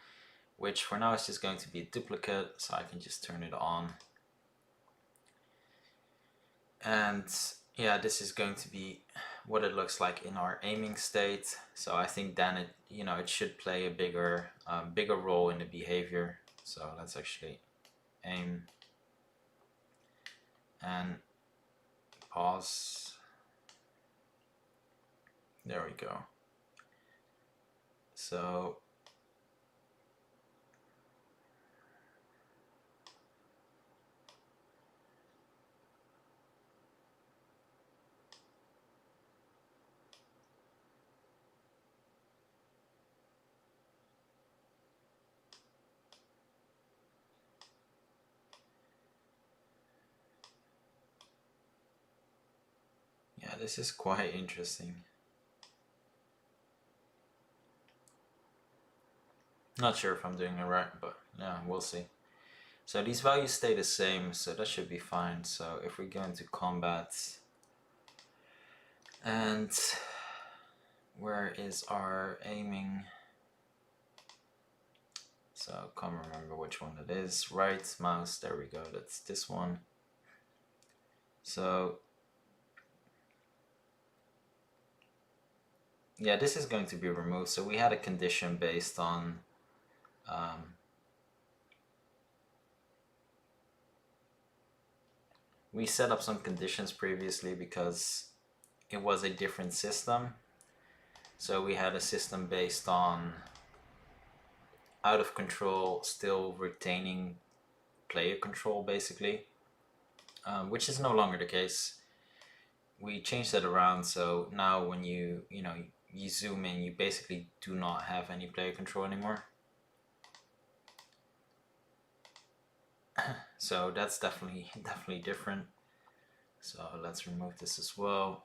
which for now is just going to be a duplicate, so I can just turn it on. And yeah, this is going to be what it looks like in our aiming state. So I think then it, you know, it should play a bigger role in the behavior. So let's actually aim and pause. There we go. So yeah, this is quite interesting. Not sure if I'm doing it right, but yeah, we'll see. So these values stay the same, so that should be fine. So if we go into combat, and where is our aiming? So I can't remember which one it is. Right mouse, there we go, that's this one. So yeah, this is going to be removed. So we had a condition based on we set up some conditions previously because it was a different system. So we had a system based on out of control, still retaining player control basically, which is no longer the case. We changed that around, so now when you zoom in, you basically do not have any player control anymore. So that's definitely different. So let's remove this as well.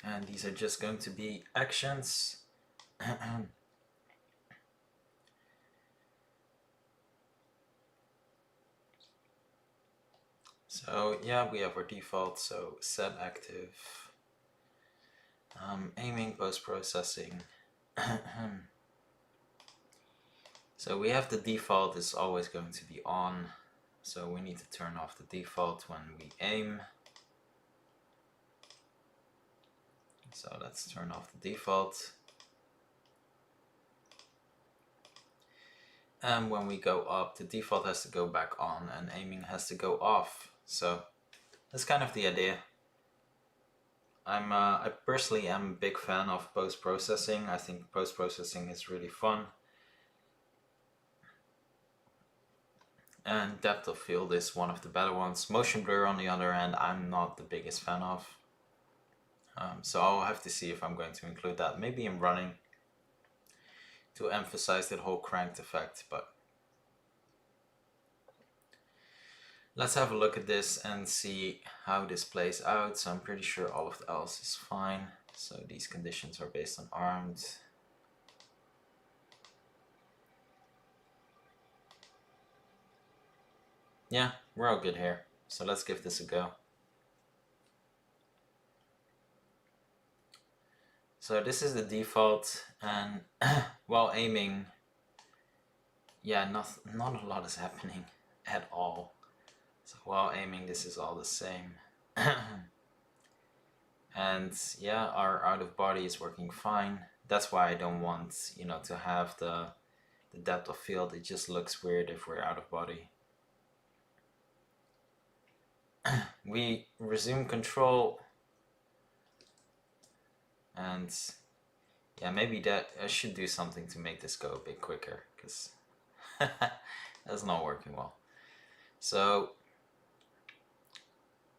And these are just going to be actions. So yeah, we have our default, so set active, aiming, post-processing. So we have the default is always going to be on, so we need to turn off the default when we aim. So let's turn off the default. And when we go up, the default has to go back on and aiming has to go off. So that's kind of the idea. I personally am a big fan of post-processing. I think post-processing is really fun. And depth of field is one of the better ones. Motion blur, on the other hand, I'm not the biggest fan of. So I'll have to see if I'm going to include that. Maybe in running to emphasize that whole cranked effect, but let's have a look at this and see how this plays out. So I'm pretty sure all of else is fine. So these conditions are based on armed. Yeah, we're all good here. So let's give this a go. So this is the default, and while aiming, yeah, not a lot is happening at all. So while aiming, this is all the same. And yeah, our out of body is working fine. That's why I don't want, to have the depth of field. It just looks weird if we're out of body. We resume control, and yeah, maybe that I should do something to make this go a bit quicker, because that's not working well. So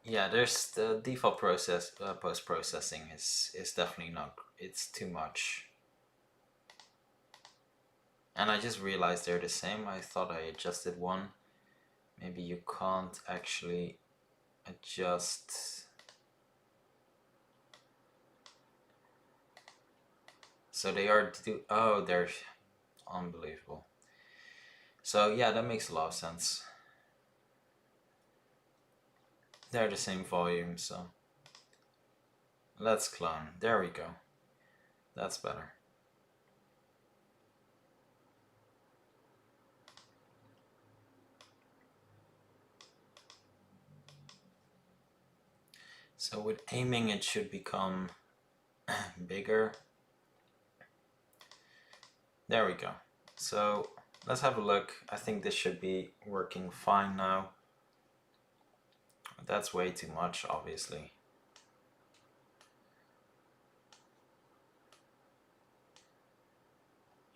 yeah, there's the default process. Post-processing is definitely not. It's too much. And I just realized they're the same. I thought I adjusted one. Maybe you can't actually adjust. So they are oh, they're unbelievable. So yeah, that makes a lot of sense. They're the same volume, so let's clone. There we go. That's better. So with aiming, it should become bigger. There we go. So let's have a look. I think this should be working fine now. That's way too much, obviously.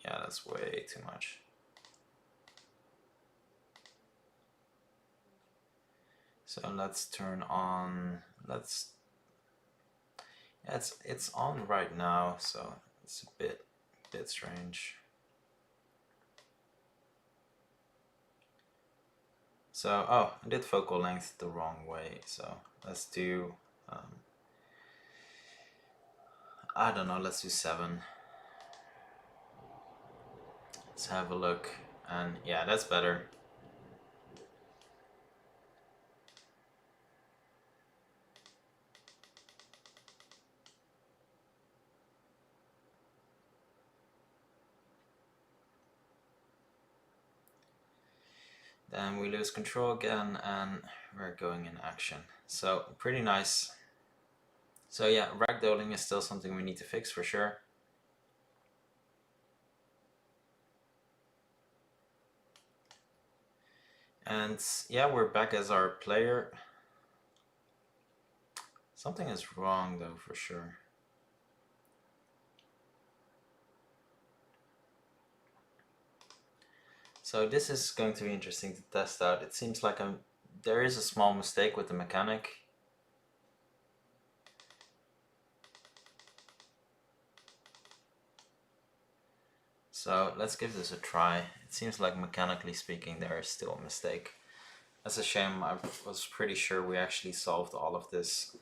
Yeah, that's way too much. So let's turn on, yeah, it's on right now, so it's a bit strange. So, oh, I did focal length the wrong way, so let's do, I don't know, let's do 7. Let's have a look, and yeah, that's better. Then we lose control again, and we're going in action. So, pretty nice. So yeah, ragdolling is still something we need to fix for sure. And yeah, we're back as our player. Something is wrong though, for sure. So this is going to be interesting to test out. It seems like there is a small mistake with the mechanic. So let's give this a try. It seems like mechanically speaking there is still a mistake. That's a shame. I was pretty sure we actually solved all of this.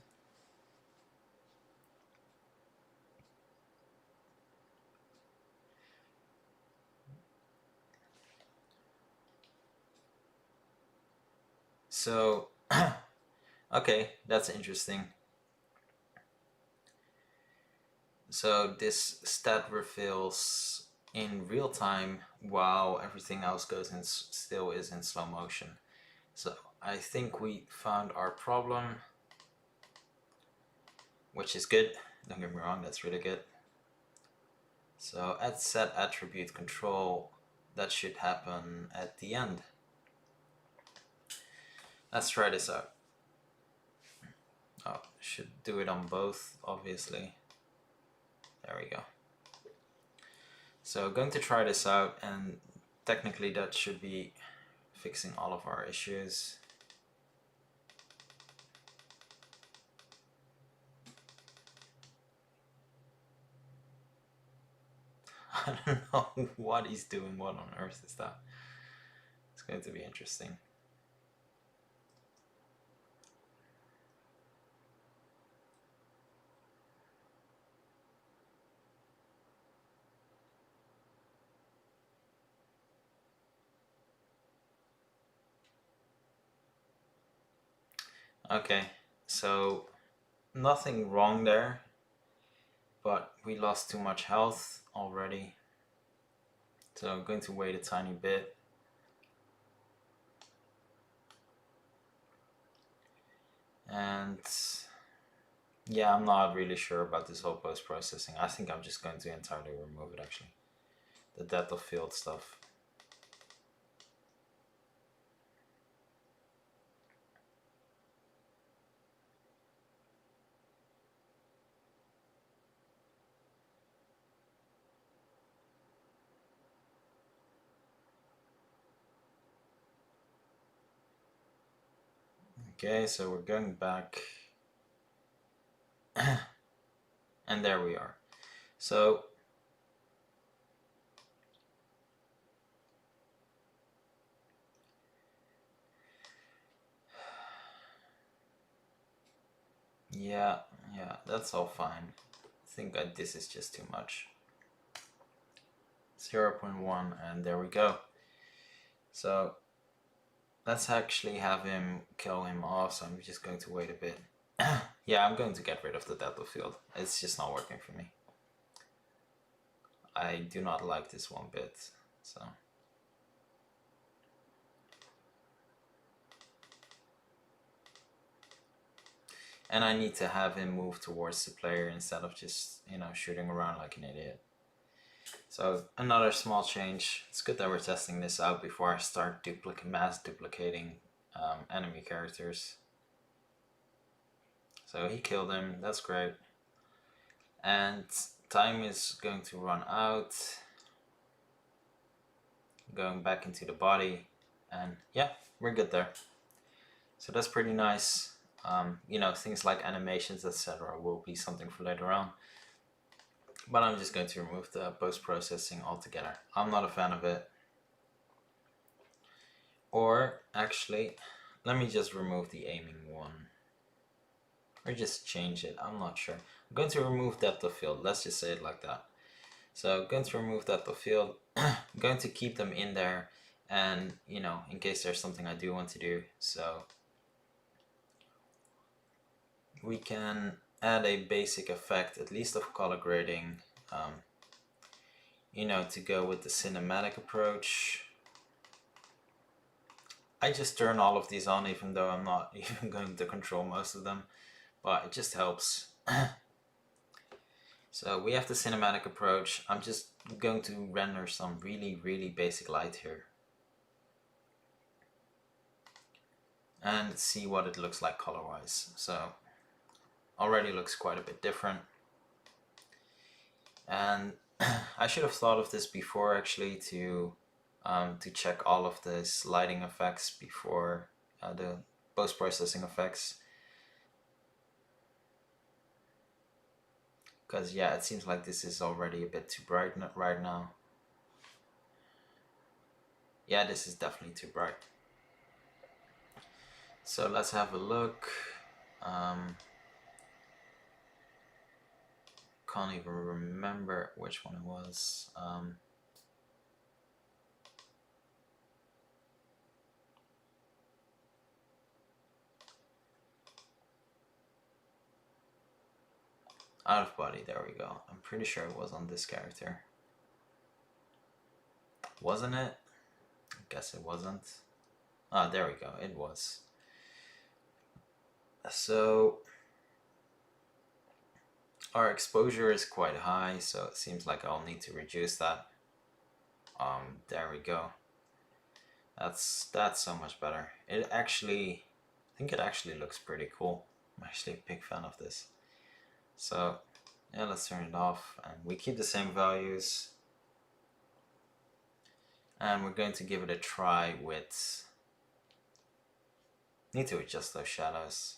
So, okay, that's interesting. So this stat reveals in real time while everything else goes in, still is in slow motion. So I think we found our problem, which is good. Don't get me wrong, that's really good. So at set attribute control, that should happen at the end. Let's try this out. Oh, should do it on both, obviously. There we go. So going to try this out, and technically that should be fixing all of our issues. I don't know what he's doing. What on earth is that? It's going to be interesting. Okay, so nothing wrong there, but we lost too much health already. So I'm going to wait a tiny bit. And yeah, I'm not really sure about this whole post-processing. I think I'm just going to entirely remove it actually. The depth of field stuff. Okay, so we're going back. And there we are. So yeah, that's all fine. I think this is just too much. 0.1, and there we go. So let's actually have him kill him off, so I'm just going to wait a bit. Yeah, I'm going to get rid of the depth of field. It's just not working for me. I do not like this one bit, so. And I need to have him move towards the player instead of just, you know, shooting around like an idiot. So another small change. It's good that we're testing this out before I start mass duplicating enemy characters. So he killed him, that's great. And time is going to run out. Going back into the body, and yeah, we're good there. So that's pretty nice. You know, things like animations, etc. will be something for later on. But I'm just going to remove the post-processing altogether. I'm not a fan of it. Or actually, let me just remove the aiming one. Or just change it, I'm not sure. I'm going to remove depth of field, let's just say it like that. So I'm going to remove depth of field. I'm going to keep them in there, and you know, in case there's something I do want to do. So we can add a basic effect, at least of color grading, you know, to go with the cinematic approach. I just turn all of these on, even though I'm not even going to control most of them, but it just helps. So we have the cinematic approach. I'm just going to render some really basic light here and see what it looks like color-wise. So already looks quite a bit different. And I should have thought of this before, actually, to check all of this lighting effects before the post-processing effects. Because yeah, it seems like this is already a bit too bright right now. Yeah, this is definitely too bright. So let's have a look. Can't even remember which one it was. Out of body, there we go. I'm pretty sure it was on this character. Wasn't it? I guess it wasn't. Ah, there we go, it was. So our exposure is quite high, so it seems like I'll need to reduce that. There we go. That's so much better. It actually, I think it actually looks pretty cool. I'm actually a big fan of this. So yeah, let's turn it off, and we keep the same values. And we're going to give it a try with, need to adjust those shadows.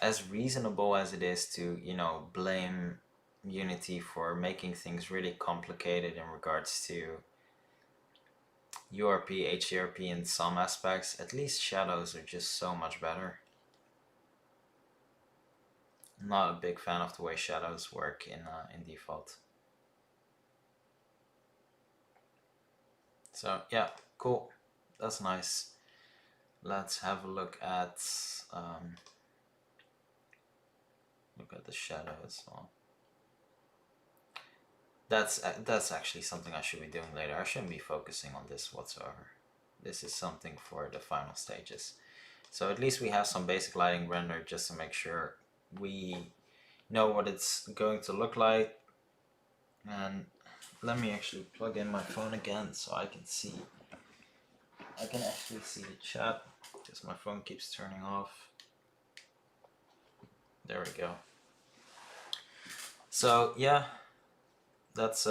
As reasonable as it is to, you know, blame Unity for making things really complicated in regards to URP, HDRP in some aspects, at least shadows are just so much better. I'm not a big fan of the way shadows work in default. So yeah, cool, that's nice. Let's have a look at the shadow as well. That's actually something I should be doing later. I shouldn't be focusing on this whatsoever. This is something for the final stages. So at least we have some basic lighting rendered just to make sure we know what it's going to look like. And let me actually plug in my phone again so I can see. I can actually see the chat because my phone keeps turning off. There we go. So yeah, that's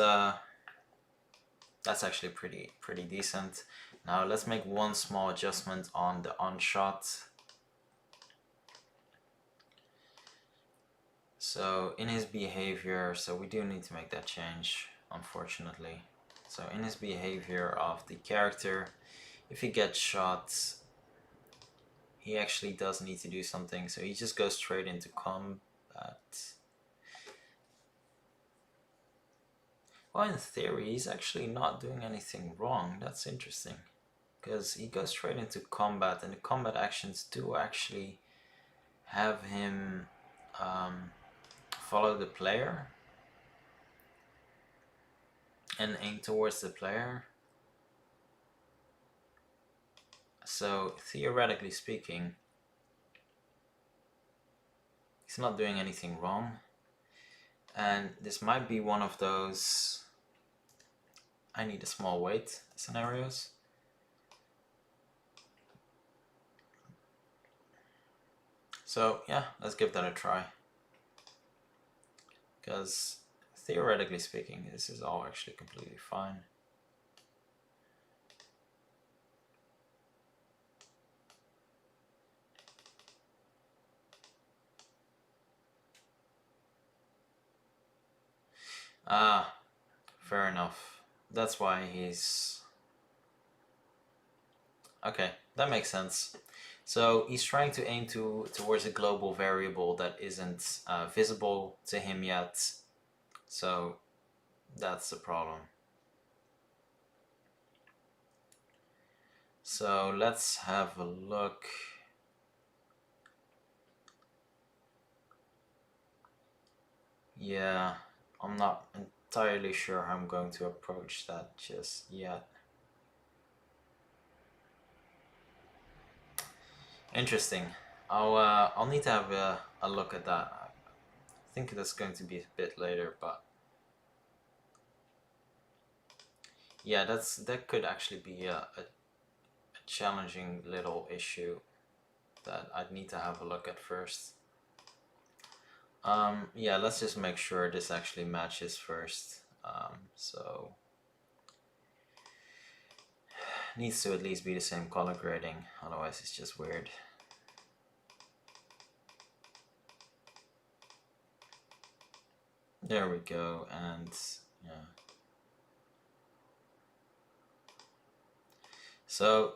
actually pretty decent. Now let's make one small adjustment on the on shot. So in his behavior, so we do need to make that change, unfortunately. So in his behavior of the character, if he gets shot, he actually does need to do something. So he just goes straight into combat. Well, in theory, he's actually not doing anything wrong. That's interesting. Because he goes straight into combat, and the combat actions do actually have him follow the player and aim towards the player. So theoretically speaking, he's not doing anything wrong. And this might be one of those I need a small weight scenarios. So yeah, let's give that a try. Because theoretically speaking, this is all actually completely fine. Ah, fair enough. That's why he's... Okay, that makes sense. So he's trying to aim towards a global variable that isn't visible to him yet. So that's the problem. So let's have a look. Yeah, I'm not entirely sure how I'm going to approach that just yet. Interesting. I'll need to have a look at that. I think that's going to be a bit later, but yeah, that could actually be a challenging little issue that I'd need to have a look at first. Yeah, let's just make sure this actually matches first. So needs to at least be the same color grading, otherwise it's just weird. There we go, and yeah. So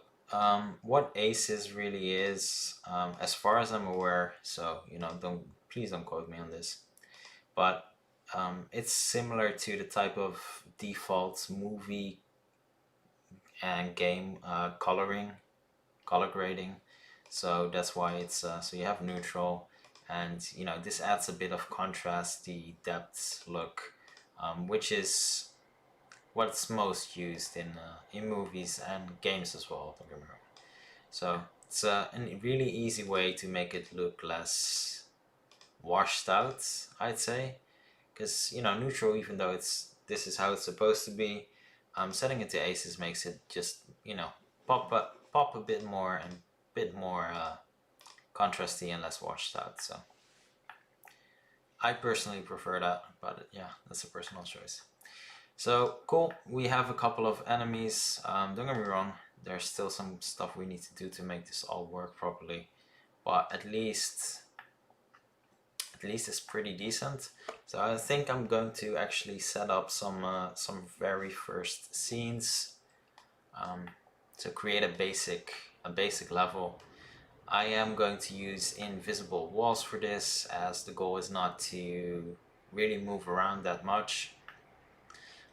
what ACEs really is, as far as I'm aware, so please don't quote me on this, but it's similar to the type of default movie and game color grading. So that's why it's so you have neutral, and this adds a bit of contrast, the depth look, which is what's most used in movies and games as well. Don't get me wrong. So it's a really easy way to make it look less washed out, I'd say, because neutral, even though this is how it's supposed to be, setting it to aces makes it just pop a bit more and bit more contrasty and less washed out. So I personally prefer that, but yeah, that's a personal choice. So cool, we have a couple of enemies. Don't get me wrong, there's still some stuff we need to do to make this all work properly, but at least it's pretty decent. So I think I'm going to actually set up some very first scenes to create a basic level. I am going to use invisible walls for this, as the goal is not to really move around that much.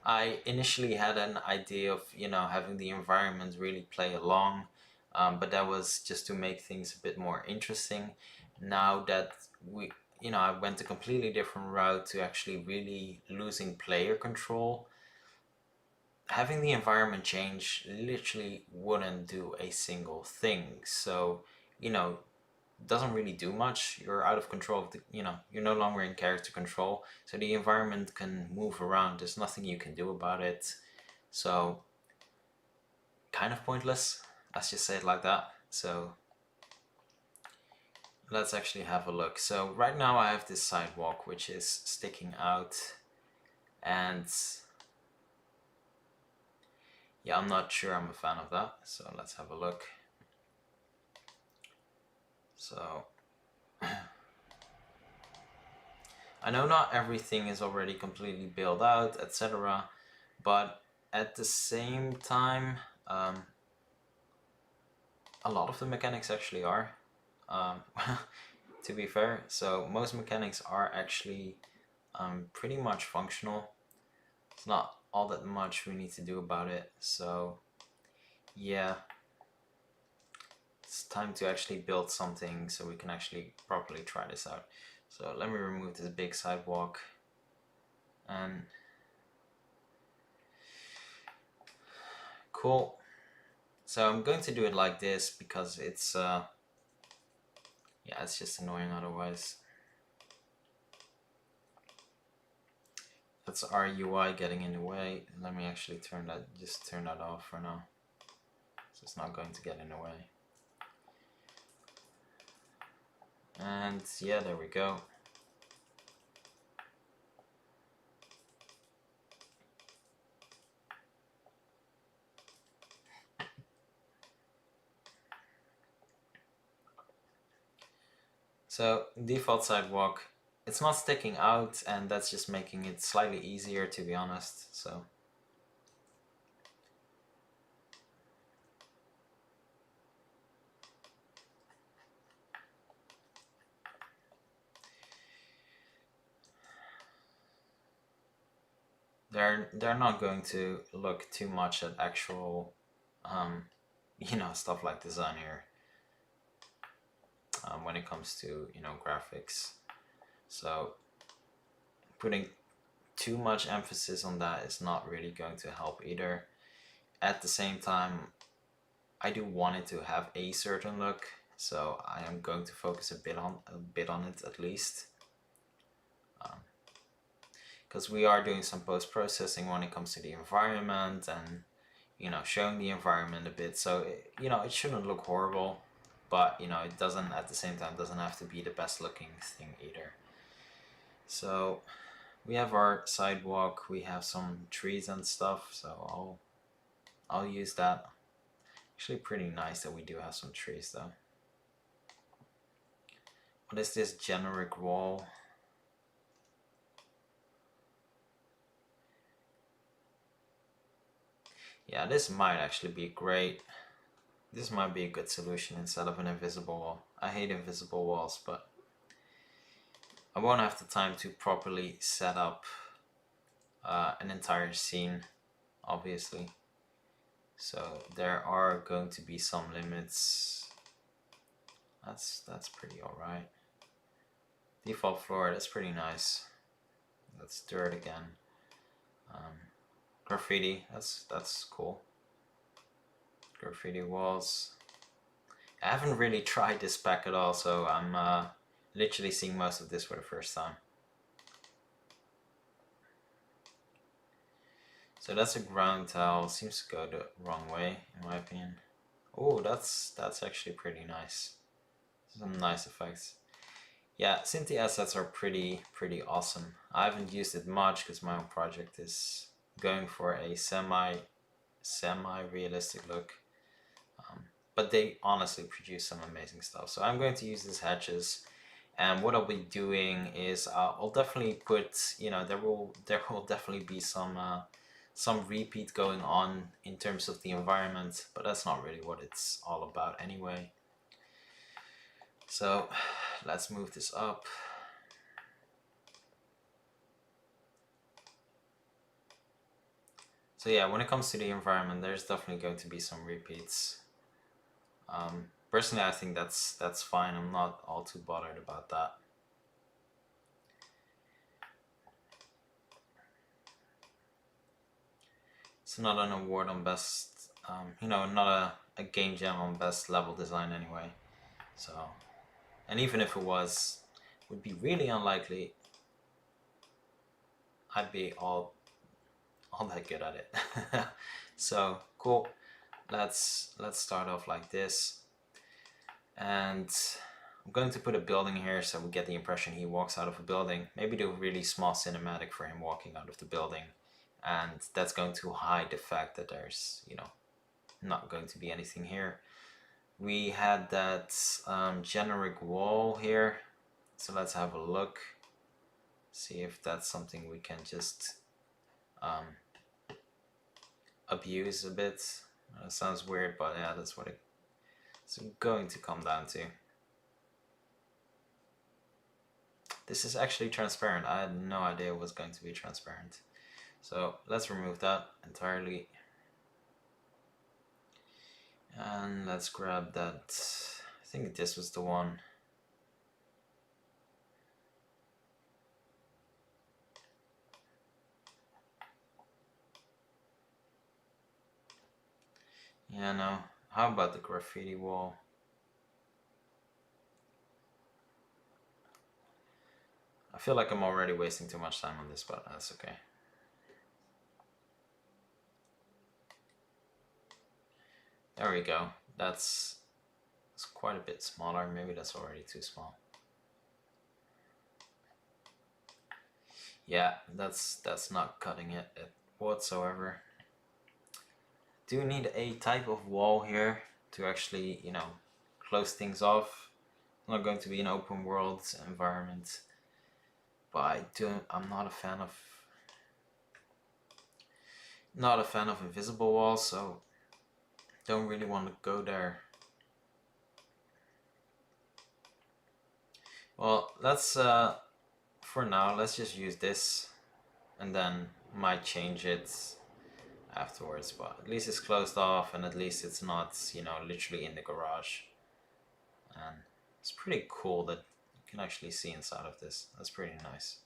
I initially had an idea of having the environment really play along, but that was just to make things a bit more interesting. Now that I went a completely different route to actually really losing player control, having the environment change literally wouldn't do a single thing. So doesn't really do much. You're out of control of you're no longer in character control, so the environment can move around. There's nothing you can do about it, so kind of pointless, let's just say it like that. So let's actually have a look. So right now I have this sidewalk which is sticking out, and yeah, I'm not sure I'm a fan of that. So let's have a look. So I know not everything is already completely built out, etc., but at the same time, a lot of the mechanics actually are, to be fair. So most mechanics are actually pretty much functional. It's not all that much we need to do about it. So yeah, it's time to actually build something so we can actually properly try this out. So let me remove this big sidewalk, and cool. So I'm going to do it like this because it's yeah, it's just annoying otherwise. That's our UI getting in the way. Let me actually turn that off for now. So it's not going to get in the way. And yeah, there we go. So default sidewalk, it's not sticking out, and that's just making it slightly easier, to be honest. So they're not going to look too much at actual you know, stuff like design here when it comes to, you know, graphics. So putting too much emphasis on that is not really going to help either. At the same time, I do want it to have a certain look, so I am going to focus a bit on it at least, because we are doing some post-processing when it comes to the environment and, you know, showing the environment a bit. So you know, it shouldn't look horrible, but you know, it doesn't, at the same time, doesn't have to be the best looking thing either. So we have our sidewalk, we have some trees and stuff, so I'll use that. Actually pretty nice that we do have some trees though. What is this generic wall? Yeah, this might actually be great. This might be a good solution instead of an invisible wall. I hate invisible walls, but I won't have the time to properly set up an entire scene, obviously. So there are going to be some limits. That's pretty alright. Default floor, that's pretty nice. That's dirt again. Graffiti, that's cool. Graffiti walls. I haven't really tried this pack at all, so I'm literally seeing most of this for the first time. So that's a ground tile. Seems to go the wrong way, in my opinion. Oh, that's actually pretty nice. Some nice effects. Yeah, Cinti assets are pretty awesome. I haven't used it much because my own project is going for a semi realistic look. But they honestly produce some amazing stuff. So I'm going to use these hatches, and what I'll be doing is I'll definitely put, you know, there will definitely be some repeat going on in terms of the environment, but that's not really what it's all about anyway. So let's move this up. So yeah, when it comes to the environment, there's definitely going to be some repeats. Personally, I think that's fine. I'm not all too bothered about that. It's not an award on best, you know, not a game jam on best level design anyway. So, and even if it was, it would be really unlikely I'd be all that good at it. So cool. Let's start off like this, and I'm going to put a building here so we get the impression he walks out of a building. Maybe do a really small cinematic for him walking out of the building, and that's going to hide the fact that there's, you know, not going to be anything here. We had that generic wall here, so let's have a look, see if that's something we can just abuse a bit. Sounds weird, but yeah, that's what it's going to come down to. This is actually transparent. I had no idea it was going to be transparent. So let's remove that entirely. And let's grab that. I think this was the one. Yeah, no. How about the graffiti wall? I feel like I'm already wasting too much time on this, but that's okay. There we go. It's quite a bit smaller. Maybe that's already too small. Yeah, that's not cutting it whatsoever. Do need a type of wall here to actually, you know, close things off. It's not going to be an open world environment, but I'm not a fan of invisible walls, so don't really want to go there. Well, let's for now let's just use this, and then might change it afterwards, but at least it's closed off, and at least it's not, you know, literally in the garage. And it's pretty cool that you can actually see inside of this. That's pretty nice.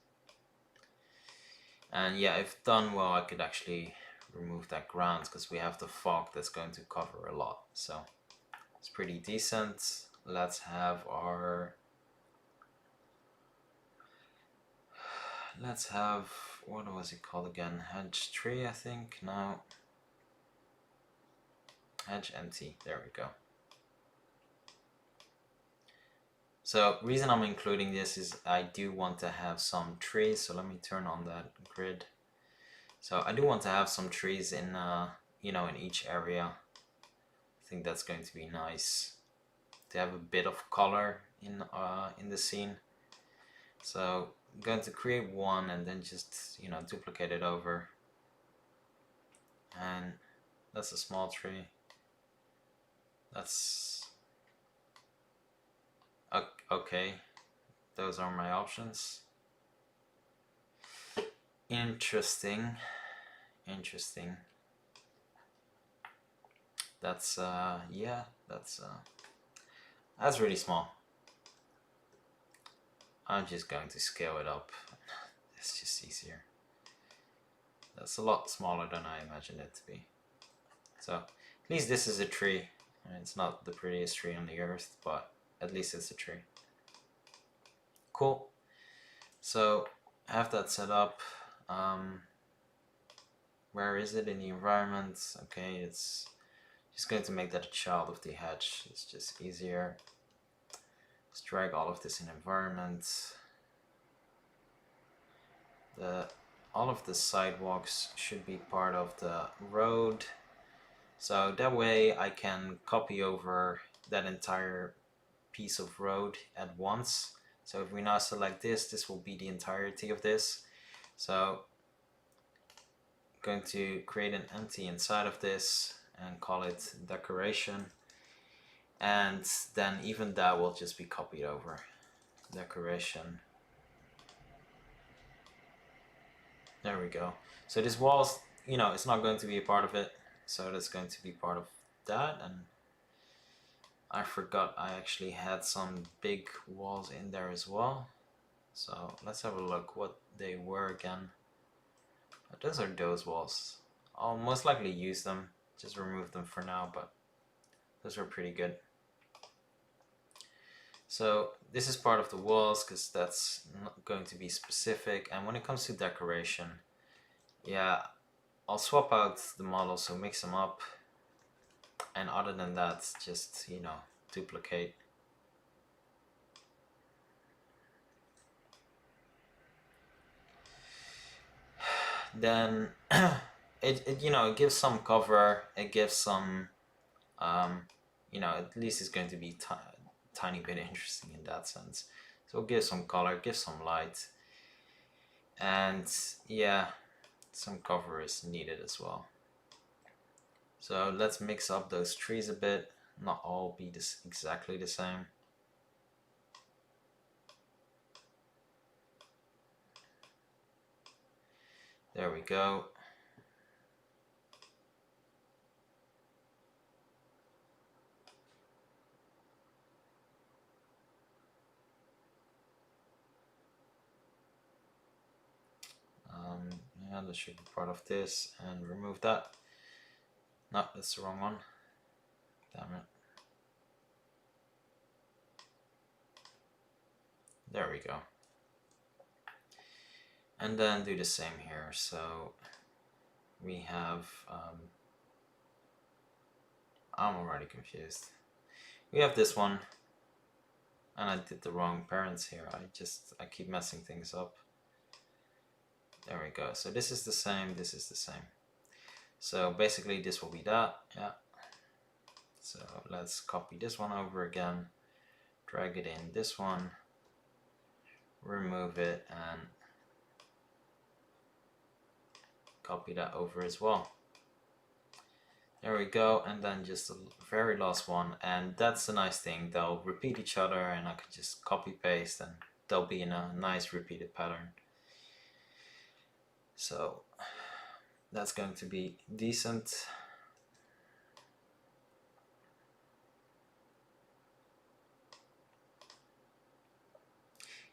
And yeah, if done well, I could actually remove that ground because we have the fog that's going to cover a lot. So it's pretty decent. Let's have our... Let's have... What was it called again? Hedge tree, I think? No. Hedge empty. There we go. So reason I'm including this is I do want to have some trees. So let me turn on that grid. So I do want to have some trees in, you know, in each area. I think that's going to be nice to have a bit of color in the scene. So I'm going to create one and then just, you know, duplicate it over. And that's a small tree. That's okay. Those are my options. Interesting. That's yeah, that's really small. I'm just going to scale it up. It's just easier. That's a lot smaller than I imagined it to be. So at least this is a tree. I mean, it's not the prettiest tree on the earth, but at least it's a tree. Cool. So I have that set up. Where is it in the environment? Okay, it's just going to make that a child of the hedge. It's just easier. Let's drag all of this in environment. All of the sidewalks should be part of the road. So that way I can copy over that entire piece of road at once. So if we now select this will be the entirety of this. So I'm going to create an empty inside of this and call it decoration. And then even that will just be copied over. Decoration. There we go. So this wall's, you know, it's not going to be a part of it. So that's going to be part of that. And I forgot I actually had some big walls in there as well. So let's have a look what they were again. Those are those walls. I'll most likely use them. Just remove them for now, but those are pretty good. So this is part of the walls because that's not going to be specific. And when it comes to decoration, yeah, I'll swap out the models, so mix them up. And other than that, just, you know, duplicate. Then it you know, it gives some cover. It gives some, you know, at least it's going to be tiny bit interesting in that sense. So give some color, give some light, and yeah, some cover is needed as well. So let's mix up those trees a bit, not all be exactly the same. There we go. Yeah, that should be part of this, and remove that. No, that's the wrong one. Damn it. There we go. And then do the same here. So we have I'm already confused. We have this one, and I did the wrong parents here. I keep messing things up. There we go. So this is the same, this is the same. So basically this will be that, yeah. So let's copy this one over again, drag it in this one, remove it, and copy that over as well. There we go, and then just the very last one, and that's the nice thing, they'll repeat each other and I can just copy paste and they'll be in a nice repeated pattern. So that's going to be decent.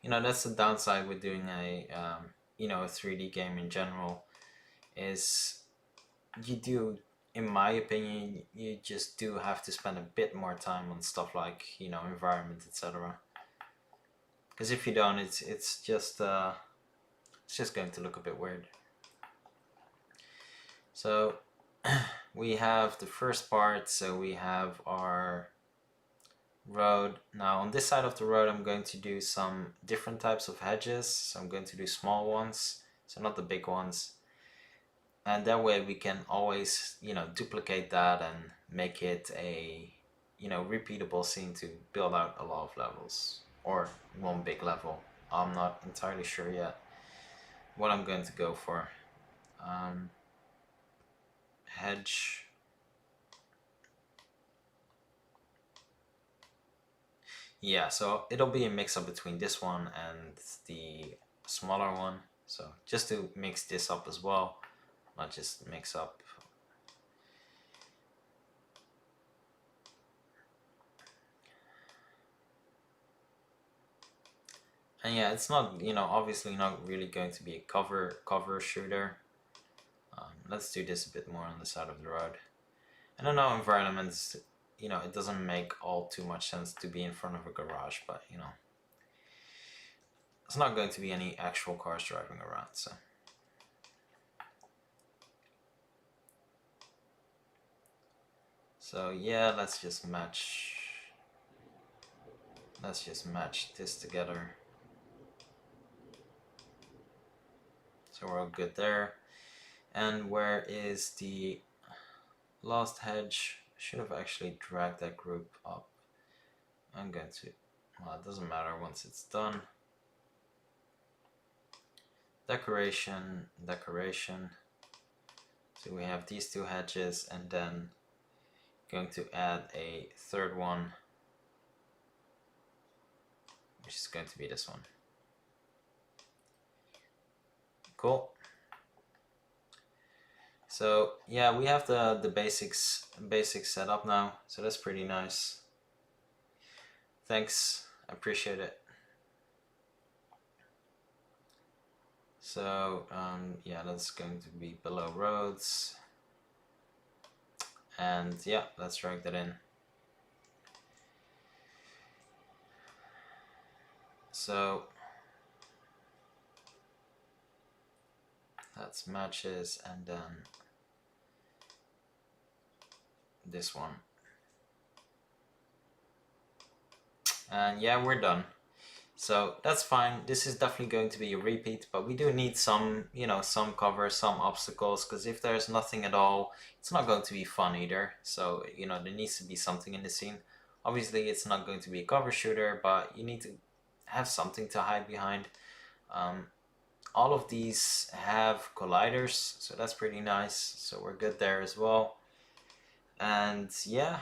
You know, that's the downside with doing a you know, a 3D game in general, is you do, in my opinion, you just do have to spend a bit more time on stuff like, you know, environment, etc. Because if you don't, it's just going to look a bit weird. So we have the first part, so we have our road. Now on this side of the road I'm going to do some different types of hedges, so I'm going to do small ones, so not the big ones, and that way we can always, you know, duplicate that and make it a, you know, repeatable scene to build out a lot of levels, or one big level. I'm not entirely sure yet what I'm going to go for. Hedge. Yeah, so it'll be a mix up between this one and the smaller one. So just to mix this up as well, not just mix up. And yeah, it's not, you know, obviously not really going to be a cover shooter. Let's do this a bit more on the side of the road. I don't know, environments, you know, it doesn't make all too much sense to be in front of a garage, but you know, it's not going to be any actual cars driving around, so. So yeah, let's just match this together. So we're all good there. And where is the last hedge? I should have actually dragged that group up. I'm going to, well, it doesn't matter once it's done. Decoration. So we have these two hedges, and then going to add a third one, which is going to be this one. Cool. So yeah, we have the basics set up now, so that's pretty nice. Thanks, I appreciate it. So yeah, that's going to be below roads, and yeah, let's drag that in. So that's matches, and then this one, and yeah, we're done. So that's fine. This is definitely going to be a repeat, but we do need some, you know, some cover, some obstacles, because if there's nothing at all, it's not going to be fun either. So, you know, there needs to be something in the scene. Obviously, it's not going to be a cover shooter, but you need to have something to hide behind. All of these have colliders, so that's pretty nice. So we're good there as well. And yeah,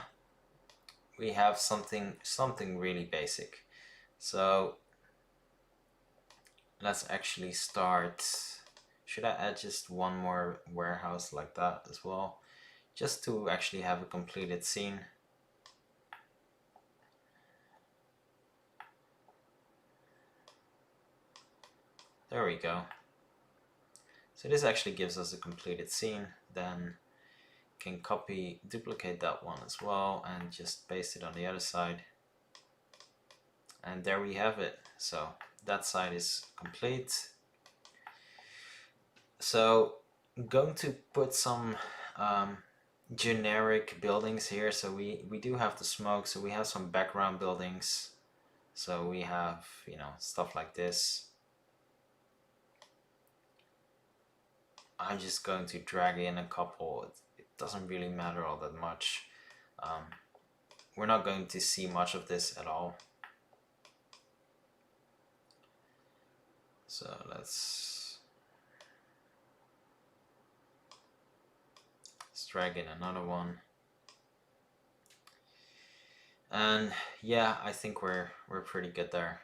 we have something really basic. So let's actually start. Should I add just one more warehouse like that as well, just to actually have a completed scene? There we go. So this actually gives us a completed scene. Then can copy, duplicate that one as well, and just paste it on the other side. And there we have it. So that side is complete. So I'm going to put some generic buildings here. So we do have the smoke, so we have some background buildings. So we have, you know, stuff like this. I'm just going to drag in a couple. It doesn't really matter all that much. We're not going to see much of this at all. So let's drag in another one. And yeah, I think we're pretty good there.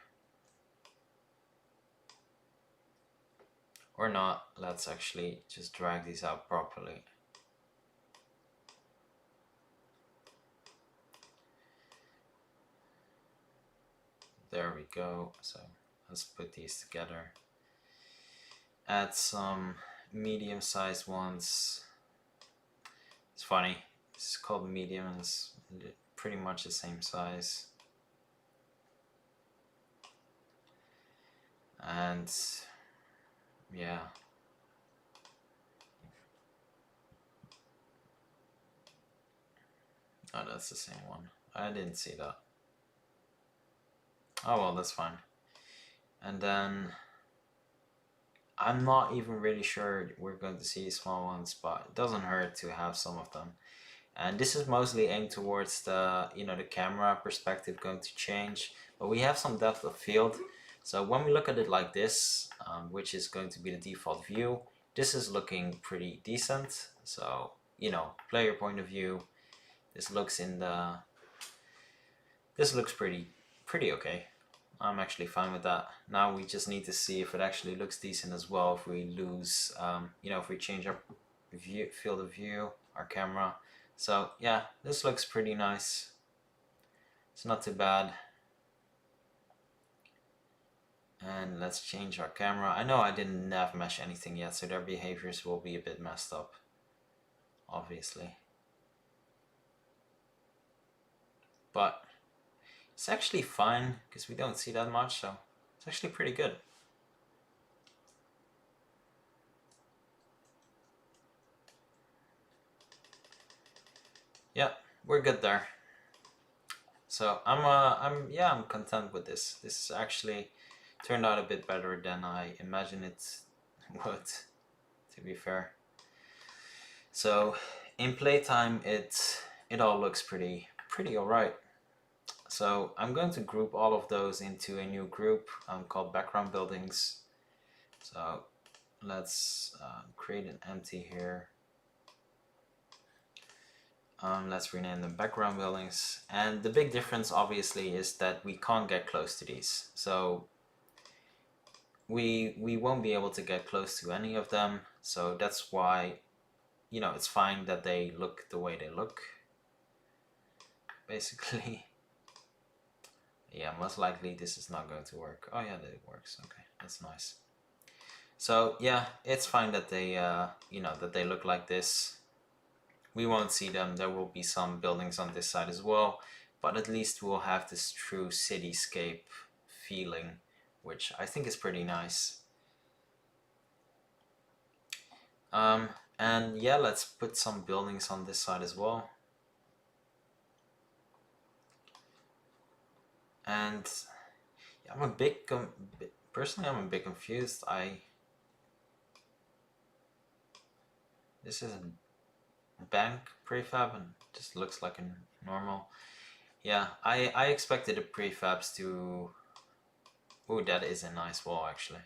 Or not. Let's actually just drag these out properly. There we go. So let's put these together. Add some medium-sized ones. It's funny. It's called medium and it's pretty much the same size. And yeah. Oh, that's the same one. I didn't see that. Oh well, that's fine. And then I'm not even really sure we're going to see small ones, but it doesn't hurt to have some of them. And this is mostly aimed towards the, you know, the camera perspective going to change, but we have some depth of field. So when we look at it like this, which is going to be the default view, this is looking pretty decent. So, you know, player point of view, this looks pretty okay. I'm actually fine with that. Now we just need to see if it actually looks decent as well. If we lose, you know, if we change our field of view, our camera. So yeah, this looks pretty nice. It's not too bad. And let's change our camera. I know I didn't nav mesh anything yet, so their behaviors will be a bit messed up, obviously. But it's actually fine because we don't see that much, so it's actually pretty good. Yeah, we're good there. So I'm content with this. This actually turned out a bit better than I imagined it would, to be fair. So in playtime, it all looks pretty alright. So I'm going to group all of those into a new group called background buildings. So let's create an empty here. Let's rename them background buildings. And the big difference obviously is that we can't get close to these. So we won't be able to get close to any of them. So that's why, you know, it's fine that they look the way they look, basically. Yeah, most likely this is not going to work. Oh yeah, it works. Okay, that's nice. So yeah, it's fine that they, you know, that they look like this. We won't see them. There will be some buildings on this side as well, but at least we'll have this true cityscape feeling, which I think is pretty nice. And yeah, let's put some buildings on this side as well. And yeah, I'm a bit personally, I'm a bit confused. This is a bank prefab and just looks like a normal. Yeah, I expected the prefabs to. Oh, that is a nice wall actually.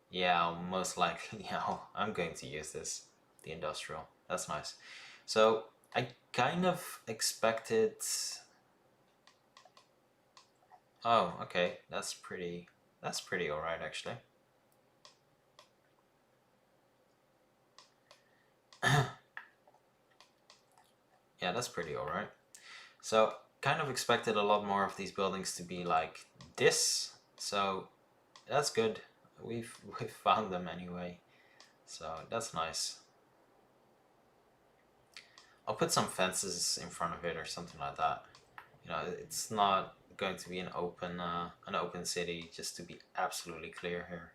Yeah, most likely. Yeah, I'm going to use this, the industrial. That's nice. So I kind of expected. Oh, okay, that's pretty alright actually. Yeah, that's pretty alright. So kind of expected a lot more of these buildings to be like this. So that's good. We've found them anyway. So that's nice. I'll put some fences in front of it or something like that. You know, it's not going to be an open city, just to be absolutely clear here.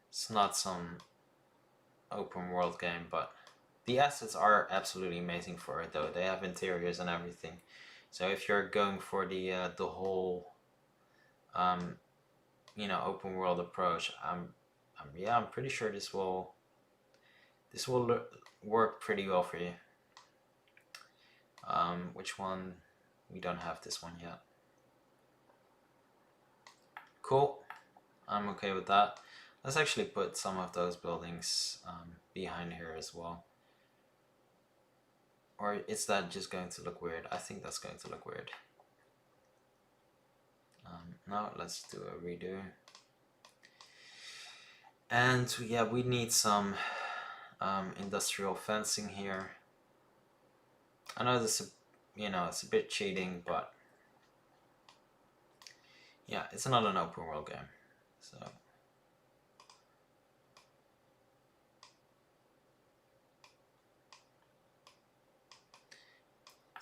It's not some open world game, but the assets are absolutely amazing for it though. They have interiors and everything. So if you're going for the whole you know, open world approach, I'm pretty sure this will work pretty well for you. Which one? We don't have this one yet. Cool. I'm okay with that. Let's actually put some of those buildings behind here as well. Or is that just going to look weird? I think that's going to look weird. No, let's do a redo. And yeah, we need some industrial fencing here. I know this is, you know, it's a bit cheating, but yeah, it's not an open world game, so.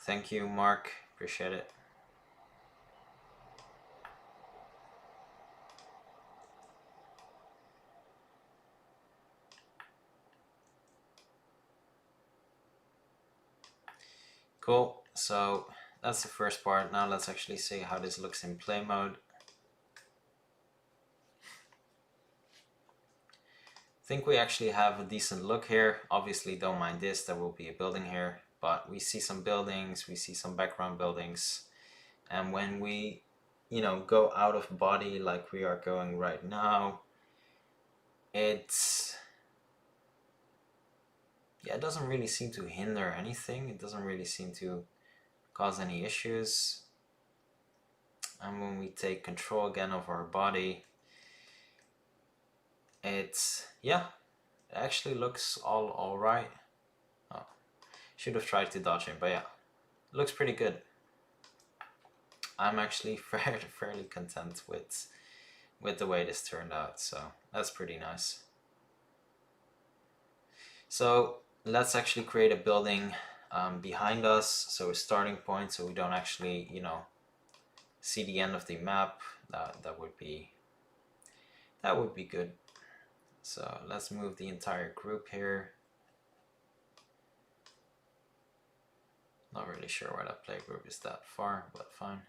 Thank you, Mark, appreciate it. Cool, so that's the first part. Now let's actually see how this looks in play mode. I think we actually have a decent look here. Obviously don't mind this, there will be a building here, but we see some buildings, we see some background buildings, and when we, you know, go out of body like we are going right now, it doesn't really seem to hinder anything. It doesn't really seem to cause any issues. And when we take control again of our body, it actually looks all right. Oh, should have tried to dodge him, but yeah, it looks pretty good. I'm actually fairly content with the way this turned out, so that's pretty nice. So let's actually create a building behind us, so a starting point, so we don't actually, you know, see the end of the map. That would be good. So let's move the entire group here. Not really sure where that play group is that far, but fine.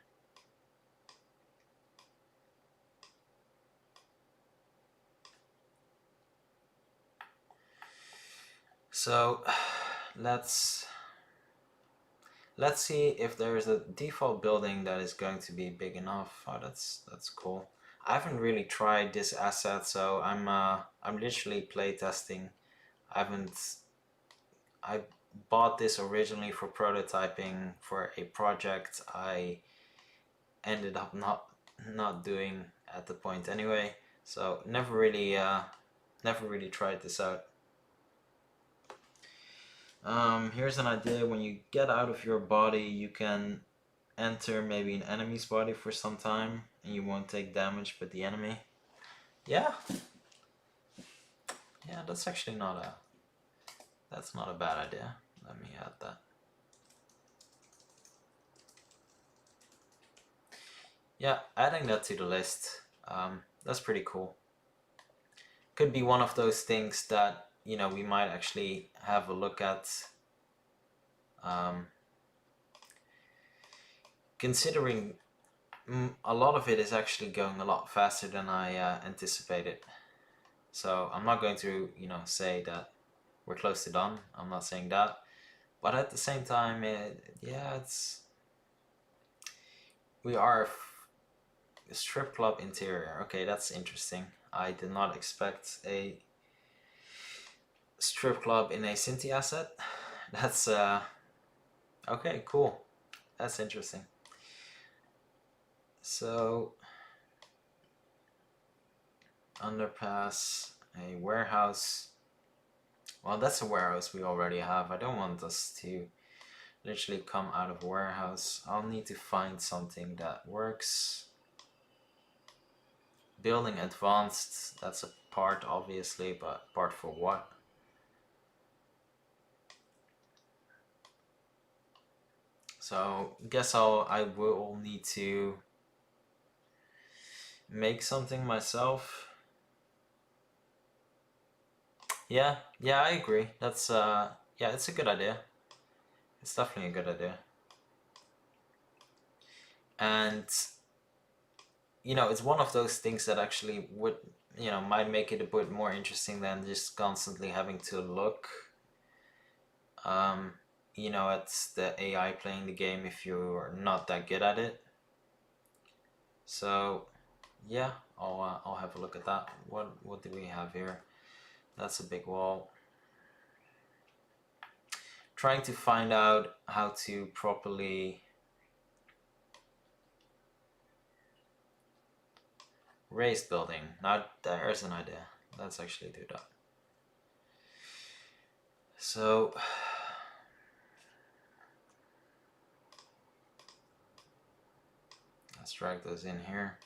So let's see if there is a default building that is going to be big enough. Oh, that's cool. I haven't really tried this asset, so I'm literally play testing. I bought this originally for prototyping for a project I ended up not doing at the point anyway. So never really tried this out. Here's an idea. When you get out of your body, you can enter maybe an enemy's body for some time and you won't take damage, but the enemy. Yeah, that's actually not a bad idea. Let me add that. Yeah, adding that to the list. That's pretty cool. Could be one of those things that, you know, we might actually have a look at. Considering a lot of it is actually going a lot faster than I anticipated. So I'm not going to, you know, say that we're close to done. I'm not saying that. But at the same time, we are a strip club interior. Okay, that's interesting. I did not expect a strip club in a Cinti asset. That's okay, cool. That's interesting. So underpass, a warehouse. Well, that's a warehouse we already have. I don't want us to literally come out of a warehouse. I'll need to find something that works. Building advanced, that's a part obviously, but part for what? So guess I will need to make something myself. Yeah, yeah, I agree. That's yeah, it's a good idea. It's definitely a good idea. And it's one of those things that actually would, might make it a bit more interesting than just constantly having to look, um, at the AI playing the game if you're not that good at it. So, yeah, I'll have a look at that. What do we have here? That's a big wall. Trying to find out how to properly raise building. Now there's an idea. Let's actually do that. So let's drag those in here.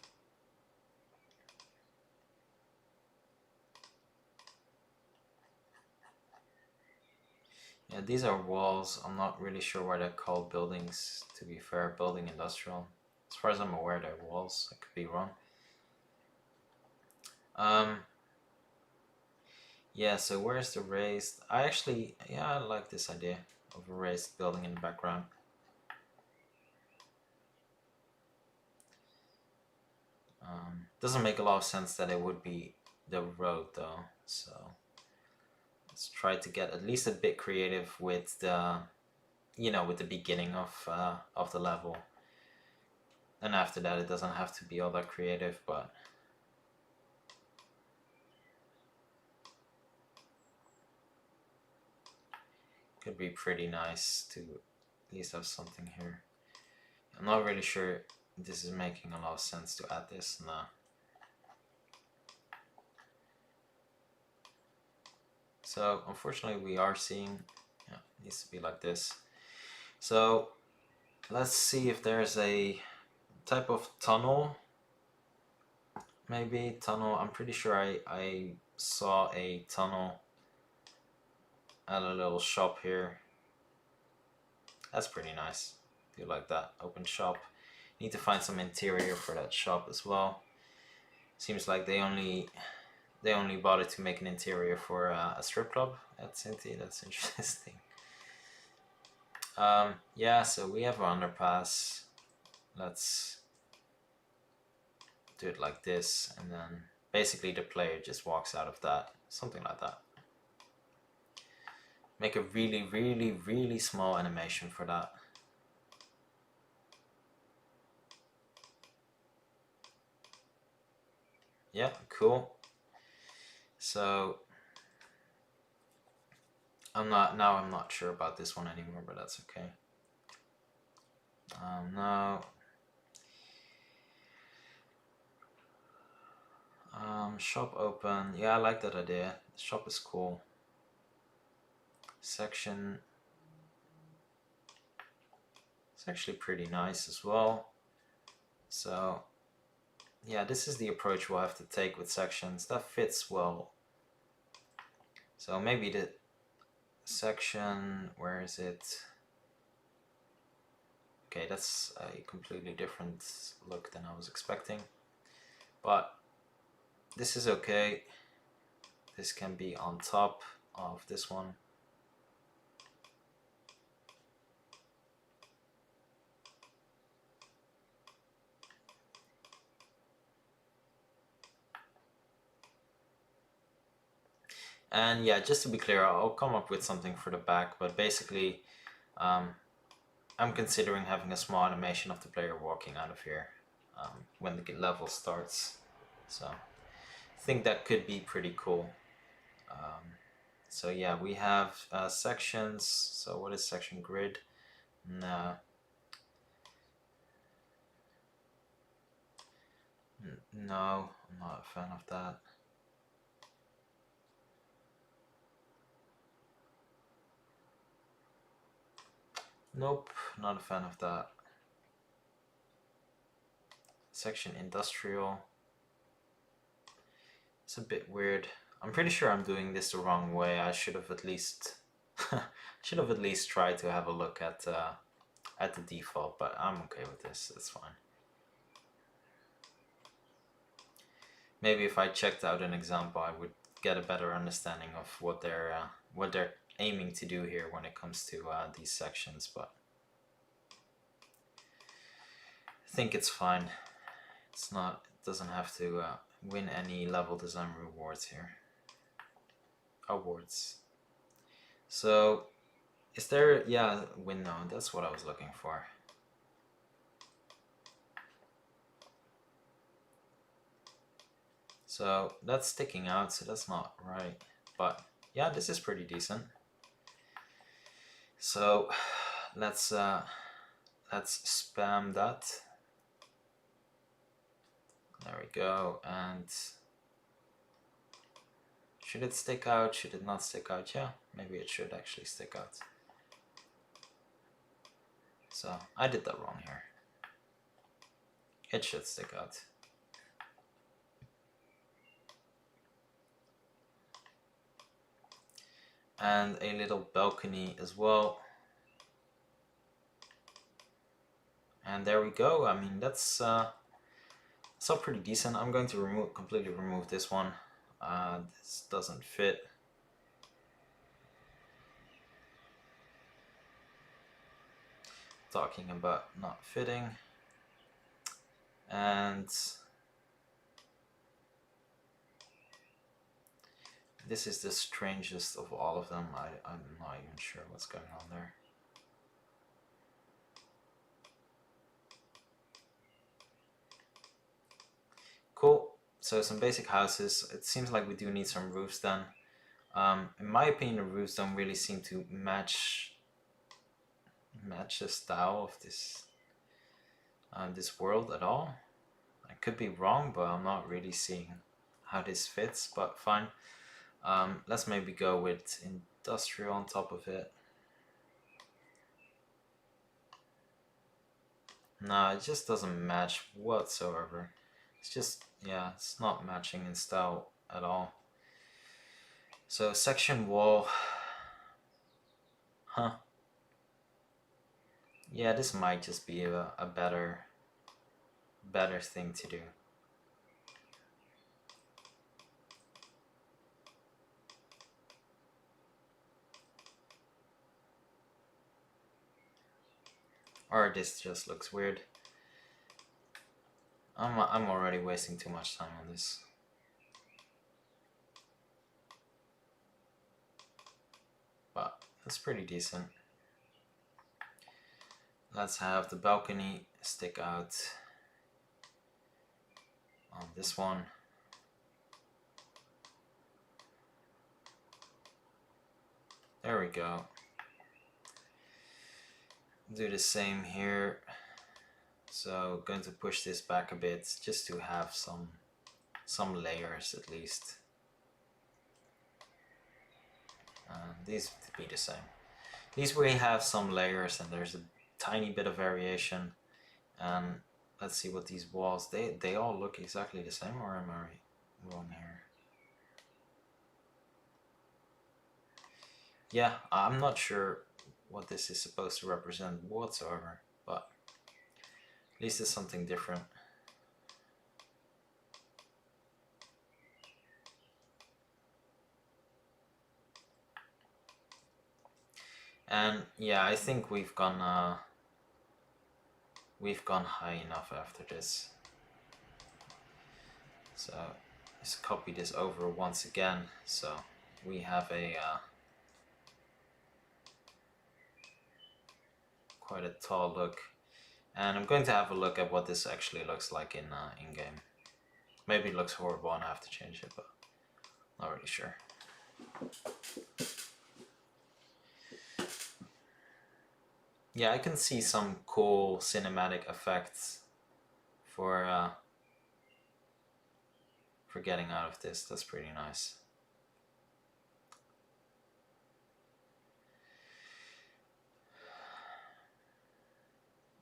Yeah, these are walls. I'm not really sure why they're called buildings, to be fair. Building industrial. As far as I'm aware, they're walls. I could be wrong. Um, yeah, so where's the raised? I like this idea of a raised building in the background. Doesn't make a lot of sense that it would be the road though, so let's try to get at least a bit creative with the beginning of the level. And after that, it doesn't have to be all that creative, but could be pretty nice to at least have something here. I'm not really sure this is making a lot of sense to add this. Nah. So unfortunately, we are seeing, yeah, it needs to be like this. So let's see if there's a type of tunnel. Maybe tunnel. I'm pretty sure I saw a tunnel at a little shop here. That's pretty nice. Do like that. Open shop. Need to find some interior for that shop as well. Seems like they only bothered to make an interior for a strip club at Cinti. That's interesting. Yeah, so we have an underpass. Let's do it like this, and then basically the player just walks out of that. Something like that. Make a really, really, really small animation for that. Yeah, cool. So I'm not sure about this one anymore, but that's okay. No. Shop open. Yeah, I like that idea. The shop is cool. Section. It's actually pretty nice as well. So, yeah, this is the approach we'll have to take with sections. That fits well. So maybe the section, where is it? Okay, that's a completely different look than I was expecting. But this is okay. This can be on top of this one. And yeah, just to be clear, I'll come up with something for the back, but basically I'm considering having a small animation of the player walking out of here when the level starts. So I think that could be pretty cool. So yeah, we have sections. So what is section grid? No. No, I'm not a fan of that. Nope, not a fan of that. Section industrial. It's a bit weird. I'm pretty sure I'm doing this the wrong way. I should have at least tried to have a look at the default, but I'm okay with this. It's fine. Maybe if I checked out an example, I would get a better understanding of what they're aiming to do here when it comes to these sections, but I think it's fine. It's not, it doesn't have to win any level design rewards here. Awards. So, is there, yeah, win no, that's what I was looking for. So that's sticking out, so that's not right. But yeah, this is pretty decent. So let's spam that. There we go. And should it stick out? Should it not stick out? Yeah, maybe it should actually stick out. So I did that wrong here. It should stick out. And a little balcony as well. And there we go. I mean, that's all pretty decent. I'm going to completely remove this one. This doesn't fit. Talking about not fitting. And this is the strangest of all of them. I'm not even sure what's going on there. Cool. So some basic houses. It seems like we do need some roofs then. In my opinion, the roofs don't really seem to match the style of this this world at all. I could be wrong, but I'm not really seeing how this fits, but fine. Let's maybe go with industrial on top of it. No, it just doesn't match whatsoever. It's just, yeah, it's not matching in style at all. So section wall, huh? Yeah, this might just be a better thing to do. Or this just looks weird. I'm already wasting too much time on this. But that's pretty decent. Let's have the balcony stick out on this one. There we go. Do the same here. So going to push this back a bit just to have some layers at least. These to be the same. These we have some layers and there's a tiny bit of variation. Let's see what these walls, they all look exactly the same, or am I wrong here? Yeah, I'm not sure what this is supposed to represent whatsoever, but at least it's something different. And yeah, I think we've gone high enough after this. So let's copy this over once again. So we have a quite a tall look, and I'm going to have a look at what this actually looks like in game. Maybe it looks horrible and I have to change it, but not really sure. Yeah, I can see some cool cinematic effects for getting out of this. That's pretty nice.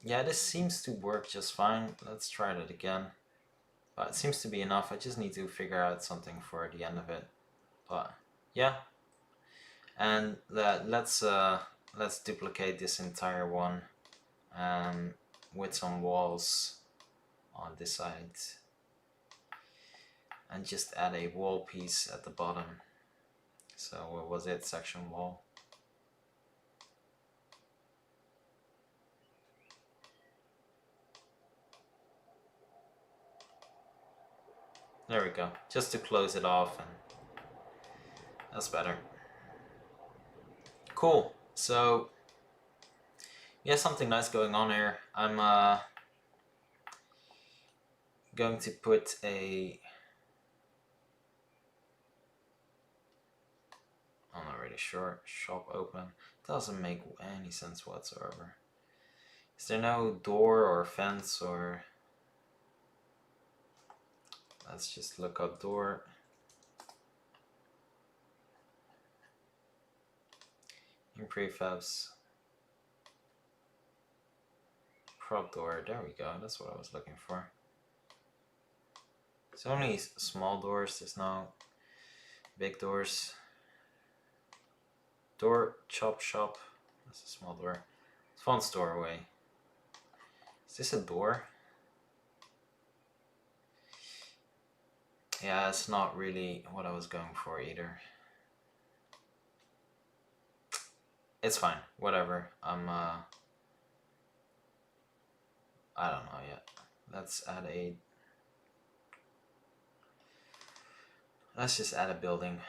Yeah, this seems to work just fine. Let's try that again. But it seems to be enough. I just need to figure out something for the end of it. But yeah. And let's duplicate this entire one with some walls on this side. and just add a wall piece at the bottom. So what was it? Section wall. There we go, just to close it off, and that's better. Cool. So yeah, something nice going on here. I'm going to put a, I'm not really sure, shop open. Doesn't make any sense whatsoever. Is there no door or fence or, let's just look up door. In prefabs, prop door, there we go, that's what I was looking for. It's only small doors, there's no big doors. Door, chop shop, that's a small door. Font store away. Is this a door? Yeah, it's not really what I was going for either. It's fine, whatever. I don't know yet. Let's just add a building.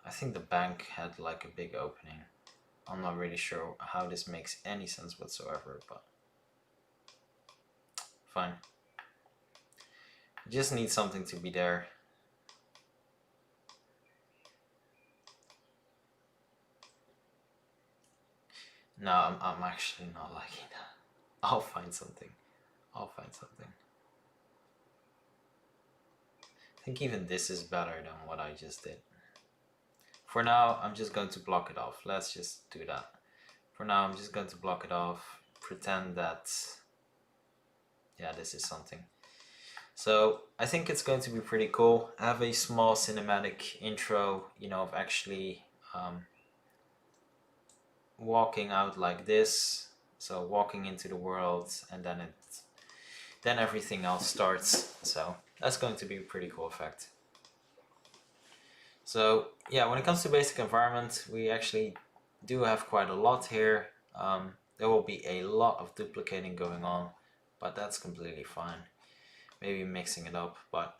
I think the bank had like a big opening. I'm not really sure how this makes any sense whatsoever, but fine. Just need something to be there. No, I'm actually not liking that. I'll find something. I'll find something. I think even this is better than what I just did. For now, I'm just going to block it off. Let's just do that. For now, I'm just going to block it off. Pretend that, yeah, this is something. So I think it's going to be pretty cool. I have a small cinematic intro, you know, of actually walking out like this. So walking into the world, and then everything else starts. So that's going to be a pretty cool effect. So yeah, when it comes to basic environment, we actually do have quite a lot here. There will be a lot of duplicating going on, but that's completely fine. Maybe mixing it up, but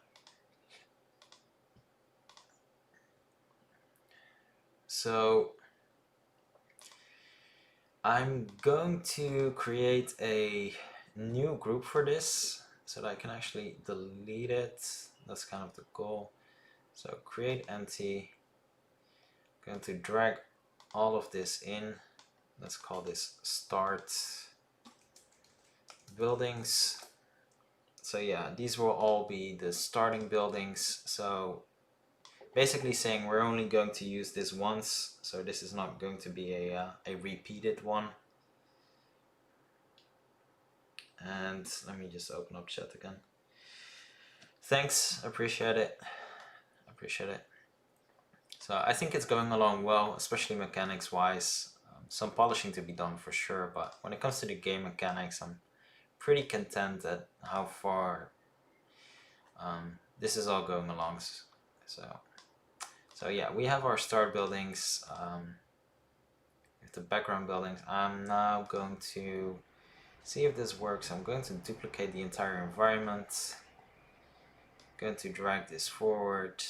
so I'm going to create a new group for this so that I can actually delete it. That's kind of the goal. So create empty. I'm going to drag all of this in. Let's call this start buildings. So yeah, these will all be the starting buildings. So basically saying we're only going to use this once, so this is not going to be a repeated one. And let me just open up chat again. Thanks, appreciate it. Appreciate it. So I think it's going along well, especially mechanics wise. Some polishing to be done for sure, but when it comes to the game mechanics, I'm pretty content at how far this is all going along. So yeah, we have our start buildings, with the background buildings. I'm now going to see if this works. I'm going to duplicate the entire environment. I'm going to drag this forward.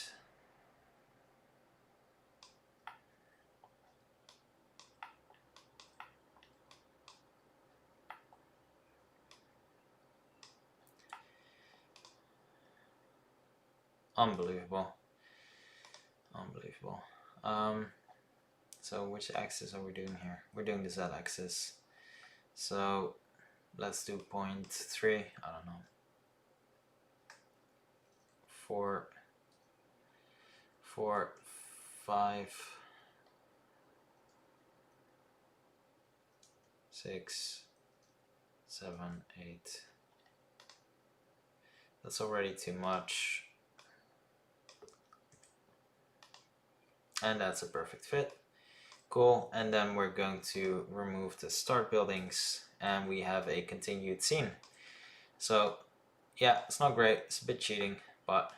Unbelievable. Unbelievable. So which axis are we doing here? We're doing the z-axis. So let's do 0.3, I don't know. 4, 5, 6, 7, 8. That's already too much. And that's a perfect fit. Cool. And then we're going to remove the start buildings and we have a continued scene. So yeah, it's not great, it's a bit cheating, but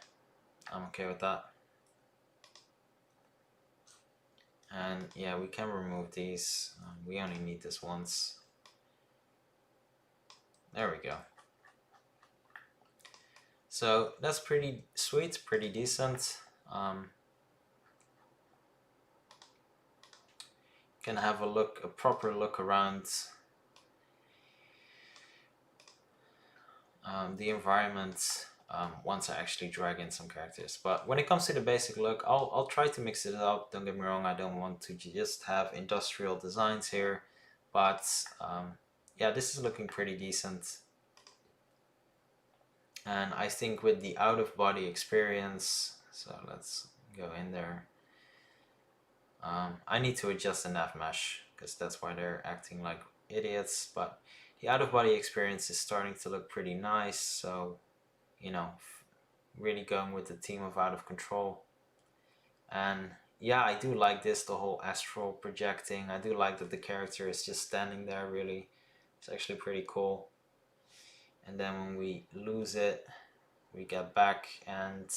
I'm okay with that. And yeah, we can remove these. We only need this once. There we go. So that's pretty sweet, pretty decent. Can have a proper look around the environment once I actually drag in some characters. But when it comes to the basic look, I'll try to mix it up. Don't get me wrong, I don't want to just have industrial designs here, but yeah, this is looking pretty decent. And I think with the out-of-body experience, so let's go in there. I need to adjust the nav mesh because that's why they're acting like idiots, but the out-of-body experience is starting to look pretty nice. So, you know, really going with the theme of Out of Control. And yeah, I do like this, the whole astral projecting. I do like that the character is just standing there, really. It's actually pretty cool. And then when we lose it, we get back, and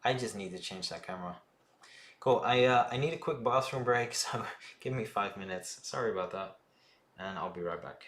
I just need to change that camera. Cool, I need a quick bathroom break, so give me 5 minutes. Sorry about that, and I'll be right back.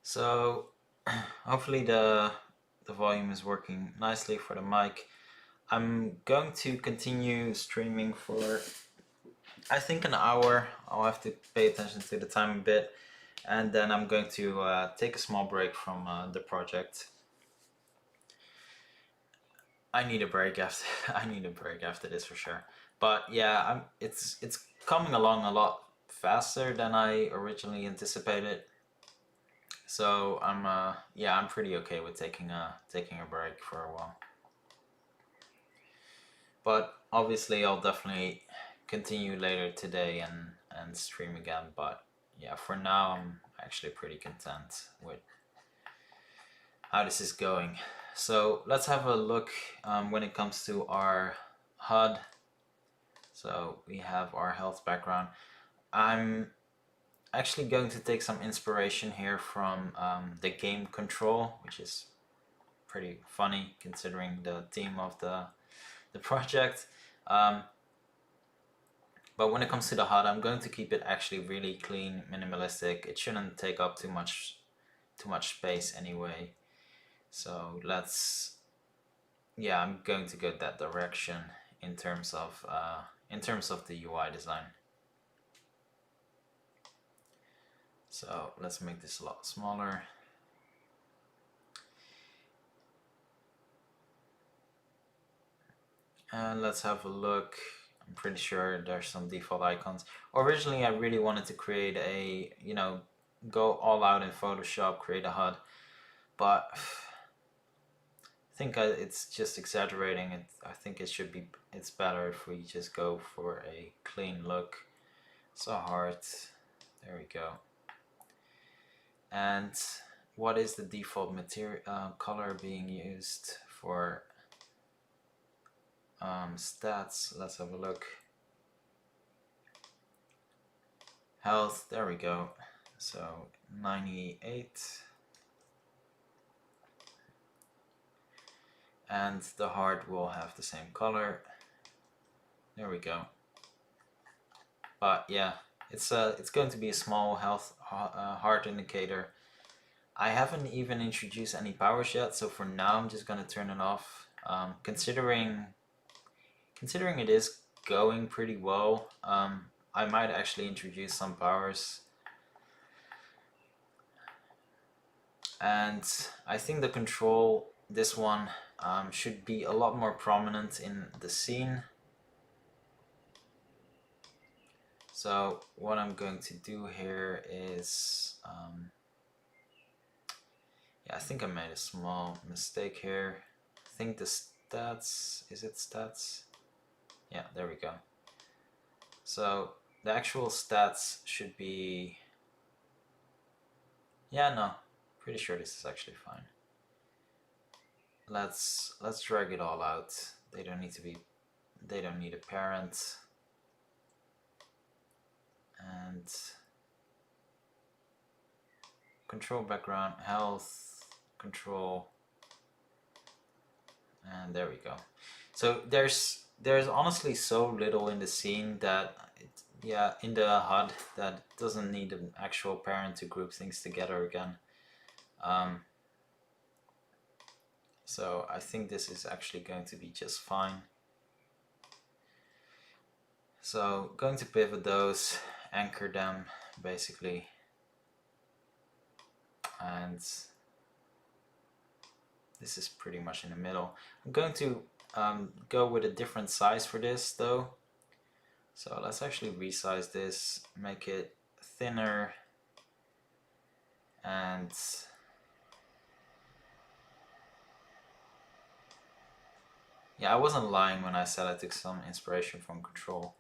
So hopefully the volume is working nicely for the mic. I'm going to continue streaming for I think an hour. I'll have to pay attention to the time a bit, and then I'm going to take a small break from the project. I need a break after I need a break after this for sure. But yeah, it's coming along a lot faster than I originally anticipated. So I'm pretty okay with taking a break for a while. But obviously I'll definitely continue later today and stream again. But yeah, for now I'm actually pretty content with how this is going. So let's have a look when it comes to our HUD. So we have our health background. I'm actually going to take some inspiration here from the game Control, which is pretty funny considering the theme of the project. But when it comes to the HUD, I'm going to keep it actually really clean, minimalistic. It shouldn't take up too much space anyway. So I'm going to go that direction in terms of the UI design. So let's make this a lot smaller. And let's have a look. I'm pretty sure there's some default icons. Originally, I really wanted to create a, go all out in Photoshop, create a HUD, but I think it's just exaggerating it. I think it's better if we just go for a clean look. So heart, there we go. And what is the default material color being used for stats? Let's have a look. Health, there we go. So 98. And the heart will have the same color. There we go. But yeah, it's going to be a small health heart indicator. I haven't even introduced any powers yet, so for now I'm just gonna turn it off. Considering it is going pretty well, I might actually introduce some powers. And I think the control, this one, should be a lot more prominent in the scene. So what I'm going to do here is, I think I made a small mistake here. I think the stats, is it stats? Yeah, there we go. So the actual stats should be, pretty sure this is actually fine. Let's drag it all out. They don't need a parent. And control background, health, control, and there we go. So there's honestly so little in the scene that in the HUD that doesn't need an actual parent to group things together again. So I think this is actually going to be just fine. So going to pivot those, anchor them basically, and this is pretty much in the middle. I'm going to go with a different size for this though. So let's actually resize this, make it thinner, and yeah, I wasn't lying when I said I took some inspiration from Control.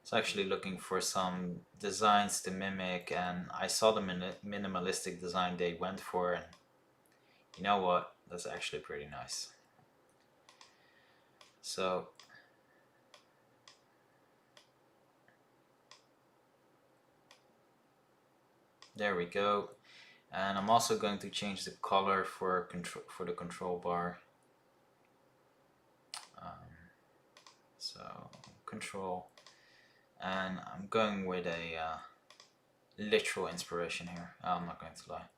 So actually looking for some designs to mimic, and I saw the minimalistic design they went for, and you know what, that's actually pretty nice. So there we go. And I'm also going to change the color for the control bar. So control, and I'm going with a literal inspiration here. I'm not going to lie.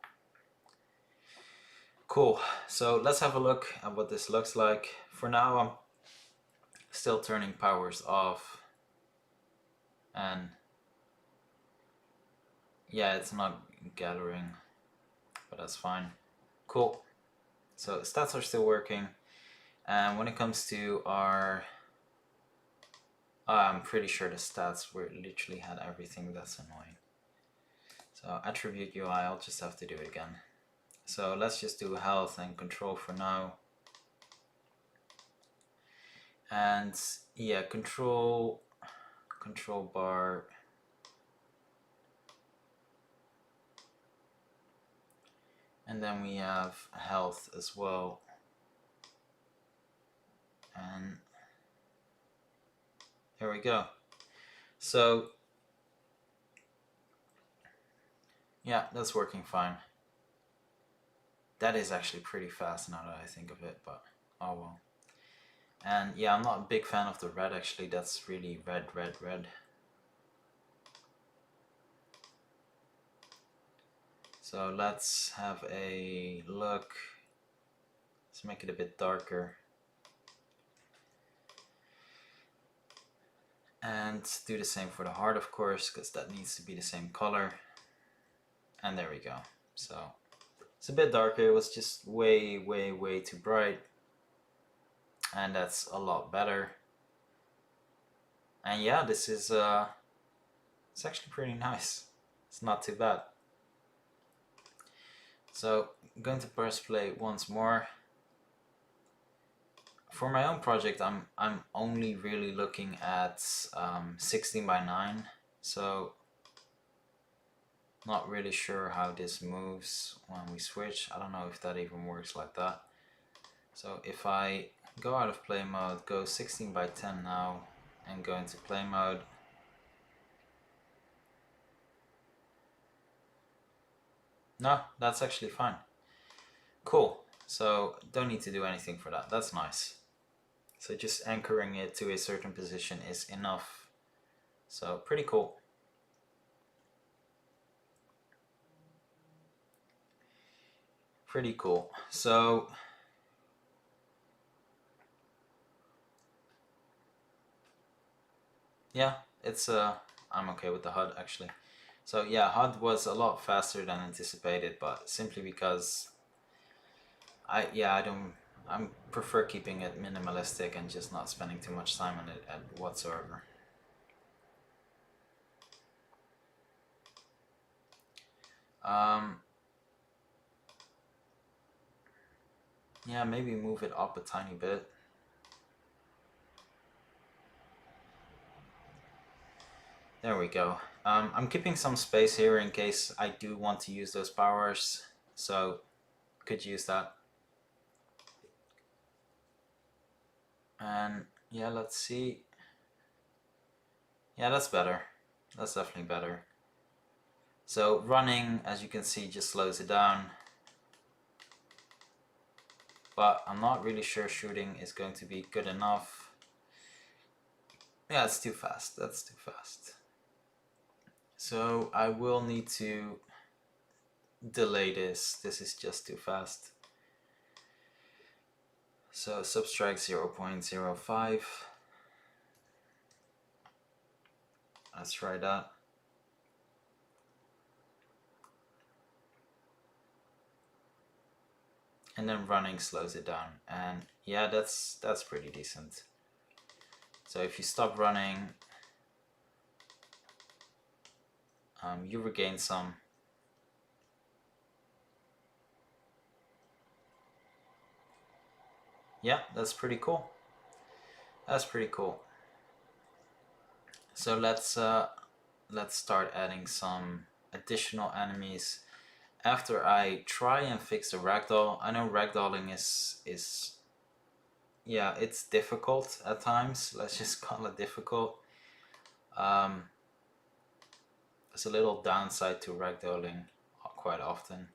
Cool, so let's have a look at what this looks like. For now I'm still turning powers off, and yeah, it's not gathering, but that's fine. Cool, so stats are still working, and when it comes to our I'm pretty sure the stats were literally had everything. That's annoying. So attribute UI, I'll just have to do it again. So let's just do health and control for now. And yeah, control bar. And then we have health as well. And there we go. So yeah, that's working fine. That is actually pretty fast now that I think of it, but oh well. And yeah, I'm not a big fan of the red actually. That's really red. So let's have a look. Let's make it a bit darker. And do the same for the heart, of course, because that needs to be the same color. And there we go. So it's a bit darker. It was just way too bright. And that's a lot better. And yeah, this is it's actually pretty nice. It's not too bad. So I'm going to press play once more. For my own project, I'm only really looking at 16 by 9, so not really sure how this moves when we switch. I don't know if that even works like that. So if I go out of play mode, go 16 by 10 now, and go into play mode, no, that's actually fine. Cool. So don't need to do anything for that. That's nice. So just anchoring it to a certain position is enough. So pretty cool. Pretty cool. So yeah, it's I'm okay with the HUD actually. So yeah, HUD was a lot faster than anticipated, but simply because I prefer keeping it minimalistic and just not spending too much time on it whatsoever. Yeah, maybe move it up a tiny bit. There we go. I'm keeping some space here in case I do want to use those powers, so could use that. And yeah, let's see. Yeah, that's better. That's definitely better. So running, as you can see, just slows it down. But I'm not really sure shooting is going to be good enough. Yeah, it's too fast. That's too fast. So I will need to delay this. This is just too fast. So subtract 0.05. Let's try that. And then running slows it down. And yeah, that's pretty decent. So if you stop running, you regain some. Yeah, that's pretty cool. That's pretty cool. So let's start adding some additional enemies. After I try and fix the ragdoll, I know ragdolling is yeah, it's difficult at times. Let's just call it difficult. There's a little downside to ragdolling quite often.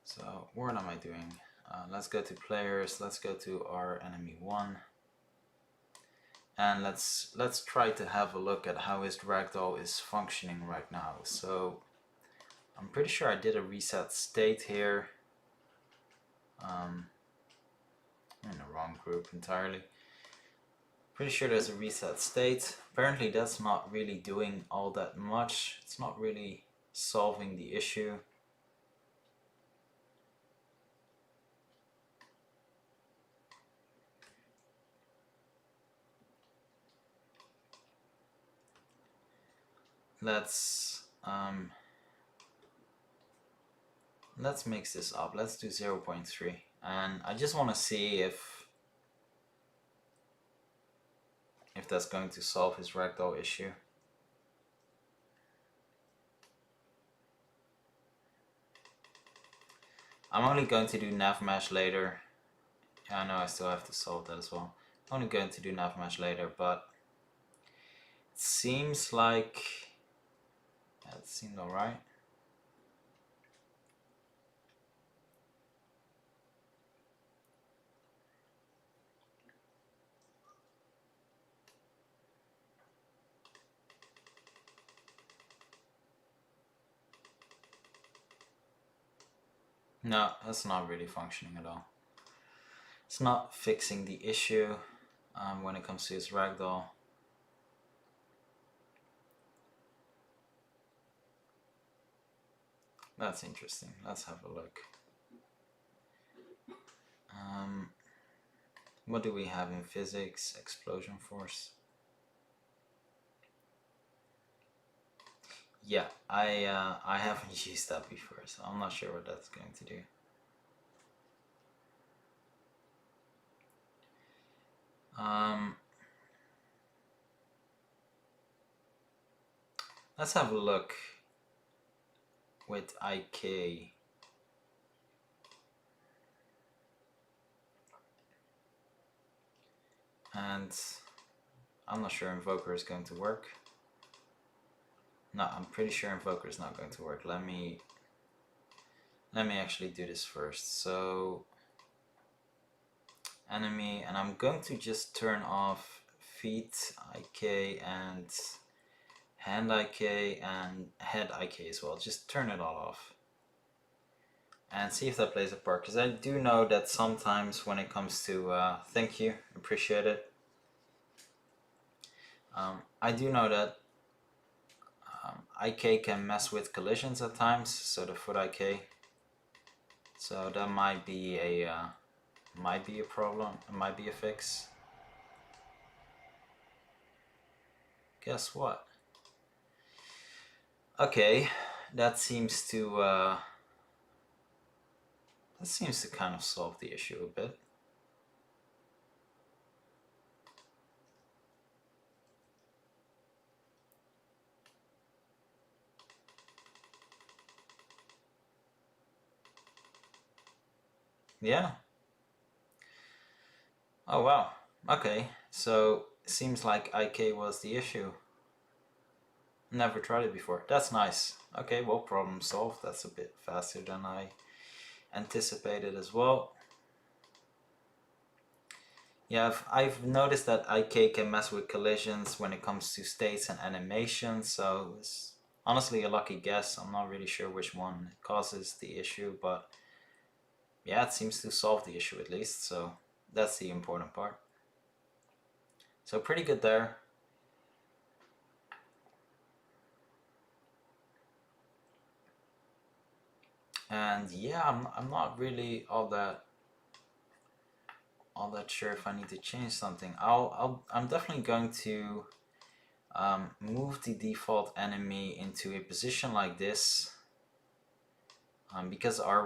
So what am I doing? Let's go to players. Let's go to our enemy 1. and let's try to have a look at how his ragdoll is functioning right now. So I'm pretty sure I did a reset state here. I'm in the wrong group entirely. Pretty sure there's a reset state. Apparently that's not really doing all that much. It's not really solving the issue. Let's mix this up. Let's do 0.3, and I just want to see if that's going to solve his ragdoll issue. I'm only going to do nav mesh later. Yeah, I know I still have to solve that as well. I'm only going to do nav mesh later, but it seems like, yeah, it seemed alright. No, that's not really functioning at all. It's not fixing the issue when it comes to his ragdoll. That's interesting. Let's have a look. What do we have in physics? Explosion force. Yeah, I haven't used that before, so I'm not sure what that's going to do. Let's have a look with IK. And I'm not sure Invoker is going to work. No, I'm pretty sure Invoker is not going to work. Let me actually do this first. So enemy, and I'm going to just turn off feet IK and hand IK and head IK as well. Just turn it all off and see if that plays a part, because I do know that sometimes when it comes to thank you, appreciate it. I do know that IK can mess with collisions at times, so the foot IK. So that might be a problem. It might be a fix. Guess what? Okay, that seems to kind of solve the issue a bit. Yeah. Oh wow. Okay, so it seems like IK was the issue. Never tried it before. That's nice. Okay, well, problem solved. That's a bit faster than I anticipated as well. Yeah, I've noticed that IK can mess with collisions when it comes to states and animations, so it's honestly a lucky guess. I'm not really sure which one causes the issue, but yeah, it seems to solve the issue at least, so that's the important part. So pretty good there. And yeah, I'm not really all that sure if I need to change something. I'm definitely going to move the default enemy into a position like this, because our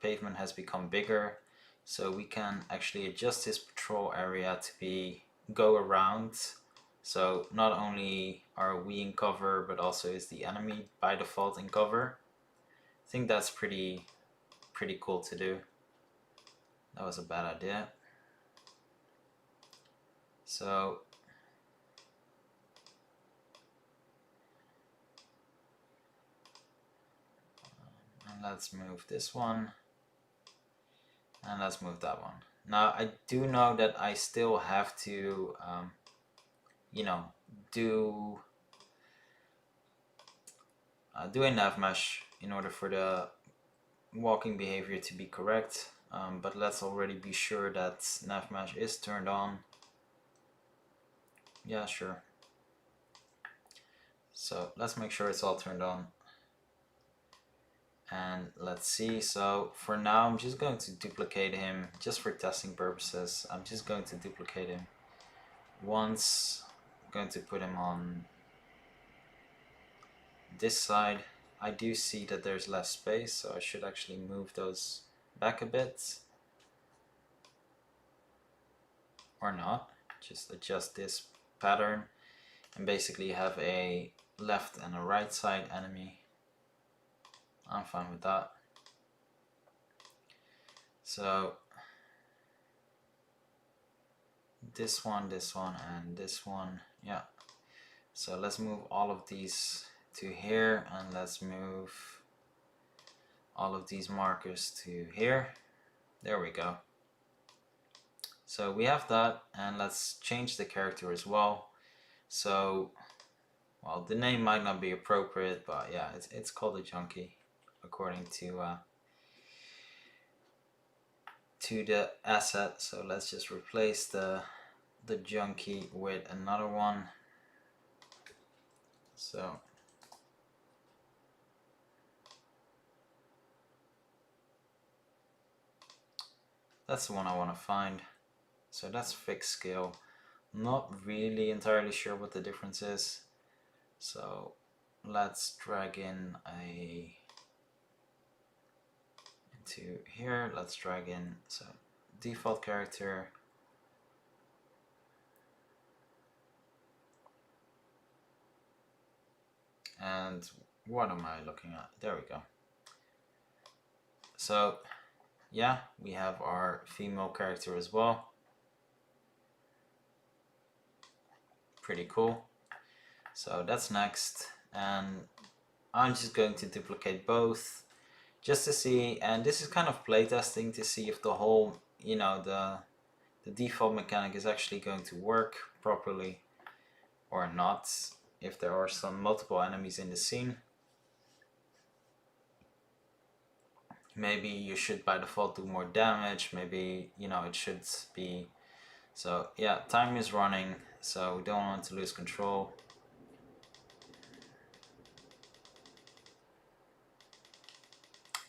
pavement has become bigger, so we can actually adjust his patrol area to go around. So not only are we in cover, but also is the enemy by default in cover. I think that's pretty cool to do. That was a bad idea. So and let's move this one, and let's move that one. Now I do know that I still have to, you know, do a nav mesh in order for the walking behavior to be correct. But let's already be sure that nav mesh is turned on. Yeah, sure. So let's make sure it's all turned on. And let's see, so for now I'm just going to duplicate him just for testing purposes. I'm just going to duplicate him once. I'm going to put him on this side. I do see that there's less space, so I should actually move those back a bit. Or not, just adjust this pattern and basically have a left and a right side enemy. I'm fine with that. So this one, and this one, yeah. So let's move all of these to here, and let's move all of these markers to here. There we go. So we have that, and let's change the character as well. So, well, the name might not be appropriate, but yeah, it's called a junkie according to the asset. So let's just replace the junkie with another one. So that's the one I want to find. So that's fixed scale. Not really entirely sure what the difference is. So let's drag in into here. Let's drag in, so default character. And what am I looking at? There we go. So yeah, we have our female character as well. Pretty cool. So that's next, and I'm just going to duplicate both just to see, and this is kind of playtesting to see if the whole, you know, the default mechanic is actually going to work properly or not, if there are some multiple enemies in the scene. Maybe you should by default do more damage, maybe, you know, it should be. So yeah, time is running, so we don't want to lose control.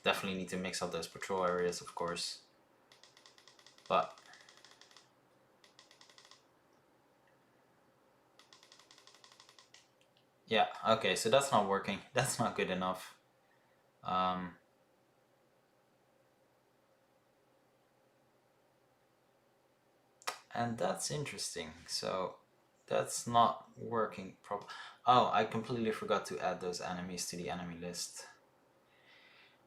Definitely need to mix up those patrol areas, of course. But yeah, okay, so that's not working. That's not good enough. And that's interesting. So that's not working properly. Oh, I completely forgot to add those enemies to the enemy list.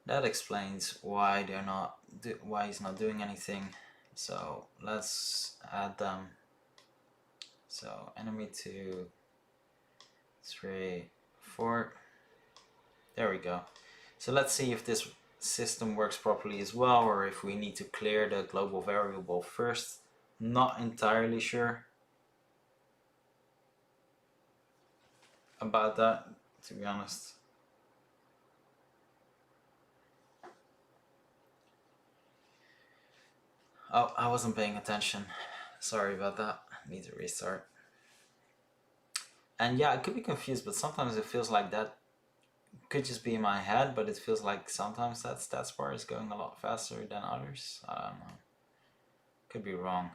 That explains why they're not, why he's not doing anything. So let's add them. So enemy 2, 3, 4. There we go. So let's see if this system works properly as well, or if we need to clear the global variable first. Not entirely sure about that, to be honest. Oh, I wasn't paying attention. Sorry about that. Need to restart. And yeah, I could be confused, but sometimes it feels like that could just be in my head, but it feels like sometimes that stats bar is going a lot faster than others. I don't know. Could be wrong.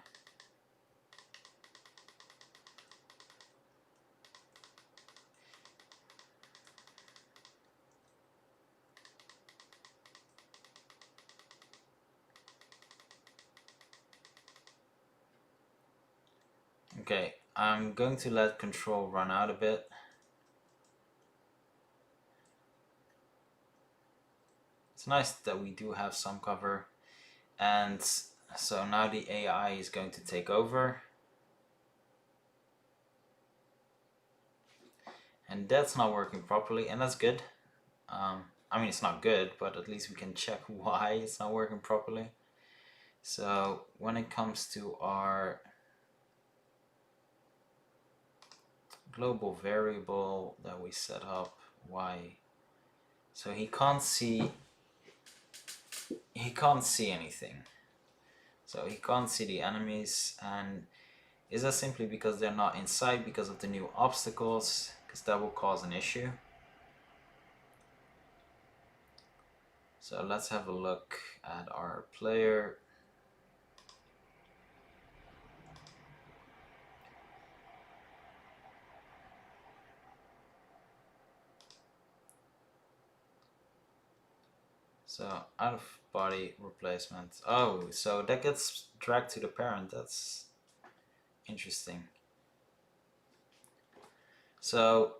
Okay, I'm going to let control run out a bit. It's nice that we do have some cover. And so now the AI is going to take over. And that's not working properly, and that's good. I mean, it's not good, but at least we can check why it's not working properly. So when it comes to our global variable that we set up, y, so he can't see anything. So he can't see the enemies, and is that simply because they're not inside because of the new obstacles? Because that will cause an issue. So let's have a look at our player. So out of body replacement. Oh, so that gets dragged to the parent. That's interesting. So,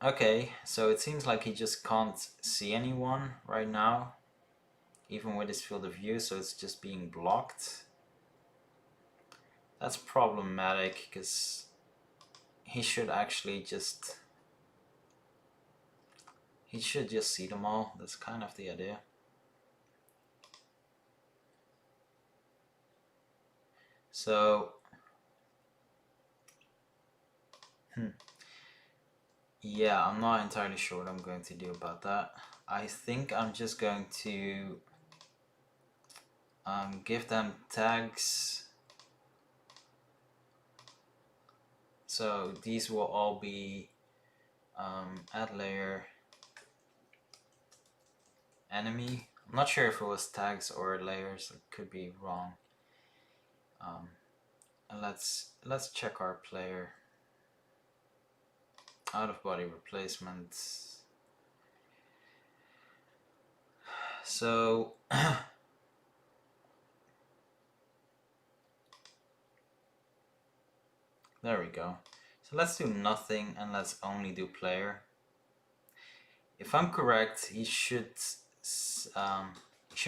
okay, so it seems like he just can't see anyone right now, even with his field of view, so it's just being blocked. That's problematic because he should actually just see them all. That's kind of the idea. So yeah, I'm not entirely sure what I'm going to do about that. I think I'm just going to give them tags. So these will all be add layer enemy. I'm not sure if it was tags or layers. It could be wrong. And let's check our player. Out of body replacement. So there we go. So let's do nothing and let's only do player. If I'm correct, he should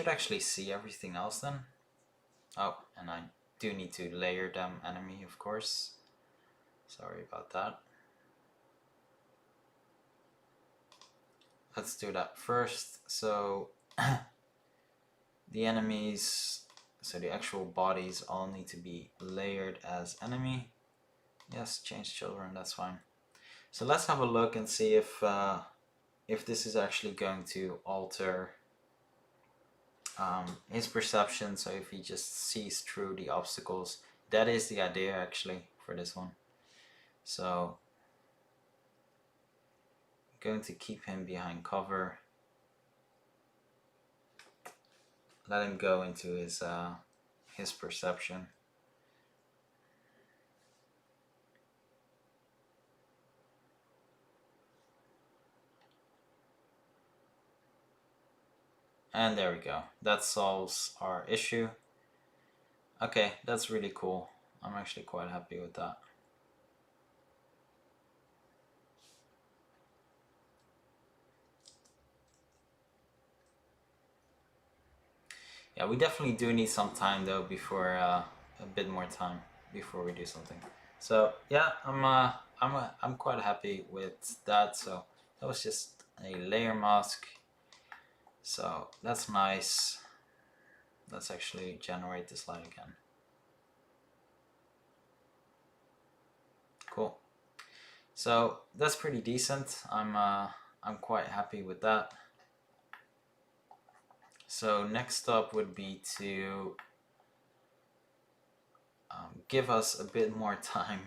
actually see everything else then. Oh, and I do need to layer them enemy, of course. Sorry about that. Let's do that first. So the enemies, so the actual bodies all need to be layered as enemy. Yes, change children, that's fine. So let's have a look and see if this is actually going to alter his perception. So if he just sees through the obstacles, that is the idea actually for this one. So I'm going to keep him behind cover. Let him go into his perception. And there we go. That solves our issue. Okay, that's really cool. I'm actually quite happy with that. Yeah, we definitely do need some time though before a bit more time before we do something. So yeah, I'm quite happy with that. So that was just a layer mask. So that's nice. Let's actually generate the slide again. Cool. So that's pretty decent. I'm quite happy with that. So next up would be to give us a bit more time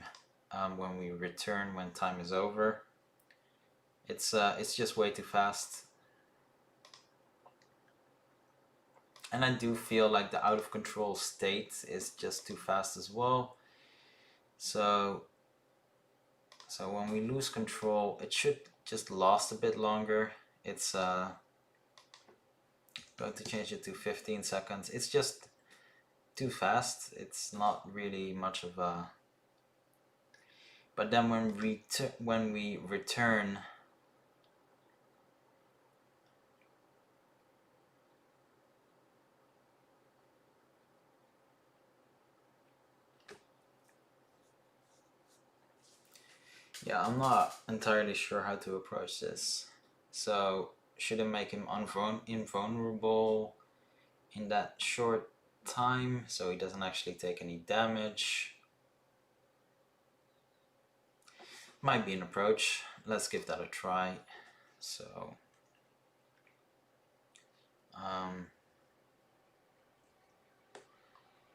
when we return when time is over. It's just way too fast. And I do feel like the out of control state is just too fast as well. So when we lose control, it should just last a bit longer. It's going to change it to 15 seconds. It's just too fast. It's not really much of a... But then when we return, yeah, I'm not entirely sure how to approach this. So should I make him invulnerable in that short time so he doesn't actually take any damage. Might be an approach. Let's give that a try. So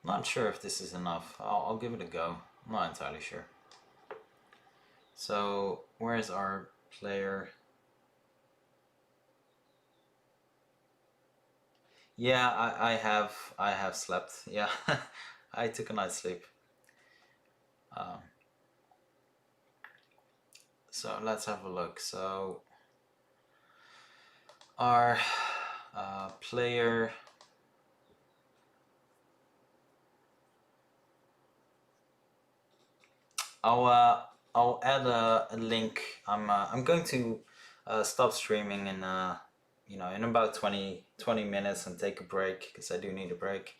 not sure if this is enough. I'll give it a go. I'm not entirely sure. So where's our player? Yeah, I have slept. Yeah, I took a night's sleep. So let's have a look. So our player. I'll add a link. I'm going to stop streaming in in about 20 minutes and take a break because I do need a break,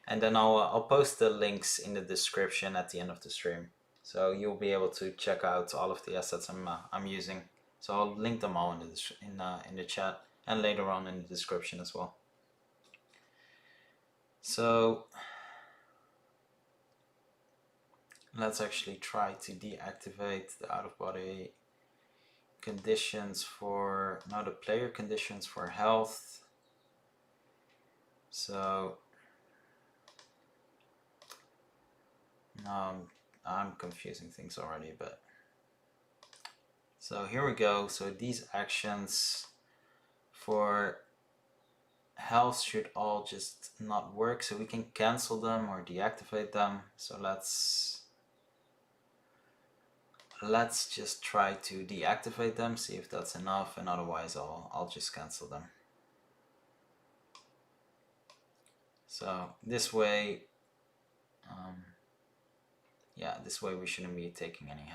and then I'll post the links in the description at the end of the stream, so you'll be able to check out all of the assets I'm using. So I'll link them all in the chat and later on in the description as well. So let's actually try to deactivate the out-of-body conditions for, now the player conditions for health. So now I'm confusing things already, but so here we go. So these actions for health should all just not work, so we can cancel them or deactivate them. So let's just try to deactivate them, see if that's enough, and otherwise I'll just cancel them. So this way, yeah, this way we shouldn't be taking any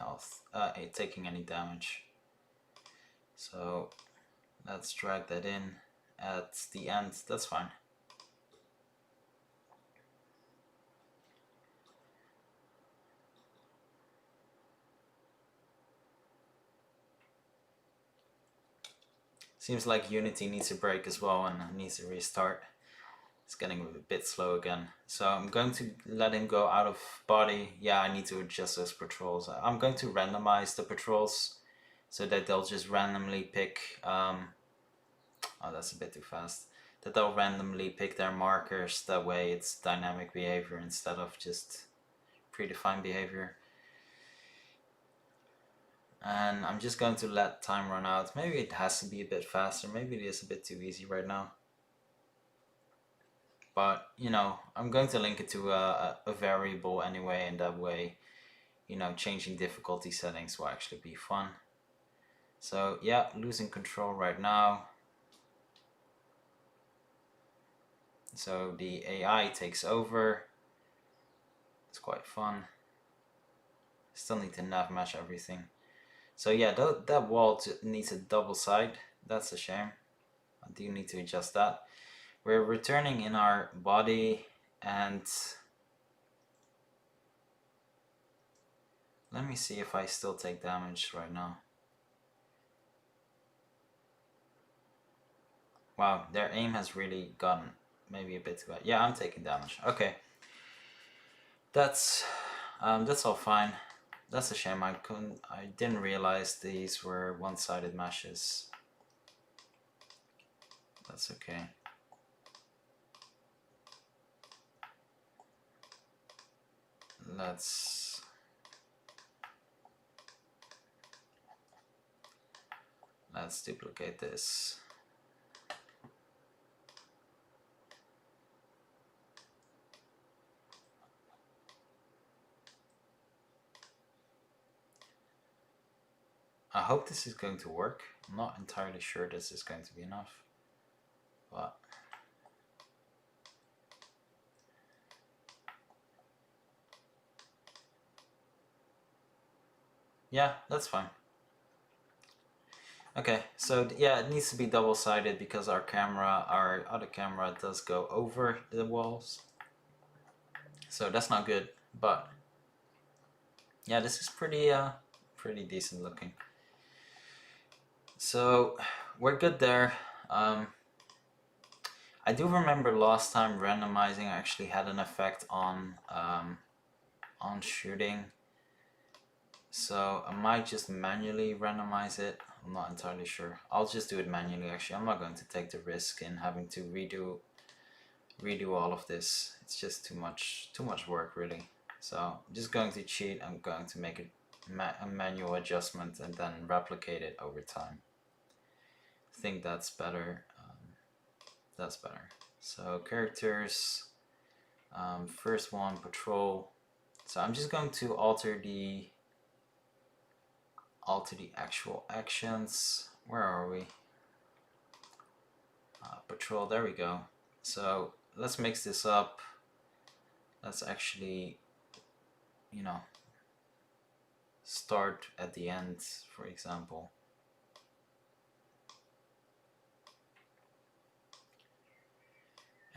taking any damage. So let's drag that in at the end. That's fine. Seems like Unity needs a break as well and needs a restart. It's getting a bit slow again. So I'm going to let him go out of body. Yeah, I need to adjust those patrols. I'm going to randomize the patrols so that they'll just randomly pick, oh, that's a bit too fast. That they'll randomly pick their markers. That way it's dynamic behavior instead of just predefined behavior. And I'm just going to let time run out. Maybe it has to be a bit faster. Maybe it is a bit too easy right now. But, you know, I'm going to link it to a variable anyway, and that way, you know, changing difficulty settings will actually be fun. So yeah, losing control right now. So the AI takes over. It's quite fun. Still need to nav match everything. So yeah, that wall needs a double side. That's a shame. I do need to adjust that. We're returning in our body, and let me see if I still take damage right now. Wow, their aim has really gotten maybe a bit too bad. Yeah, I'm taking damage. Okay, that's all fine. That's a shame. I didn't realize these were one-sided meshes. That's okay. Let's duplicate this. I hope this is going to work. I'm not entirely sure this is going to be enough, but yeah, that's fine. Okay, so yeah, it needs to be double-sided because our other camera does go over the walls. So that's not good, but yeah, this is pretty decent looking. So we're good there. I do remember last time randomizing actually had an effect on shooting. So I might just manually randomize it. I'm not entirely sure. I'll just do it manually actually. I'm not going to take the risk in having to redo all of this. It's just too much work really. So I'm just going to cheat. I'm going to make it a manual adjustment and then replicate it over time. I think that's better. That's better. So characters, first one, patrol. So I'm just going to alter the actual actions. Where are we? Patrol, there we go. So let's mix this up. Let's actually, you know, start at the end, for example.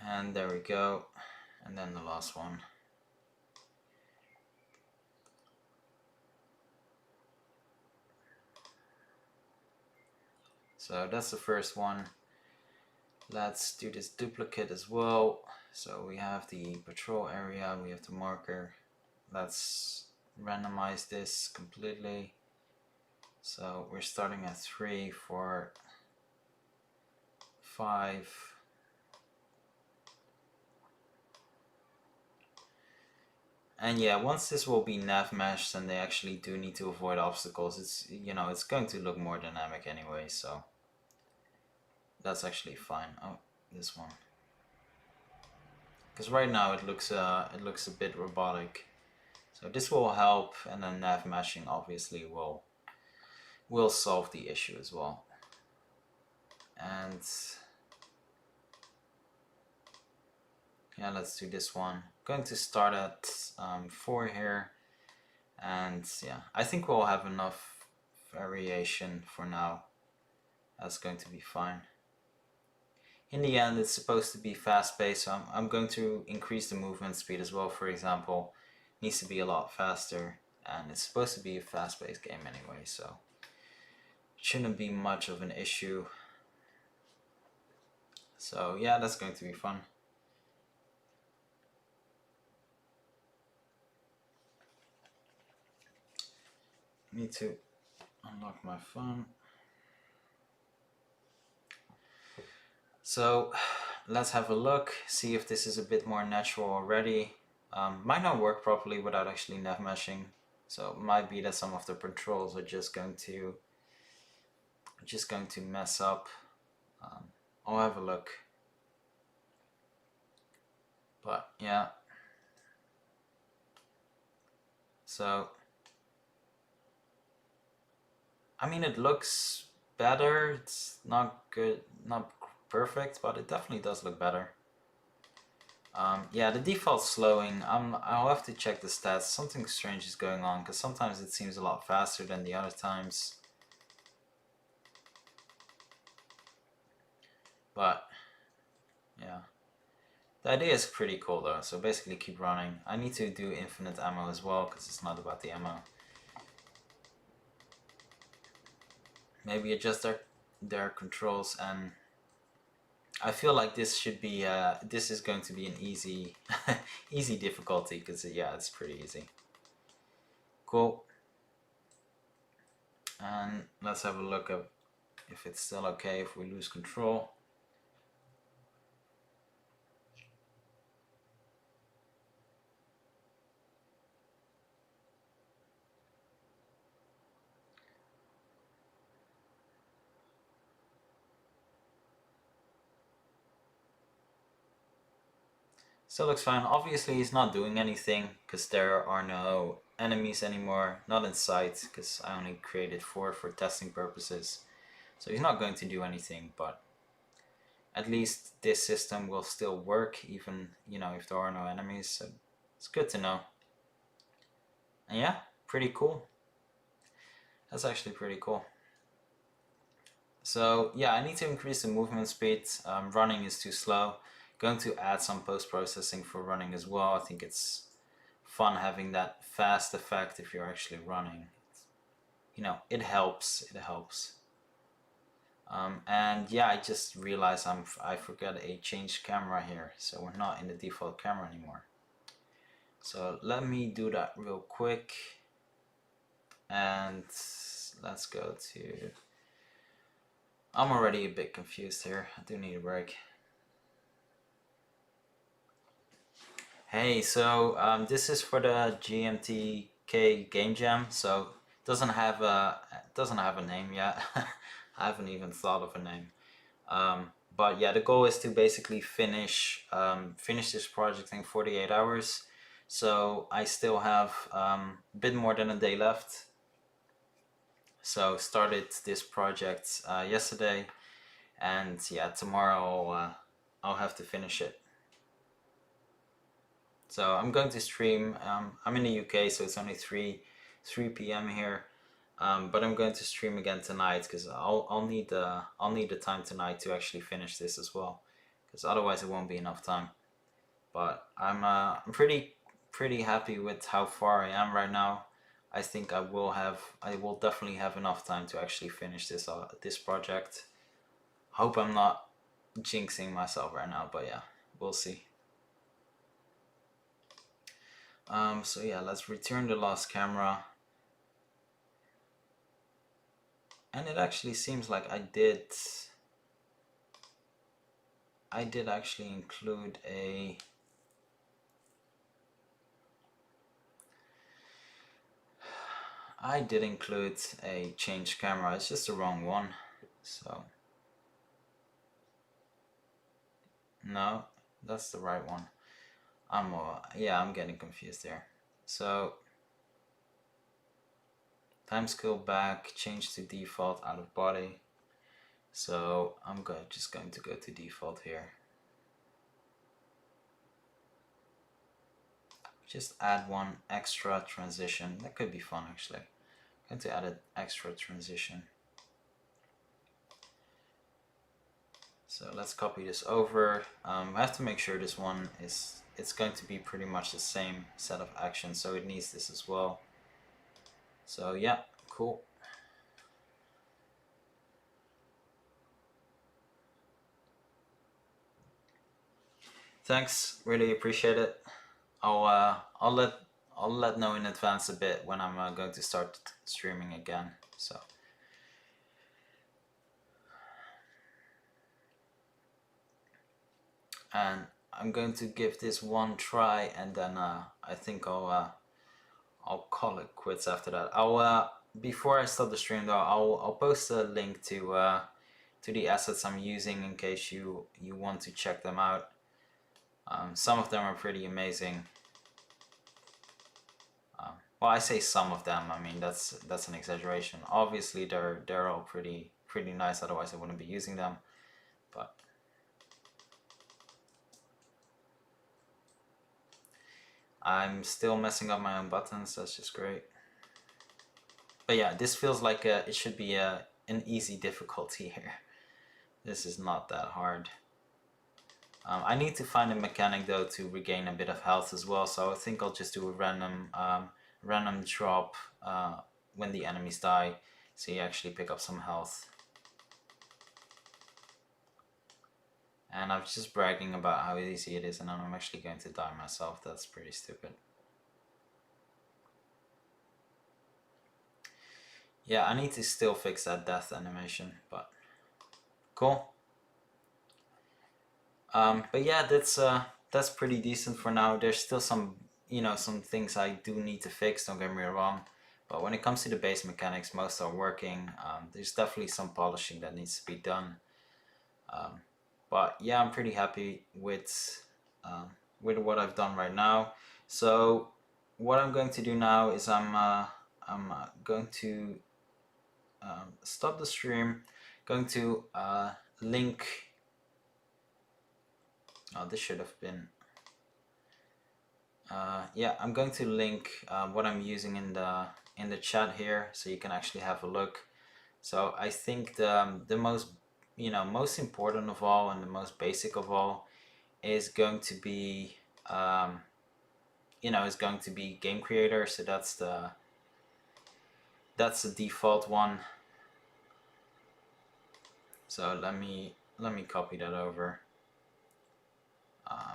And there we go. And then the last one. So that's the first one. Let's do this duplicate as well. So we have the patrol area, we have the marker. Let's randomize this completely. So we're starting at 3, 4, 5. And yeah, once this will be nav meshed and they actually do need to avoid obstacles, it's, you know, it's going to look more dynamic anyway, so that's actually fine. Oh, this one. Because right now it looks a bit robotic. So this will help, and then nav meshing obviously will solve the issue as well. And yeah, let's do this one. I'm going to start at 4 here, and yeah, I think we'll have enough variation for now. That's going to be fine. In the end, it's supposed to be fast-paced, so I'm going to increase the movement speed as well. For example, it needs to be a lot faster, and it's supposed to be a fast-paced game anyway, so it shouldn't be much of an issue. So yeah, that's going to be fun. Need to unlock my phone. So let's have a look, see if this is a bit more natural already. Might not work properly without actually nav meshing, so it might be that some of the controls are just going to mess up. I'll have a look. But yeah, so I mean, it looks better. It's not good, not perfect, but it definitely does look better. Yeah, the default slowing, I'll have to check the stats. Something strange is going on, because sometimes it seems a lot faster than the other times. But yeah, the idea is pretty cool though. So basically keep running. I need to do infinite ammo as well, because it's not about the ammo. Maybe adjust their controls, and I feel like this should be this is going to be an easy easy difficulty, because yeah, it's pretty easy. Cool. And let's have a look at if it's still okay if we lose control. Still looks fine. Obviously he's not doing anything, because there are no enemies anymore, not in sight, because I only created 4 for testing purposes. So he's not going to do anything, but at least this system will still work, even, you know, if there are no enemies. So it's good to know. And yeah, pretty cool. That's actually pretty cool. So yeah, I need to increase the movement speed. Running is too slow. Going to add some post-processing for running as well. I think it's fun having that fast effect if you're actually running. You know, it helps. It helps. And yeah, I just realized I forgot a change camera here, so we're not in the default camera anymore. So let me do that real quick, and let's go to, I'm already a bit confused here, I do need a break. Hey, so this is for the GMTK game jam, so doesn't have a name yet. I haven't even thought of a name. But yeah, the goal is to basically finish this project in 48 hours. So I still have a bit more than a day left. So started this project yesterday, and yeah, tomorrow I'll have to finish it. So I'm going to stream. I'm in the UK, so it's only 3 p.m. here. But I'm going to stream again tonight because I'll need the time tonight to actually finish this as well, because otherwise it won't be enough time. But I'm pretty happy with how far I am right now. I think I will definitely have enough time to actually finish this project. Hope I'm not jinxing myself right now, but yeah, we'll see. So yeah, let's return the lost camera. And it actually seems like I did actually include a change camera. It's just the wrong one. So no, that's the right one. I'm getting confused there. So time scale back, change to default out of body. So I'm just going to go to default here. Just add one extra transition. That could be fun actually. I'm going to add an extra transition. So let's copy this over. I have to make sure this one it's going to be pretty much the same set of actions, so it needs this as well. So yeah, cool. Thanks, really appreciate it. I'll let know in advance a bit when I'm going to start streaming again. So. And I'm going to give this one try, and then I think I'll call it quits after that. Before I stop the stream though, I'll post a link to the assets I'm using in case you want to check them out. Some of them are pretty amazing. Well, I say some of them. I mean that's an exaggeration. Obviously, they're all pretty nice. Otherwise, I wouldn't be using them. But I'm still messing up my own buttons. That's just great. But yeah, this feels like it should be an easy difficulty here. This is not that hard. I need to find a mechanic though to regain a bit of health as well, so I think I'll just do a random drop when the enemies die, so you actually pick up some health. And I'm just bragging about how easy it is, and I'm actually going to die myself. That's pretty stupid. Yeah, I need to still fix that death animation, but cool. But yeah, that's pretty decent for now. There's still some things I do need to fix, don't get me wrong. But when it comes to the base mechanics, most are working. There's definitely some polishing that needs to be done. But yeah, I'm pretty happy with what I've done right now. So what I'm going to do now is I'm going to stop the stream, going to link. Oh, this should have been. Yeah, I'm going to link what I'm using in the chat here, so you can actually have a look. So I think the most most important of all and the most basic of all is going to be is going to be game creator. So that's the default one. So let me copy that over.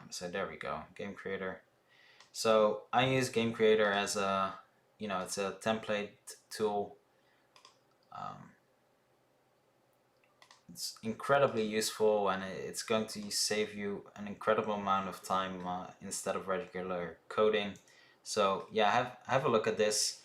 So there we go, game creator. So I use game creator as a, you know, it's a template tool. It's incredibly useful, and it's going to save you an incredible amount of time instead of regular coding. So yeah, have a look at this.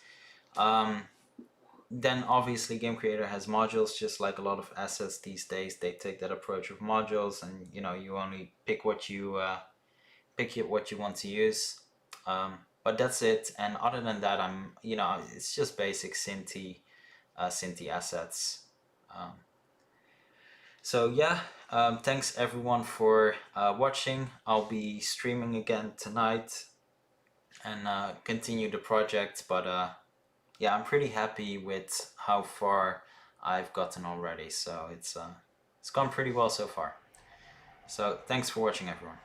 Then obviously game creator has modules, just like a lot of assets these days. They take that approach of modules, and you know, you only pick what you want to use. But that's it. And other than that, you know, it's just basic Cinti assets. Um, so yeah, thanks everyone for watching. I'll be streaming again tonight and continue the project. But yeah, I'm pretty happy with how far I've gotten already. So it's gone pretty well so far. So thanks for watching, everyone.